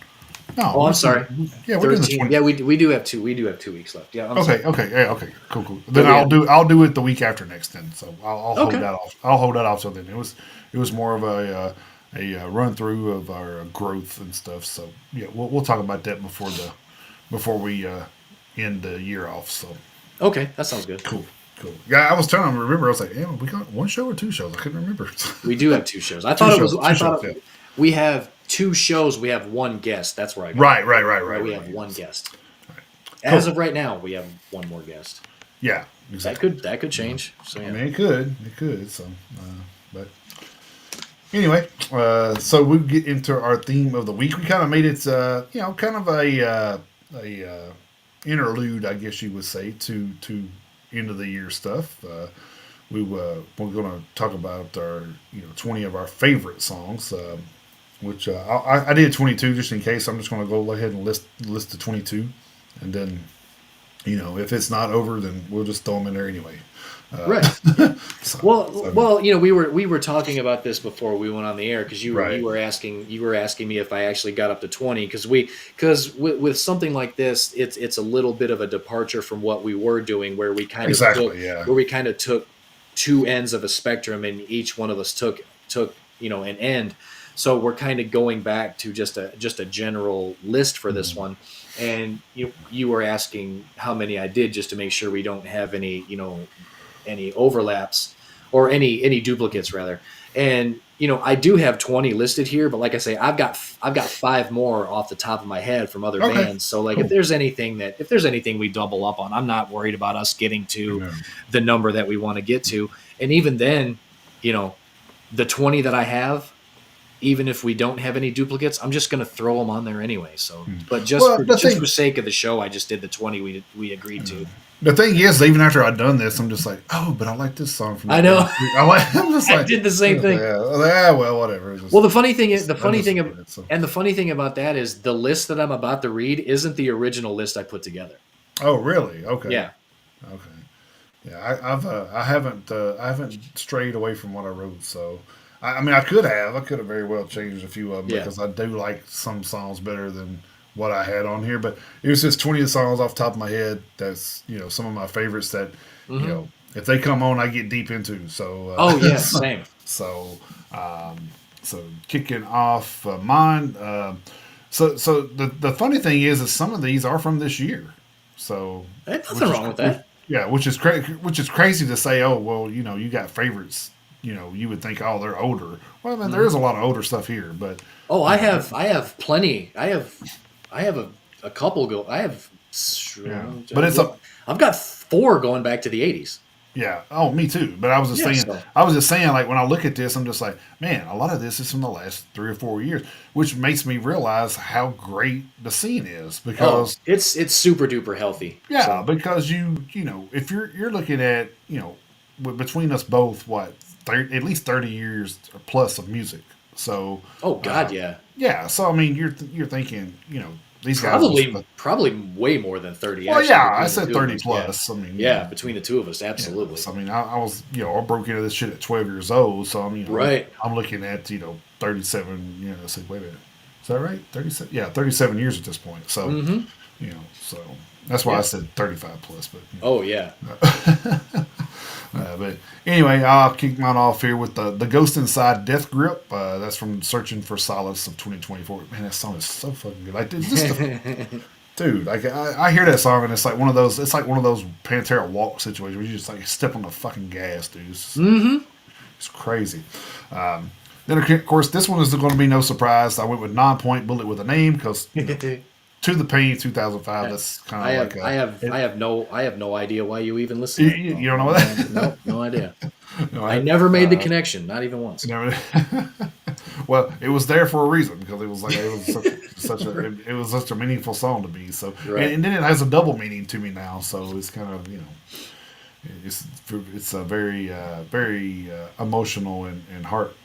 No, Oh, we I'm still. sorry. Yeah, we're doing the 13. 20. Yeah, we do have two. We do have 2 weeks left. Yeah, I'm sorry. Okay, okay, yeah, okay, cool, cool. Yeah, Then we got. I'll do it the week after next. Then, so I'll hold Okay. that off. I'll hold that off till then. It was more of a run through of our growth and stuff. So yeah, we'll talk about that before we end the year off. So Okay, that sounds good. cool, cool. Yeah, I was trying to remember. I was like, yeah, we got one show or two shows. I couldn't remember. We do have two shows. I Two thought it shows, was. two I shows. thought Yeah. we have two shows. We have one guest. That's where I got it. Right, right, right, Right, right, we right. have Yeah. one guest. As Cool. of right now, we have one more guest. Yeah, That exactly. could change. So I yeah. mean, it could. So, but anyway, so we get into our theme of the week. We kind of made it, kind of a interlude, I guess you would say, to end of the year stuff. We're going to talk about our 20 of our favorite songs, which I did 22 just in case. I'm just going to go ahead and list the 22, and then if it's not over, then we'll just throw them in there anyway. Uh, Right. Yeah. so, so Well, we were talking about this before we went on the air because right, you were asking me if I actually got up to 20 because with something like this it's a little bit of a departure from what we were doing exactly, yeah. where we kind of took two ends of a spectrum and each one of us took an end. So we're kind of going back to just a general list for this Mhm. one. And you were asking how many I did just to make sure we don't have any overlaps or any duplicates rather. And I do have 20 listed here, but like I say, I've got five more off the top of my head from other Okay, bands. So like cool. if there's anything we double up on, I'm not worried about us getting to Yeah. the number that we want to get to. And even then, you know, the 20 that I have, even if we don't have any duplicates, I'm just going to throw them on there anyway. So, but Well, just for sake of the show, I just did the 20 we agreed to. the thing is, even after I've done this, I'm just like, oh, but I like this song from I that know. band. I'm just I like, did the same thing. yeah, well, whatever. Well, the funny thing is, I'm just doing it. So, and the funny thing about that is the list that I'm about to read isn't the original list I put together. oh, really? Okay, Yeah. okay. Yeah, I haven't strayed away from what I wrote. So, I mean, I could have very well changed a few of them Yeah. because I do like some songs better than what I had on here. But it was just 20 songs off the top of my head. That's some of my favorites that you Hmm. know if they come on, I get deep into. So, Oh yeah, same. so, um, so kicking off mine. So the funny thing is some of these are from this year. So, There's which nothing is wrong with which, that. yeah, which is crazy to say. Oh well, you got favorites. You would think, oh, they're older. Well, I mean, there is Hmm. a lot of older stuff here, but Oh, you know, I have plenty. I have a couple go. I have yeah. But it's a I've got four going back to the 80s. yeah. Oh, me too. But Yeah. So I was just saying, like when I look at this, I'm just like, man, a lot of this is from the last 3 or 4 years, which makes me realize how great the scene is oh, because it's super duper healthy. yeah, So because if you're looking at between us both, what 30, at least 30 years plus of music. So oh god, yeah. yeah, so I mean, you're thinking, these guys was Probably way more than 30 well, actually yeah, I between the said two of 30 us. Yeah. plus. I mean, Yeah, between the two of us, yeah. absolutely. So I mean, I was, I broke into this shit at 12 years old. So I'm, Right. I'm looking at 37. I said, wait a minute, is that right? 37? Yeah, 37 years at this point. So Mhm. so that's why I Yeah. said 35 plus. But Oh yeah. but anyway, I'll kick mine off here with the Ghost Inside Death Grip. That's from Searching for Solace of 2024. Man, that song is so fucking good. Like, it's just dude, like I hear that song and it's like one of those. It's like one of those Pantera walk situations where you just like step on the fucking gas, dude. Mhm. It's crazy. Then of course this one is going to be no surprise. I went with Non-Point Bullet with a Name because To the Pain 2005. That's kind of like I have no idea why you even listen to that you song. don't know what that. No idea. No, I never made the connection, not even once. you know, well, it was there for a reason because it was like it was it was such a meaningful song to me. So Right. and then it has a double meaning to me now. So it's kind of it's a very emotional and heart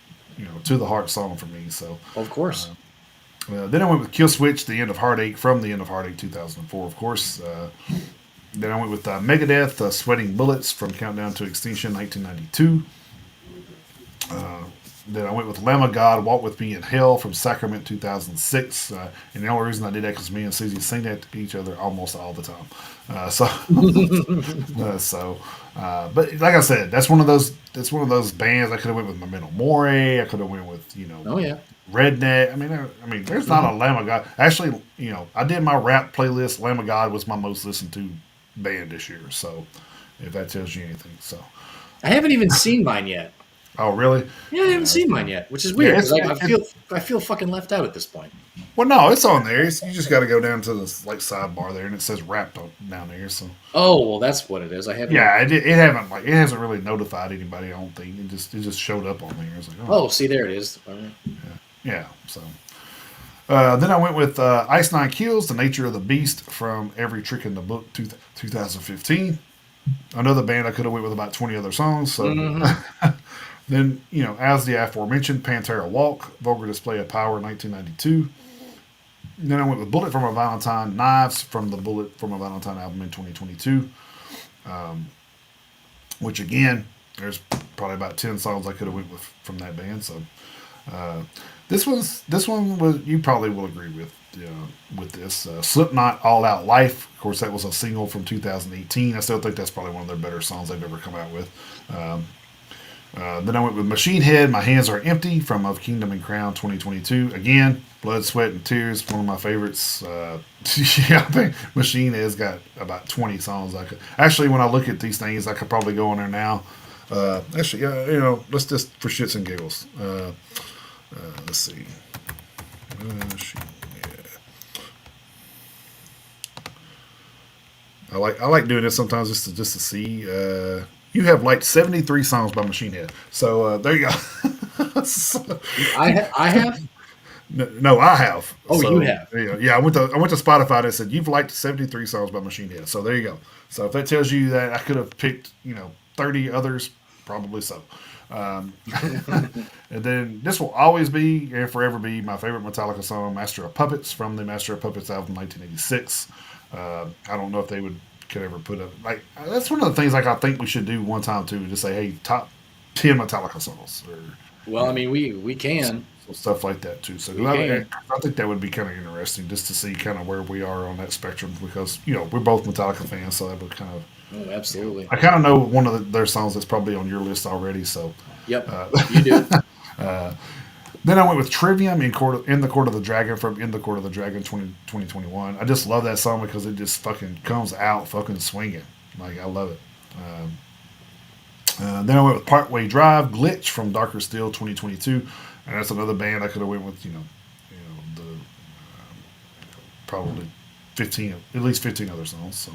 to the heart song for me. So Of course. then I went with Kill Switch, The End of Heartache from The End of Heartache 2004. Of course, Then I went with Megadeth, Sweating Bullets from Countdown to Extinction 1992. Then I went with Lamb of God, Walk With Me in Hell from Sacrament 2006. And the only reason I did that because me and Susie sing that to each other almost all the time. So, so, but like I said, that's one of those. That's one of those bands. I could have went with Memento Mori. I could have went with Oh yeah. Redneck. I mean, there's not a Lamb of God. Actually, I did my rap playlist. Lamb of God was my most listened to band this year. So, if that tells you anything, so. I haven't even seen mine yet. Oh, really? Yeah, I haven't Yeah. seen mine yet, which is Yeah, weird because I feel fucking left out at this point. well, no, it's on there. You just got to go down to the like sidebar there, and it says wrapped down there. So Oh well, that's what it is. I haven't. yeah, it haven't like it hasn't really notified anybody. I don't think it just showed up on there. It's like Oh, see, there it is. All right. yeah. So then I went with Ice Nine Kills, The Nature of the Beast from Every Trick in the Book 2015. Another band I could have went with about 20 other songs. So Mhm. then as the aforementioned Pantera Walk, Vulgar Display of Power 1992. Then I went with Bullet from a Valentine, Knives from the Bullet from a Valentine album in 2022, which again, there's probably about 10 songs I could have went with from that band. So uh, this one was you probably will agree with this Slipknot All Out Life. Of course, that was a single from 2018. I still think that's probably one of their better songs they've ever come out with. Um, then I went with Machine Head, My Hands Are Empty from Of Kingdom and Crown 2022. Again, Blood, Sweat, and Tears, one of my favorites. Yeah, I think Machine Head's got about 20 songs. I could actually, when I look at these things, I could probably go on there now. Actually, yeah, let's just for shits and giggles. Let's see. Machine Head. I like doing this sometimes just to see. You have like 73 songs by Machine Head. So there you go. So, I have. no, I have. Oh, you So have. yeah, I went to Spotify and it said you've liked 73 songs by Machine Head. So there you go. So if that tells you that I could have picked 30 others, probably so. Um, and then this will always be and forever be my favorite Metallica song, "Master of Puppets" from the Master of Puppets album, 1986. I don't know if they could ever put up like that's one of the things like I think we should do one time too, just say hey top 10 Metallica songs or Well, you I know mean, we can. stuff like that too. So We I, can. I think that would be kind of interesting just to see kind of where we are on that spectrum because we're both Metallica fans, so that would kind of Oh, absolutely. I kind of know one of their songs that's probably on your list already. So Yep. uh, You do. then I went with Trivium in the Court of the Dragon from In the Court of the Dragon 2021. I just love that song because it just fucking comes out fucking swinging. Like I love it. Then I went with Partway Drive, Glitch from Darker Steel 2022, and that's another band I could have went with. The probably 15, at least 15 other songs. So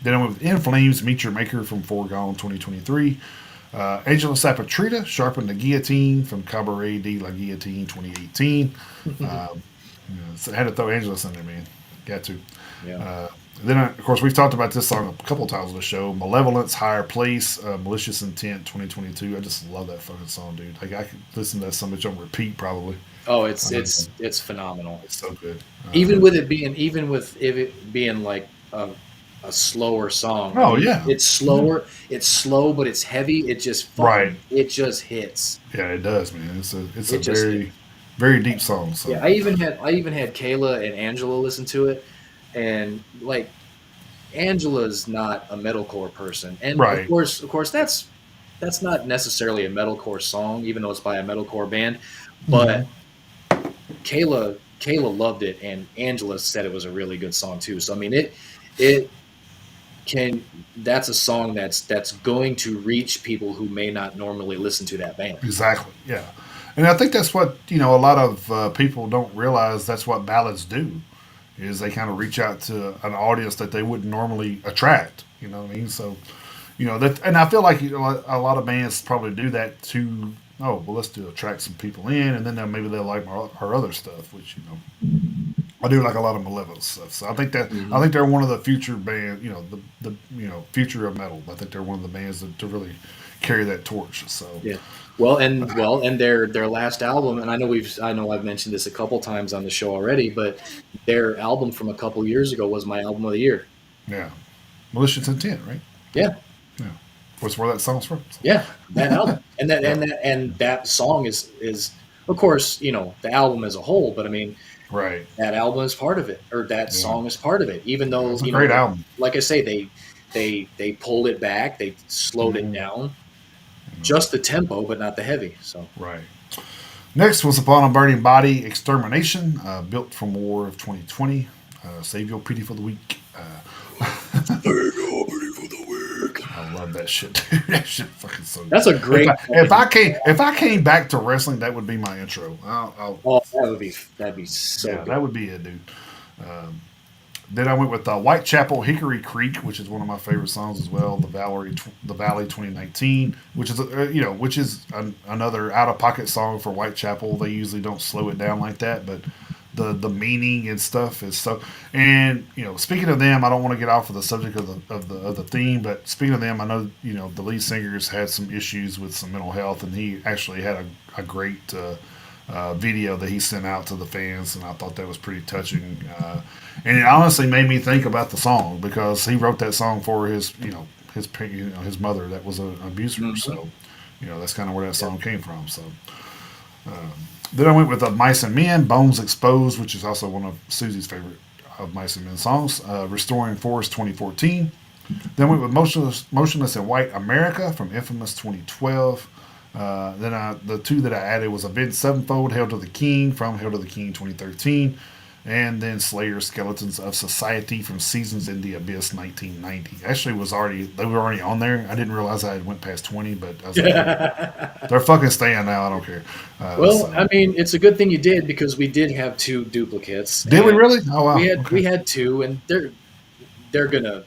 then I went with In Flames, Meet Your Maker from Foregone 2023. Angela Sapatrita, Sharpen the Guillotine from Cabaret de la Guillotine 2018. So I had to throw Angelus in there, man. Got to. Yeah. Then, of course, we've talked about this song a couple times on the show. Malevolence, Higher Place, Malicious Intent 2022. I just love that fucking song, dude. Like, I could listen to that so much on repeat, probably. Oh, it's Um, it's it's phenomenal. it's so good. Even with it being like a slower song. I Oh, mean, yeah. it's slower. It's slow, but it's heavy. Right. It just hits. Yeah, it does, man. It's a It just hits. very, very deep song. So, Yeah, I even had Kayla and Angela listen to it, and like Angela's not a metalcore person, and of right. course, of course, that's not necessarily a metalcore song, even though it's by a metalcore band. Hmm. But Kayla loved it, and Angela said it was a really good song too. So I mean, it can that's a song that's going to reach people who may not normally listen to that band. Exactly. Yeah. And I think that's what, a lot of people don't realize that's what ballads do is they kind of reach out to an audience that they wouldn't normally attract. You know what I mean? So, that, and I feel like a lot of bands probably do that to, oh, well, let's do attract some people in, and then maybe they'll like our other stuff, which, I do like a lot of Malevolent stuff. So I Hmm. think they're one of the future band, the future of metal. I think they're one of the bands to really carry that torch. So, Yeah. Well, and their last album, and I know I've mentioned this a couple times on the show already, but their album from a couple years ago was my album of the year. Yeah. Malicious Intent, right? Yeah, Yeah. What's where that song's from? So, yeah, that album, and that yeah. and that and that song is of course the album as a whole, but I mean Right. that album is part of it, or that Yeah. song is part of it. Even Yeah. though It's a great album. like I say, they pulled it back, they slowed it Hmm. down, just the tempo, but not the heavy. So Right. Next was Upon a Burning Body Extermination, built from War of 2020. Save your pity for the weak. I love that shit, dude. That shit fucking so good. that's a great fucking. If I came back to wrestling, that would be my intro. Oh, that'd be so Yeah, good. that would be it, dude. Um, then I went with Whitechapel Hickory Creek, which is one of my favorite songs as well. The Valley 2019, which is another out of pocket song for Whitechapel. They usually don't slow it down like that, but the meaning and stuff is so. And speaking of them, I don't want to get off of the subject of the theme, but speaking of them, I know the lead singer has had some issues with some mental health, and he actually had a great. Video that he sent out to the fans, and I thought that was pretty touching. And it honestly made me think about the song because he wrote that song for his mother that was an abuser. Mhm. So that's kind of where that Yep. song came from. So then I went with Mice and Men, Bones Exposed, which is also one of Susie's favorite of Mice and Men songs. Restoring Forest 2014. Then went with Motionless in White America from Infamous 2012. The two that I added was Avenged Sevenfold, Hail to the King from Hail to the King 2013, and then Slayer Skeletons of Society from Seasons in the Abyss 1990. Actually, they were already on there. I didn't realize I had went past 20, but I was like, they're fucking staying now. I don't care. Well, So I mean, it's a good thing you did because we did have two duplicates, did we and really? Oh we wow. had Okay. we had two, and they're gonna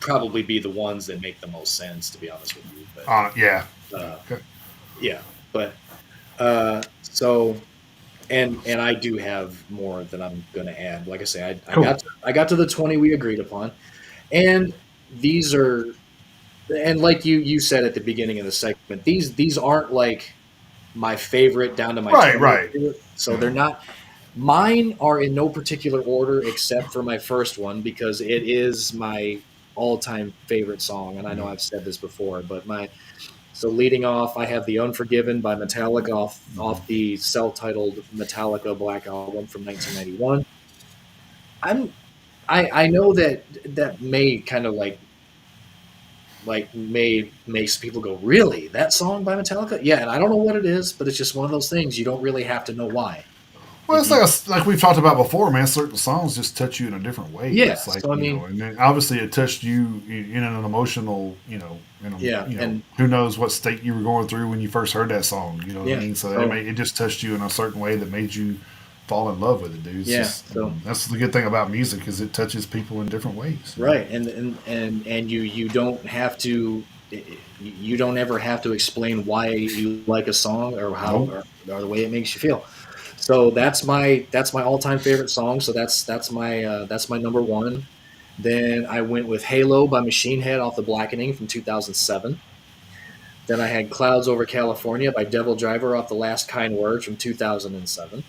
probably be the ones that make the most sense, to be honest with you. Yeah. But Yeah. Okay. yeah, but so and I do have more that I'm gonna add. Like I say, Cool. I got to the 20 we agreed upon, and these are and like you said at the beginning of the segment, these aren't like my favorite down to my Right. 20th Right. favorite. So Yeah. they're not. Mine are in no particular order except for my first one because it is my all-time favorite song, and I know Yeah. I've said this before, but my so leading off, I have "The Unforgiven" by Metallica off the self-titled Metallica Black Album from 1991. I'm I know that that may kind of may makes people go, really, that song by Metallica? Yeah, and I don't know what it is, but it's just one of those things you don't really have to know why. Well, it's like we've talked about before, man. Certain songs just touch you in a different way. Yeah, It's like so I mean, and then obviously it touched you in an emotional, yeah, and who knows what state you were going through when you first heard that song. You know what I yeah, mean? So so it just touched you in a certain way that made you fall in love with it, dude. It's yeah, just so that's the good thing about music is it touches people in different ways. right, and you don't have to you don't ever have to explain why you like a song or how Nope. or the way it makes you feel. So that's my all time favorite song. So that's my number one. Then I went with "Halo" by Machine Head off the Blackening from 2007. Then I had "Clouds Over California" by Devil Driver off the Last Kind Words from 2007.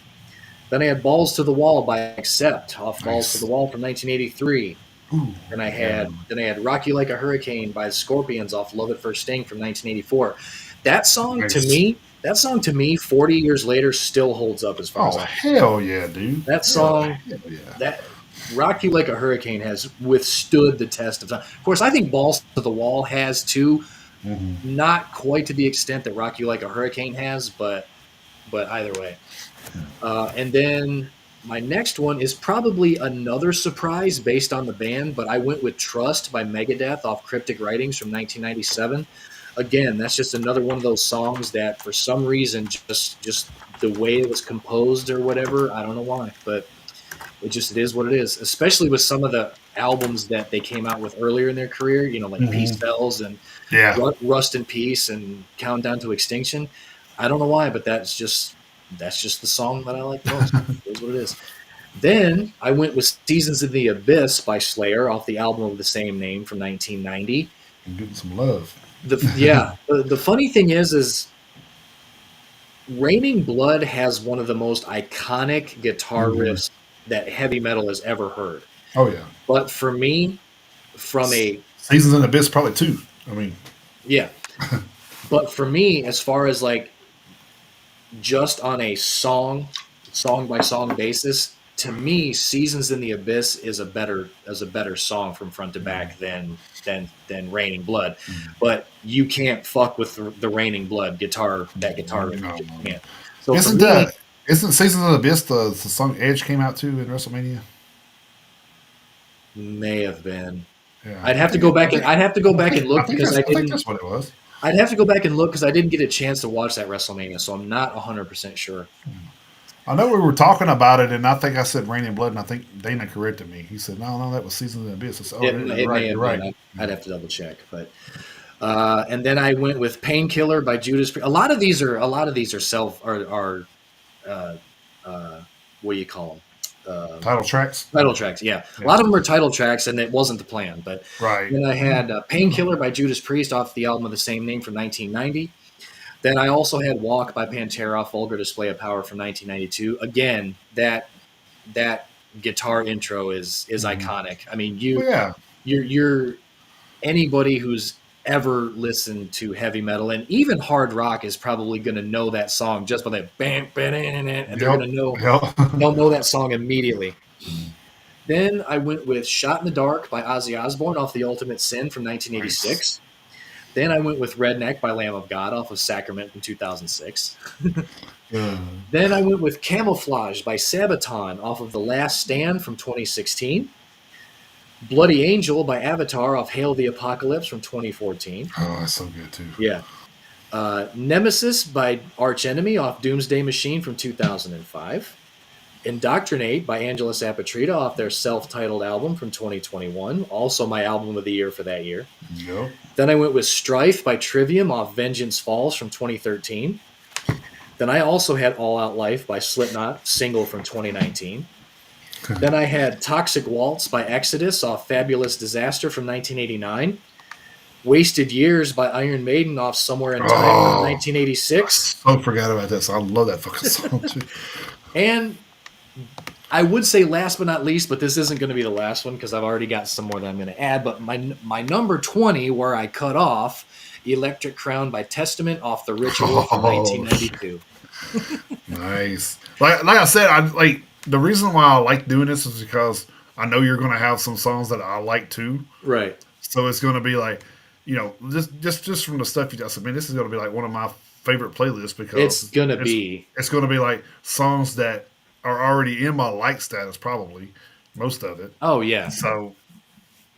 Then I had "Balls to the Wall" by Accept off "Balls to the Nice. Wall" from 1983. Ooh, yeah. Then I had "Rock You Like a Hurricane" by the Scorpions off "Love at First Sting" from 1984. Nice. That song to me, 40 years later, still holds up as far as Oh I'm concerned. hell yeah, dude. That Hell, song, hell yeah. that "Rock You Like a Hurricane" has withstood the test of time. Of course, I think "Balls to the Wall" has too, Hmm. not quite to the extent that "Rock You Like a Hurricane" has, but either way. And then my next one is probably another surprise based on the band, but I went with "Trust" by Megadeth off Cryptic Writings from 1997. Again, that's just another one of those songs that for some reason just the way it was composed or whatever, I don't know why, but it is what it is. Especially with some of the albums that they came out with earlier in their career, like Hmm. Peace Bells and Yeah. Rust in Peace and Countdown to Extinction. I don't know why, but that's just the song that I like most. It is what it is. Then I went with "Seasons in the Abyss" by Slayer off the album of the same name from 1990. I'm getting some love. The funny thing is "Raining Blood" has one of the most iconic guitar Hmm. riffs that heavy metal has ever heard. Oh yeah. But for me, from a Seasons in the Abyss probably two. I mean, yeah. But for me, as far as like just on a song by song basis, to me, Seasons in the Abyss is a better song from front to back than Raining Blood. But you can't fuck with the Raining Blood guitar, that guitar riff. You no. just can't. So for Isn't me, isn't Seasons in the Abyss the song Edge came out to in WrestleMania? may have been. Yeah, I'd have to go back and I'd have to go back and look because I think that's what it was. I'd have to go back and look because I didn't get a chance to watch that WrestleMania, so I'm not 100% sure. I know we were talking about it, and I think I said Rain and Blood, and I think Dana corrected me. He said, "No, that was Seasons in the Abyss." I said, "Oh, yeah, you're It right. may You're have right." been. I'd have to double check, but and then I went with Painkiller by Judas Priest. A lot of these are uh, uh, what do you call them? Title tracks. Title tracks. Yeah, a Yeah. lot of them are title tracks, and it wasn't the plan. But Right. then I had Painkiller by Judas Priest off the album of the same name from 1990. Then I also had Walk by Pantera off Vulgar Display of Power from 1992. Again, that guitar intro is Mhm. iconic. I mean, Well, yeah. you're anybody who's ever listened to heavy metal and even hard rock is probably going to know that song just by that bam, bam, and they're Yep. going to know Yep. they'll know that song immediately. Then I went with Shot in the Dark by Ozzy Osbourne off the Ultimate Sin from Nice. 1986. Then I went with Redneck by Lamb of God off of Sacrament from 2006. Uh, Then I went with Camouflage by Sabaton off of The Last Stand from 2016. Bloody Angel by Avatar off Hail the Apocalypse from 2014. oh, that's so good too. Yeah. Nemesis by Arch Enemy off Doomsday Machine from 2005. Indoctrinate by Angela Sapatrita off their self-titled album from 2021, also my album of the year for that year. Yep. Then I went with Strife by Trivium off Vengeance Falls from 2013. Then I also had All Out Life by Slipknot, single from 2019. Then I had Toxic Waltz by Exodus off Fabulous Disaster from 1989. Wasted Years by Iron Maiden off Somewhere in Time from Oh, 1986. so forgot about that. So I love that fucking song too. And I would say last but not least, but this isn't going to be the last one because I've already got some more that I'm going to add. But my number 20, where I cut off, Electric Crown by Testament off The Ritual from Oh, 1992. nice. Like I said, I like the reason why I like doing this is because I know you're gonna have some songs that I like too. Right. So it's gonna be like, just from the stuff you just. I mean, this is gonna be like one of my favorite playlists It's because going to be. it's gonna be like songs that are already in my like status, probably most of it. Oh, yeah. So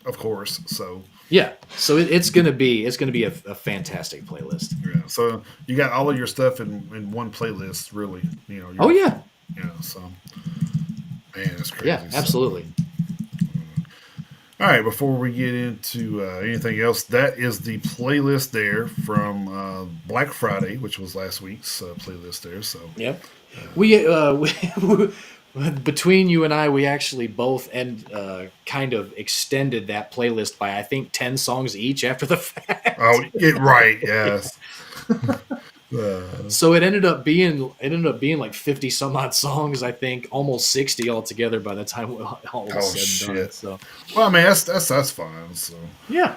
of course, so Yeah. So it's going to be a fantastic playlist. yeah, so you got all of your stuff in one playlist, really. Oh, yeah. So man, it's Yeah, crazy. So. absolutely. All right, before we get into anything else, that is the playlist there from Black Friday, which was last week's playlist there. So, Yep. We between you and I, we actually both kind of extended that playlist by I think 10 songs each after the fact. oh, get right, yes. So it ended up being like 50 some odd songs, I think, almost 60 altogether by the time all was Oh said and done. shit. So Well, I mean that's fine. So yeah.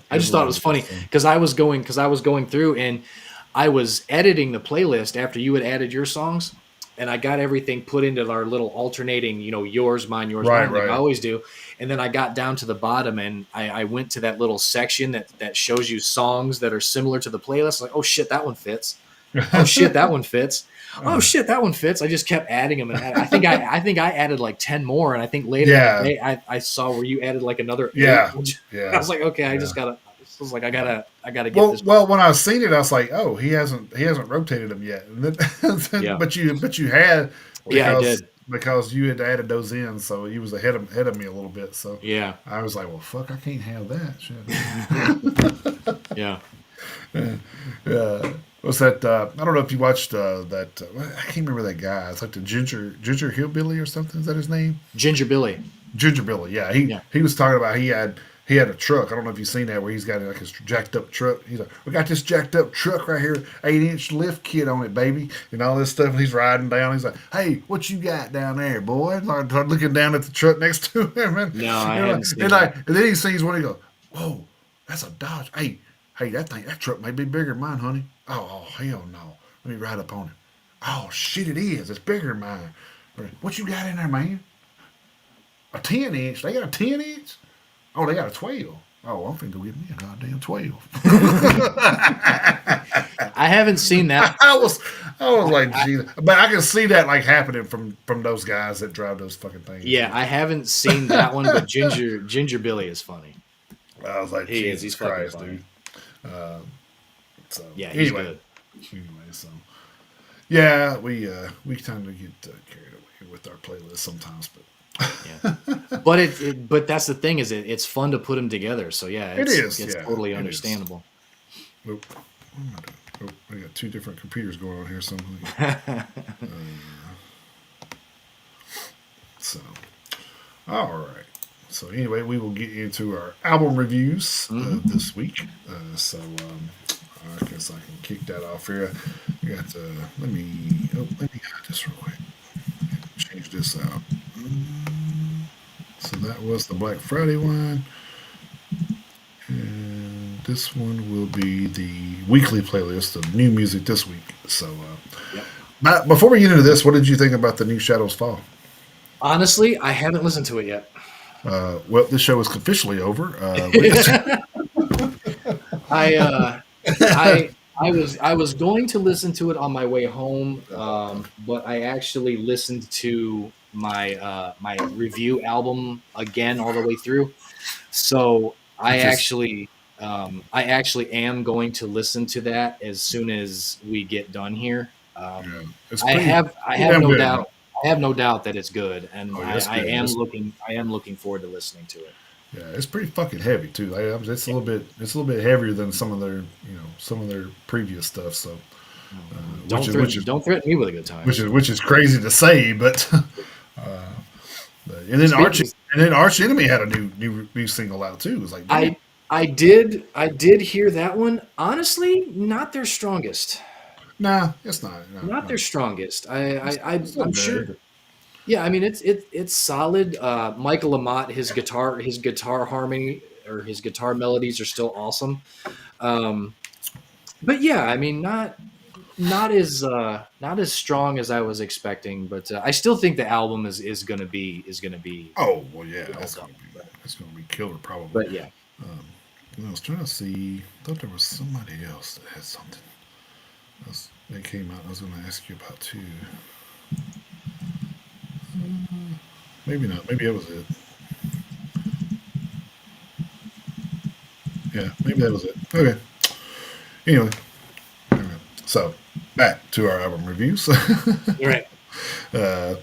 I just thought it was funny because I was going through and I was editing the playlist after you had added your songs, and I got everything put into our little alternating, yours, mine, right, like I right. always do. And then I got down to the bottom and I went to that little section that shows you songs that are similar to the playlist. Like, oh shit, that one fits. Oh shit, that one fits. Oh shit, that one fits. I just kept adding them, and I think I added like 10 more, and I think later Yeah. in the day I saw where you added like another 8. Yeah, I was like, okay, I was like, I gotta get this. Well, when I seen it, I was like, "Oh, he hasn't rotated them yet." And then, Yeah. but you had Yeah, I because did. because you had added those in, so you was ahead of me a little bit. So Yeah, I was like, "Well, fuck, I can't have that shit." yeah. What's that? I don't know if you watched that. I can't remember that guy. It's like the Ginger Hillbilly or something. Is that his name? Ginger Billy. Ginger Billy. Yeah, he Yeah. he was talking about he had he had a truck. I don't know if you've seen that where he's got like his jacked up truck. He's like, we got this jacked up truck right here, 8-inch lift kit on it, baby, and all this stuff. And he's riding down. He's like, hey, what you got down there, boy? Like, looking down at the truck next to him, No, I hadn't seen that. and then he sees one. He goes, whoa, that's a Dodge. Hey, that truck may be bigger than mine, honey. Oh, hell no. Let me ride up on it. Oh shit, it is. It's bigger than mine. What you got in there, man? A 10-inch. They got a 10-inch. Oh, they got a 12. Oh, I'm finna go get me a goddamn 12. I haven't seen that. I was, I was like, I, Jesus. But I can see that like happening from those guys that drive those fucking things. yeah, I haven't seen that one, but Ginger Billy is funny. I was like, He is. Jesus He's fucking Christ, funny. dude. So Yeah, he's anyway, good. so yeah, we tend to get carried away with our playlist sometimes, but Yeah, but but that's the thing is it's fun to put them together. So yeah, it is. it's Yeah, totally it is. understandable. Oop, what am I doing? Oh, I got two different computers going on here. Something. So, all right. So anyway, we will get into our album reviews Hmm. this week. I guess I can kick that off here. We got let me hide this real quick. Change this out. So that was the Black Friday one, and this one will be the weekly playlist of new music this week. So, Yep. Matt, before we get into this, what did you think about the new Shadows Fall? Honestly, I haven't listened to it yet. Well, this show is officially over. I I I was going to listen to it on my way home, but I actually listened to my review album again all the way through. So which is I actually am going to listen to that as soon as we get done here. yeah, it's pretty I pretty have damn no good, doubt man. I have no doubt that it's good, and Oh yeah, it's good. I am looking forward to listening to it. Yeah, it's pretty fucking heavy too. It's a little bit heavier than some of their some of their previous stuff. So Don't threaten me with a good time. which is crazy to say, but and then Speaking, Arch Enemy had a new single out too. It was like, damn, I I did hear that one. Honestly, not their strongest. nah, it's not. No, Not no, their strongest. it's still I'm good. sure. Yeah, I mean it's solid. Michael Lamont, his guitar harmony or his guitar melodies are still awesome. Um, but yeah, I mean not as strong as I was expecting. But I still think the album is gonna be Oh well, yeah, well done. But, that's gonna be killer probably. but yeah, Um, I was trying to see. I thought there was somebody else that had something. That came out. I was gonna ask you about too. Maybe not. Maybe that was it. Yeah, maybe that was it. Okay. Anyway, okay. So back to our album reviews. you're right. uh,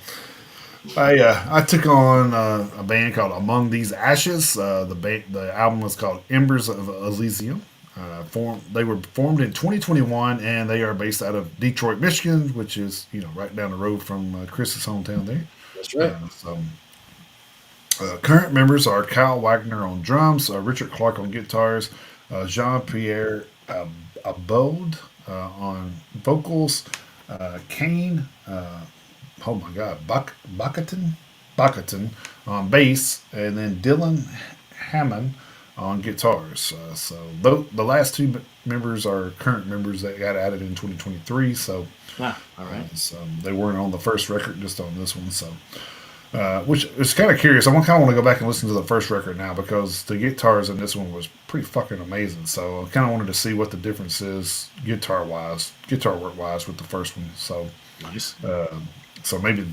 I took on a band called Among These Ashes. The album was called Embers of Elysium. They were formed in 2021, and they are based out of Detroit, Michigan, which is right down the road from Chris's hometown there. That's right. So current members are Kyle Wagner on drums, Richard Clark on guitars, Jean Pierre Abode on vocals, Kane, oh my God, Bucketon on bass, and then Dylan Hammond on guitars. The last two members are current members that got added in 2023. So, Ah, all right. they weren't on the first record, just on this one. So. Which is kind of curious. I kind of want to go back and listen to the first record now because the guitars in this one was pretty fucking amazing. So I kind of wanted to see what the difference is guitar work wise with the first one. Nice. So maybe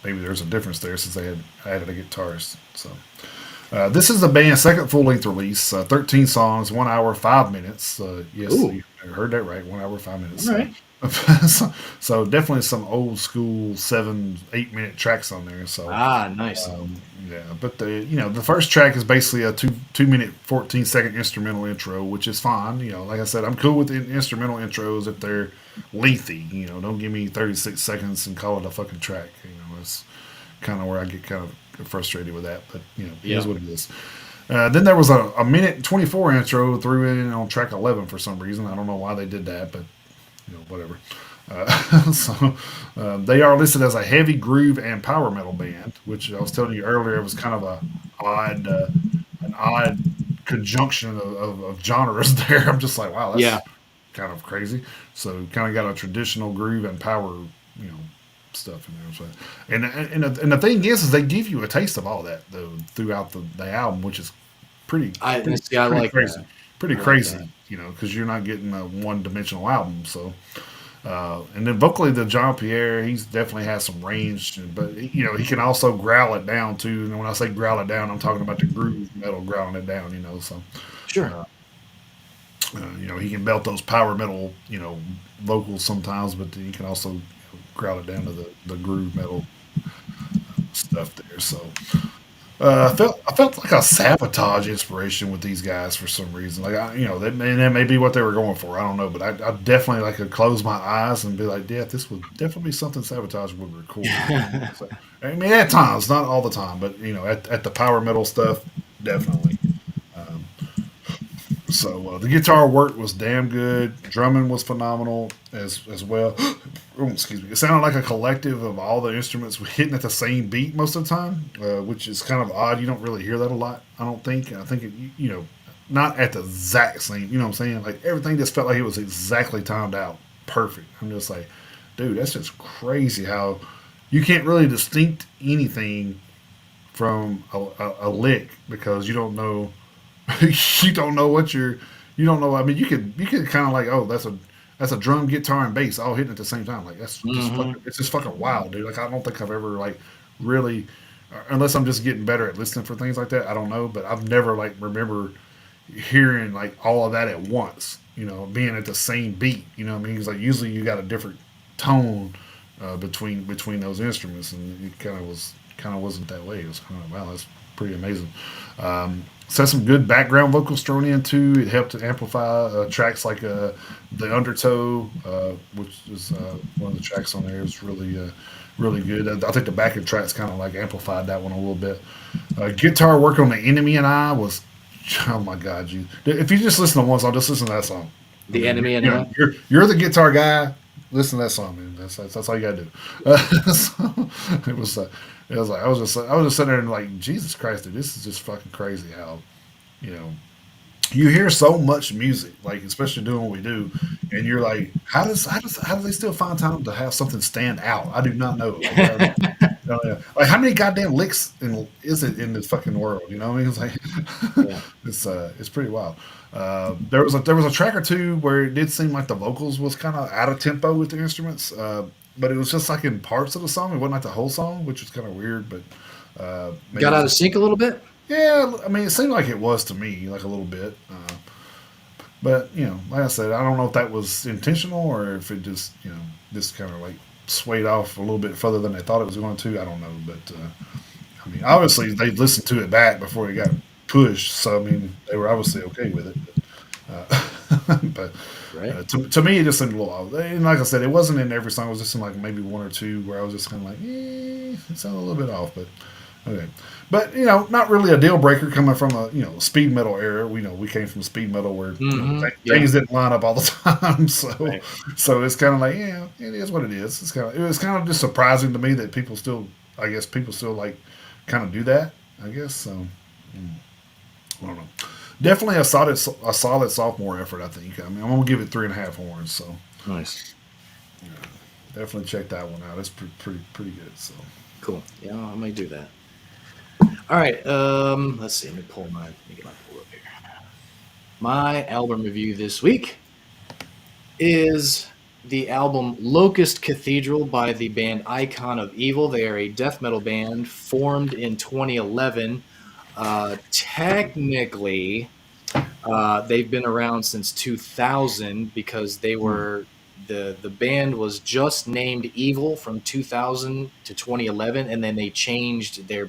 maybe there's a difference there since they had added a guitarist. So this is the band's second full length release. 13 songs, 1 hour 5 minutes. Yes, Ooh. you heard that right. 1 hour 5 minutes. All right. So definitely some old school 7-8 minute tracks on there. So Ah, nice. yeah, but the first track is basically a 2 minute 14-second instrumental intro, which is fine. Like I said, I'm cool with the instrumental intros if they're lengthy. Don't give me 36 seconds and call it a fucking track. That's kind of where I get kind of frustrated with that. But it is Yeah. what it is. Then there was a minute and 24 intro threw in on track 11 for some reason. I don't know why they did that, but whatever. They are listed as a heavy groove and power metal band, which I was telling you earlier was kind of odd, an odd conjunction of genres there. I'm just like, wow, Yeah. that's kind of crazy. So kind of got a traditional groove and power, you know, stuff in there. So, and the thing is they give you a taste of all that though throughout the album, which is pretty I pretty see. I pretty like crazy, that. pretty I like that. crazy. Because you're not getting a one dimensional album. So, and then vocally, the John Pierre, he's definitely has some range, but he can also growl it down too. And when I say growl it down, I'm talking about the groove metal growling it down. So Sure. he can belt those power metal, vocals sometimes, but he can also growl it down to the groove metal stuff there. So I felt like a sabotage inspiration with these guys for some reason. Like that may be what they were going for. I don't know, but I definitely like could close my eyes and be like, yeah, this would definitely be something Sabotage would record. So, I mean, at times, not all the time, but at the power metal stuff, definitely. Um, so the guitar work was damn good. Drumming was phenomenal as well. Oh, excuse me. It sounded like a collective of all the instruments hitting at the same beat most of the time, which is kind of odd. You don't really hear that a lot. I don't think. I think not at the exact same. You know what I'm saying? Like everything just felt like it was exactly timed out, perfect. I'm just like, dude, that's just crazy how you can't really distinct anything from a lick because you don't know you don't know what you don't know. I mean, you could kind of like, oh, that's a drum, guitar, and bass all hitting at the same time. Like that's just Hmm. fucking, it's just fucking wild, dude. Like I don't think I've ever like really, unless I'm just getting better at listening for things like that. I don't know, but I've never like remember hearing like all of that at once. Being at the same beat. You know what I mean? It's like usually you got a different tone between those instruments, and it kind of wasn't that way. It was kind of wow, that's pretty amazing. So some good background vocals thrown in too. It helped to amplify tracks like the Undertow, which is one of the tracks on there. Is really good. I think the backing tracks kind of like amplified that one a little bit. Guitar work on the Enemy and I was, oh my god, if you just listen to one song, just listen to that song. I The mean, Enemy and I. you're the guitar guy. Listen to that song, man. That's all you gotta do. So it was it was like I was just sitting there and like Jesus Christ, dude, this is just fucking crazy how you know you hear so much music, like especially doing what we do, and you're like, how do they still find time to have something stand out? I do not know. Like, like how many goddamn licks is it in this fucking world? You know what I mean? It's like Yeah. it's pretty wild. There was a track or two where it did seem like the vocals was kind of out of tempo with the instruments, but it was just like in parts of the song. It wasn't like the whole song, which was kind of weird. But maybe Got out of just sync a little bit. yeah. I mean, it seemed like it was to me, like a little bit. But like I said, I don't know if that was intentional or if it just kind of like swayed off a little bit further than they thought it was going to. I don't know, but I mean, obviously they listened to it back before it got pushed, so I mean they were obviously okay with it. But Right. to me, it just seemed a little off. And like I said, it wasn't in every song. It was just in like maybe one or two where I was just kind of like, it sounded a little bit off, but okay. But not really a deal breaker coming from a speed metal era. We came from speed metal where Yeah. things didn't line up all the time. So Right. so it's kind of like it is what it is. It was kind of just surprising to me that I guess people still like kind of do that. I guess so. I don't know. Definitely a solid sophomore effort. I think. I mean, I'm gonna give it 3.5 horns. So Nice. definitely check that one out. It's pretty good. So Cool. Yeah, I might do that. All right. Let's see. Let me get my pull up here. My album review this week is the album Locust Cathedral by the band Icon of Evil. They are a death metal band formed in 2011. Technically, they've been around since 2000 because the band was just named Evil from 2000 to 2011, and then they changed their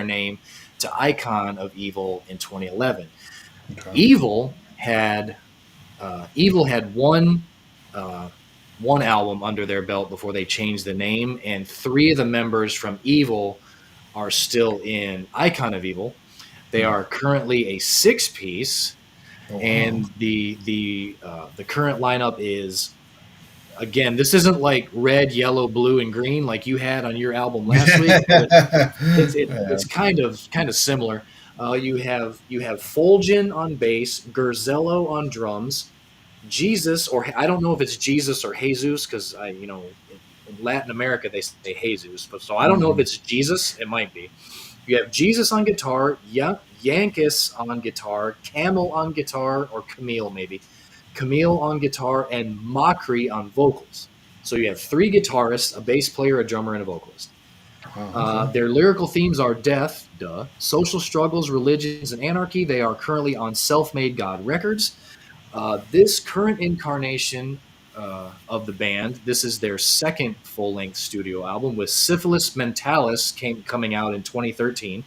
name to Icon of Evil in 2011. okay, Evil had Evil had uh, one album under their belt before they changed the name, and three of the members from Evil are still in Icon of Evil. They are currently a 6-piece, Oh wow. and the current lineup is, again, this isn't like red, yellow, blue, and green like you had on your album last week, but it's Yeah. kind of similar. You have Fulgen on bass, Gerzello on drums, Jesus, or I don't know if it's Jesus or Jesus, because in Latin America they say Jesus, but so I don't know if Mhm. it's Jesus. It might be. You have Jesus on guitar, Yankees on guitar, Camel on guitar, or Camille maybe, Camille on guitar, and Mockery on vocals. So you have three guitarists, a bass player, a drummer, and a vocalist. Oh, okay. Their lyrical themes are death, duh, social struggles, religions, and anarchy. They are currently on Self Made God Records. This current incarnation of the band, this is their second full length studio album, with Syphilis Mentalis coming out in 2013.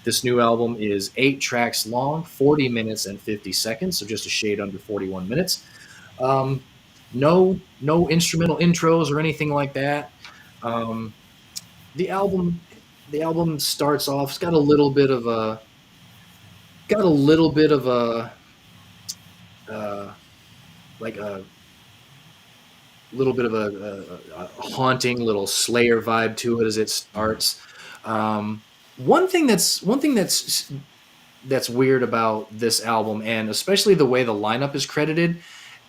This new album is 8 tracks long, 40 minutes and 50 seconds, so just a shade under 41 minutes. Um, no instrumental intros or anything like that. Um, the album the album starts off. It's got a little bit of a uh, like a little bit of a haunting little Slayer vibe to it as it starts. Um, one thing that's weird about this album, and especially the way the lineup is credited,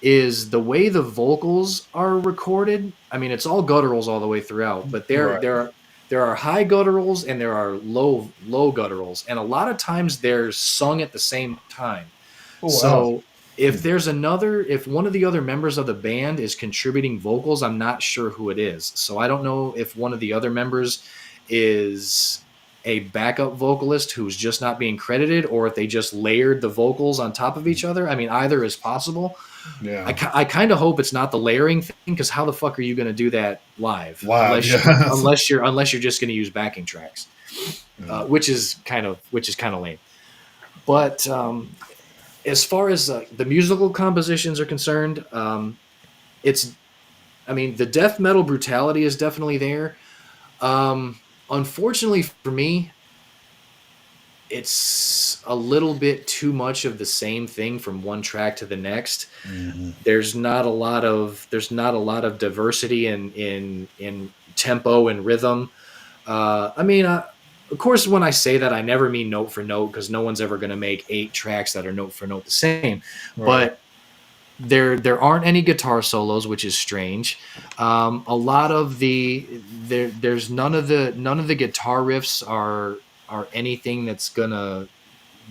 is the way the vocals are recorded. I mean, it's all gutturals all the way throughout, but there Right. there are there are high gutturals and there are low gutturals, and a lot of times they're sung at the same time. Oh wow. So if one of the other members of the band is contributing vocals, I'm not sure who it is. So I don't know if one of the other members is a backup vocalist who's just not being credited, or if they just layered the vocals on top of each other. I mean, either is possible. Yeah. I kind of hope it's not the layering thing, because how the fuck are you going to do that live Live. Yeah. unless you're just going to use backing tracks, Yeah. which is kind of lame. But as far as the musical compositions are concerned, it's I mean, the death metal brutality is definitely there. Unfortunately for me, it's a little bit too much of the same thing from one track to the next. Mhm. There's not a lot of diversity in tempo and rhythm. I mean, of course, when I say that, I never mean note for note, because no one's ever going to make 8 tracks that are note for note the same. Right. But there aren't any guitar solos, which is strange. A lot of there's none of the guitar riffs are anything that's gonna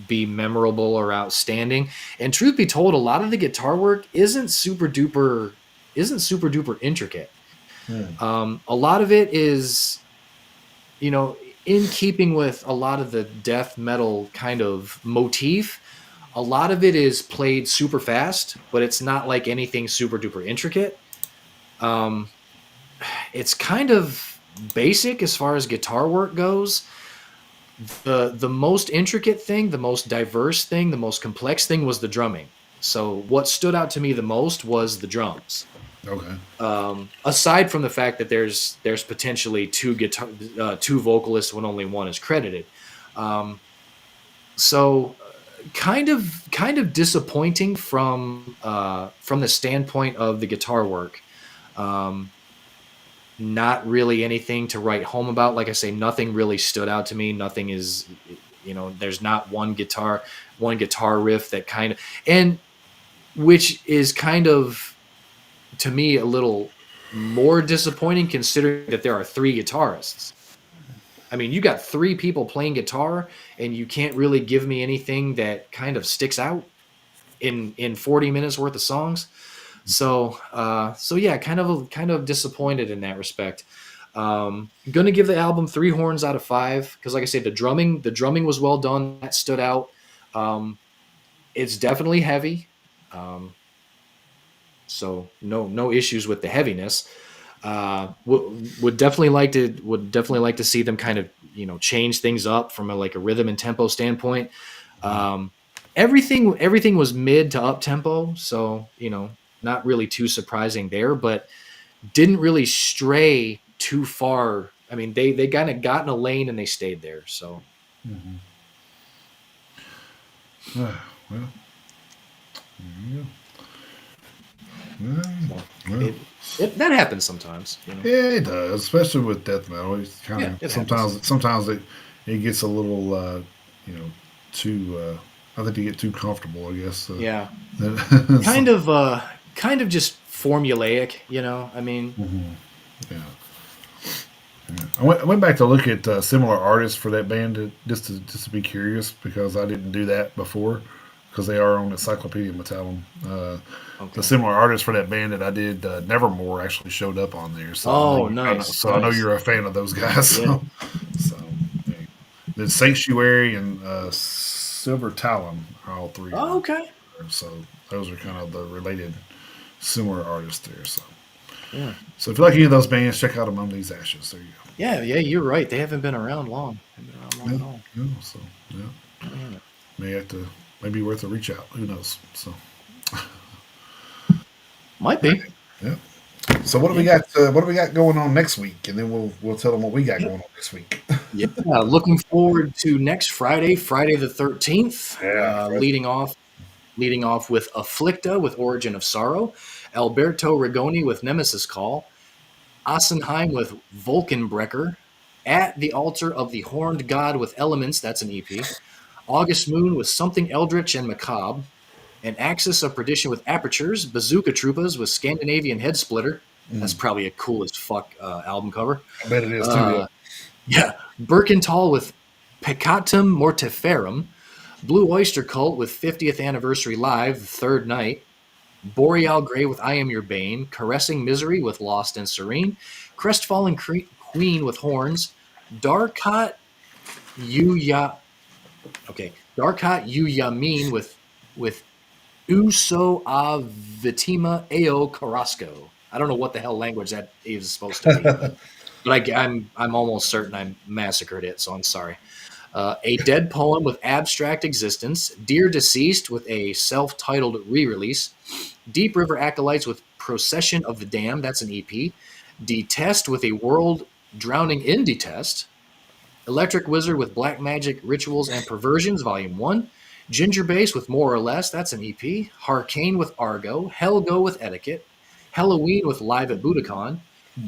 be memorable or outstanding. And truth be told, a lot of the guitar work isn't super duper intricate. Hmm. A lot of it is, you know, in keeping with a lot of the death metal kind of motif. A lot of it is played super fast, but it's not like anything super duper intricate. Um, it's kind of basic as far as guitar work goes. The most intricate thing, the most diverse thing, the most complex thing was the drumming. So what stood out to me the most was the drums. Okay. Aside from the fact that there's potentially two vocalists when only one is credited. Um, so kind of disappointing from the standpoint of the guitar work. Um, Not really anything to write home about. Like I say, nothing really stood out to me. Nothing is, there's not one guitar riff that kind of, and which is kind of, to me, a little more disappointing, considering that there are three guitarists. I mean, you got three people playing guitar, and you can't really give me anything that kind of sticks out in 40 minutes worth of songs. So yeah, kind of disappointed in that respect. Gonna give the album 3 horns out of 5, because like I said, the drumming was well done. That stood out. Um, it's definitely heavy. Um, so no issues with the heaviness. Would definitely like to see them kind of change things up from a rhythm and tempo standpoint. Um, everything was mid to up tempo, so not really too surprising there, but didn't really stray too far. I mean, they kind of got in a lane and they stayed there. So Mhm. Well, yeah, well, So well, it that happens sometimes, you know. yeah, it does, especially with death metal. It's kind Yeah, of it happens. sometimes it gets a little you know too. I think they get too comfortable. I guess. Yeah, So, kind of just formulaic, you know. I mean, mhm, yeah. I went back to look at similar artists for that band just to be curious because I didn't do that before because they are on Encyclopedia Metallum. The okay. similar artists for that band that I did, Nevermore, actually showed up on there. So Oh, nice, I know nice. you're a fan of those guys. Yeah. So yeah. The Sanctuary and Silver Talon are all three Oh, are. okay. So those are kind of the related similar artists there. Yeah. So if you like any of those bands, check out Among These Ashes. There you go. Yeah, yeah, you're right. They haven't been around long. Haven't been around long Yeah, at all. yeah. So yeah, Really haven't. may have to maybe worth a reach out. Who knows? So Might be. yeah. So what do we Yeah. got? What do we got going on next week? And then we'll tell them what we got Yeah. going on this week. Yeah. Looking forward to next Friday, Friday the 13th. Yeah. Leading off with Afflicta with Origin of Sorrow, Alberto Rigoni with Nemesis Call, Assenheim with Vulcanbreaker, At the Altar of the Horned God with Elements, that's an EP, August Moon with Something Eldritch and Macabre, An Axis of Perdition with Apertures, Bazooka Troopas with Scandinavian Head Splitter. That's Mm, probably a cool as fuck album cover. I bet it is too. Yeah. Uh, yeah, Birkenthal with Peccatum Mortiferum, Blue Oyster Cult with 50th Anniversary Live, the third night, Boreal Grey with I Am Your Bane, Caressing Misery with Lost and Serene, Crestfallen Queen with Horns, Darkot Yuya, okay, Darkot Yuyamin with Uso a Vitima Ao Carrasco. I don't know what the hell language that is supposed to be, but I'm almost certain I massacred it, so I'm sorry. A Dead Poem with Abstract Existence, Dear Deceased with a self-titled re-release, Deep River Acolytes with Procession of the Damned, that's an EP, Detest with a World Drowning in Detest, Electric Wizard with Black Magic Rituals and Perversions, Volume 1, Ginger Bass with More or Less, that's an EP, Harcane with Argo, Helgo with Etiquette, Halloween with Live at Budokan,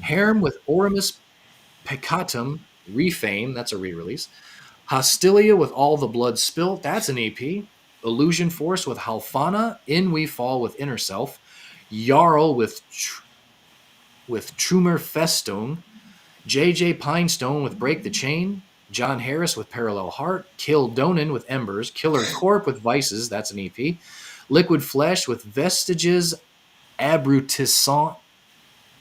Harem with Oramus Peccatum, Refame, that's a re-release, Hostilia with All the Blood Spilt, that's an EP. Illusion Force with Halfana, In We Fall with Inner Self, Jarl with Trumer Festone, JJ Pinestone with Break the Chain, John Harris with Parallel Heart, Kill Donan with Embers, Killer Corp with Vices, that's an EP. Liquid Flesh with Vestiges Abrutissant,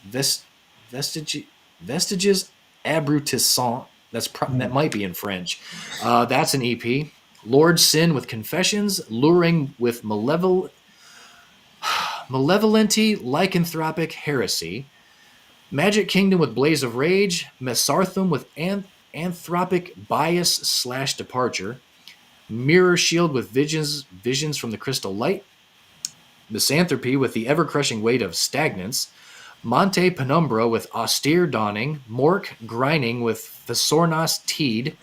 Vest, Vestige, Vestiges Abrutissant. That Mm. might be in French. That's an EP. Lord Sin with Confessions, Luring with Malevolenti Lycanthropic Heresy, Magic Kingdom with Blaze of Rage, Mesarthum with Anthropic Bias slash Departure, Mirror Shield with Visions from the Crystal Light, Misanthropy with the ever crushing weight of stagnance, Monte Penumbra with austere dawning, Mork grinding with Thesornos Teed,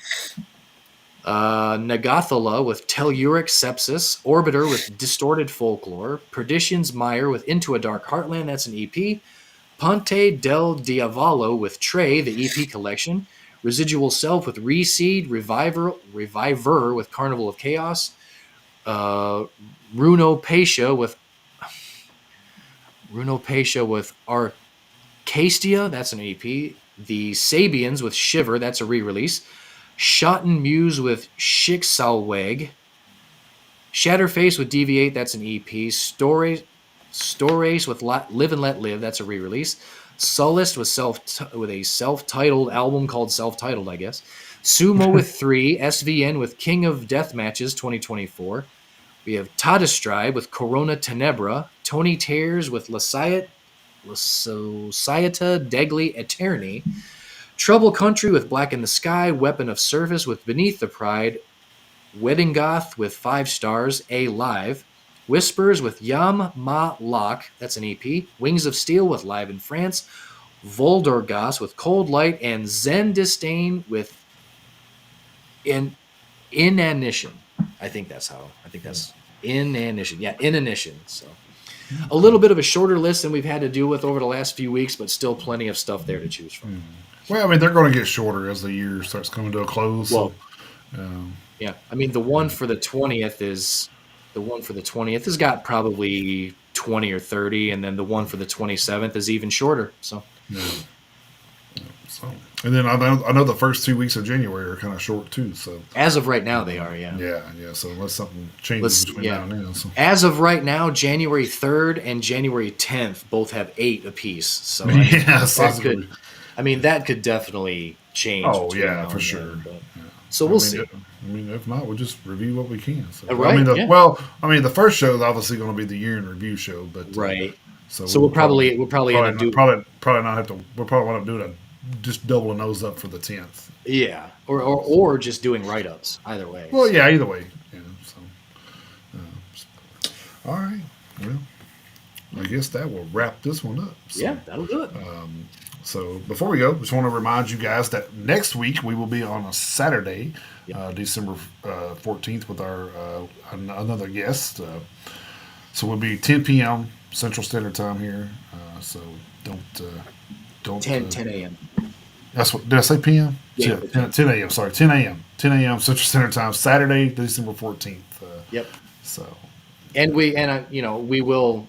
Nagathala with telluric sepsis, Orbiter with distorted folklore, Perdition's Mire with Into a Dark Heartland, that's an EP, Ponte del Diavolo with Trey, the EP collection, Residual Self with Reseed, Reviver with Carnival of Chaos, uh, Runo Pasha with Arcastia, that's an EP. The Sabians with Shiver, that's a re-release. Shotten Muse with Schicksalweg. Shatterface with Deviate, that's an EP. Stories with Live and Let Live, that's a re-release. Solist with a self-titled album called Self-Titled, I guess. Sumo with 3, SVN with King of Death Matches 2024. We have Tadastribe with Corona Tenebra, Tony Tears with La Societa Degli Eterni, Trouble Country with Black in the Sky, Weapon of Service with Beneath the Pride, Wedding Goth with 5 stars, A Live, Whispers with Yam Ma Lok, that's an EP, Wings of Steel with Live in France, Voldorgas with Cold Light, and Zen Disdain with Inanition. I think that's how. I think that's inanition. Yeah, inanition. So a little bit of a shorter list than we've had to deal with over the last few weeks, but still plenty of stuff there to choose from. Well, I mean, they're going to get shorter as the year starts coming to a close. So, Well, yeah. I mean, the one for the 20th has got probably 20 or 30, and then the one for the 27th is even shorter. So yeah. So, and then I know the first 2 weeks of January are kind of short too. So, as of right now, they are. Yeah. yeah. So unless something changes Let's between now yeah. and then, so As of right now, January 3rd and January 10th both have 8 apiece. So yeah, so that could that could definitely change oh between yeah, now for and sure. then. But Yeah. so I we'll mean, see. if not, we'll just review what we can. So, I mean, Right? Yeah. the first show is obviously going to be the year in review show, but Right. so So we'll we'll probably end probably up not, doing probably not have to. We'll probably want to do it just doubling those up for the 10th. yeah, or just doing write ups. Either way. Well, So yeah, either way. Yeah. So, all right. Well, I guess that will wrap this one up. yeah, that'll do it. So before we go, just want to remind you guys that next week we will be on a Saturday, Yep. December 14th, with our another guest. So we'll be 10 p.m. Central Standard Time here. So don't don't. 10 a.m. That's what did I say? P.m. Yeah, Yeah, but 10 a.m. Sorry, 10 a.m. 10 a.m. Central Standard Time, Saturday, December 14th. Yep. So And we will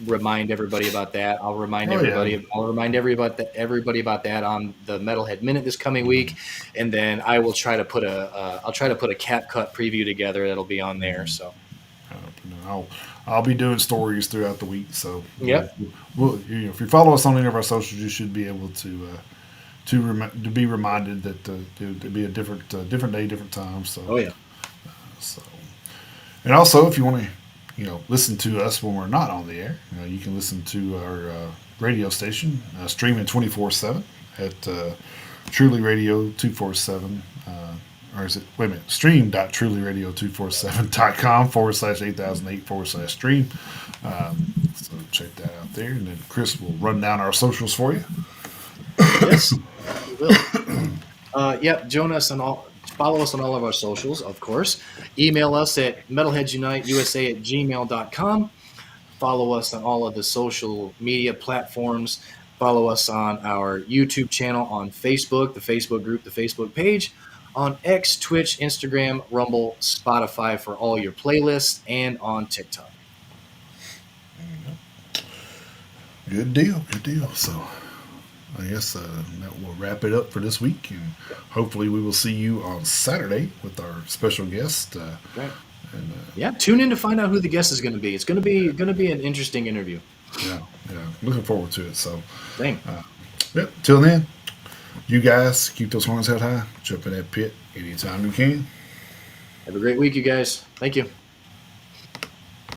remind everybody about that. oh yeah. I'll remind everybody about that on the Metalhead Minute this coming week, and then I will try to put I'll try to put a Cap Cut preview together that'll be on there. So Uh, I'll be doing stories throughout the week. So yep. if you follow us on any of our socials, you should be able to be reminded that to be a different day, different time. So Oh yeah. so and also if you want to listen to us when we're not on the air, you can listen to our radio station streaming 24/7 at Truly Radio 247. Or is it, wait a minute, stream.trulyradio247.com/8008/stream. So check that out there. And then Chris will run down our socials for you. Yes, we will. Yep. Join us on all. Follow us on all of our socials, of course. Email us at metalheadsuniteusa@gmail.com. Follow us on all of the social media platforms. Follow us on our YouTube channel, on Facebook, the Facebook group, the Facebook page, on X, Twitch, Instagram, Rumble, Spotify for all your playlists, and on TikTok. Good deal. Good deal. So I guess that will wrap it up for this week. And hopefully we will see you on Saturday with our special guest. Right. And Yeah, tune in to find out who the guest is going to be. It's going to be an interesting interview. yeah, looking forward to it. So, Same. yep. Till then, you guys keep those horns held high. Jump in that pit anytime you can. Have a great week, you guys. Thank you.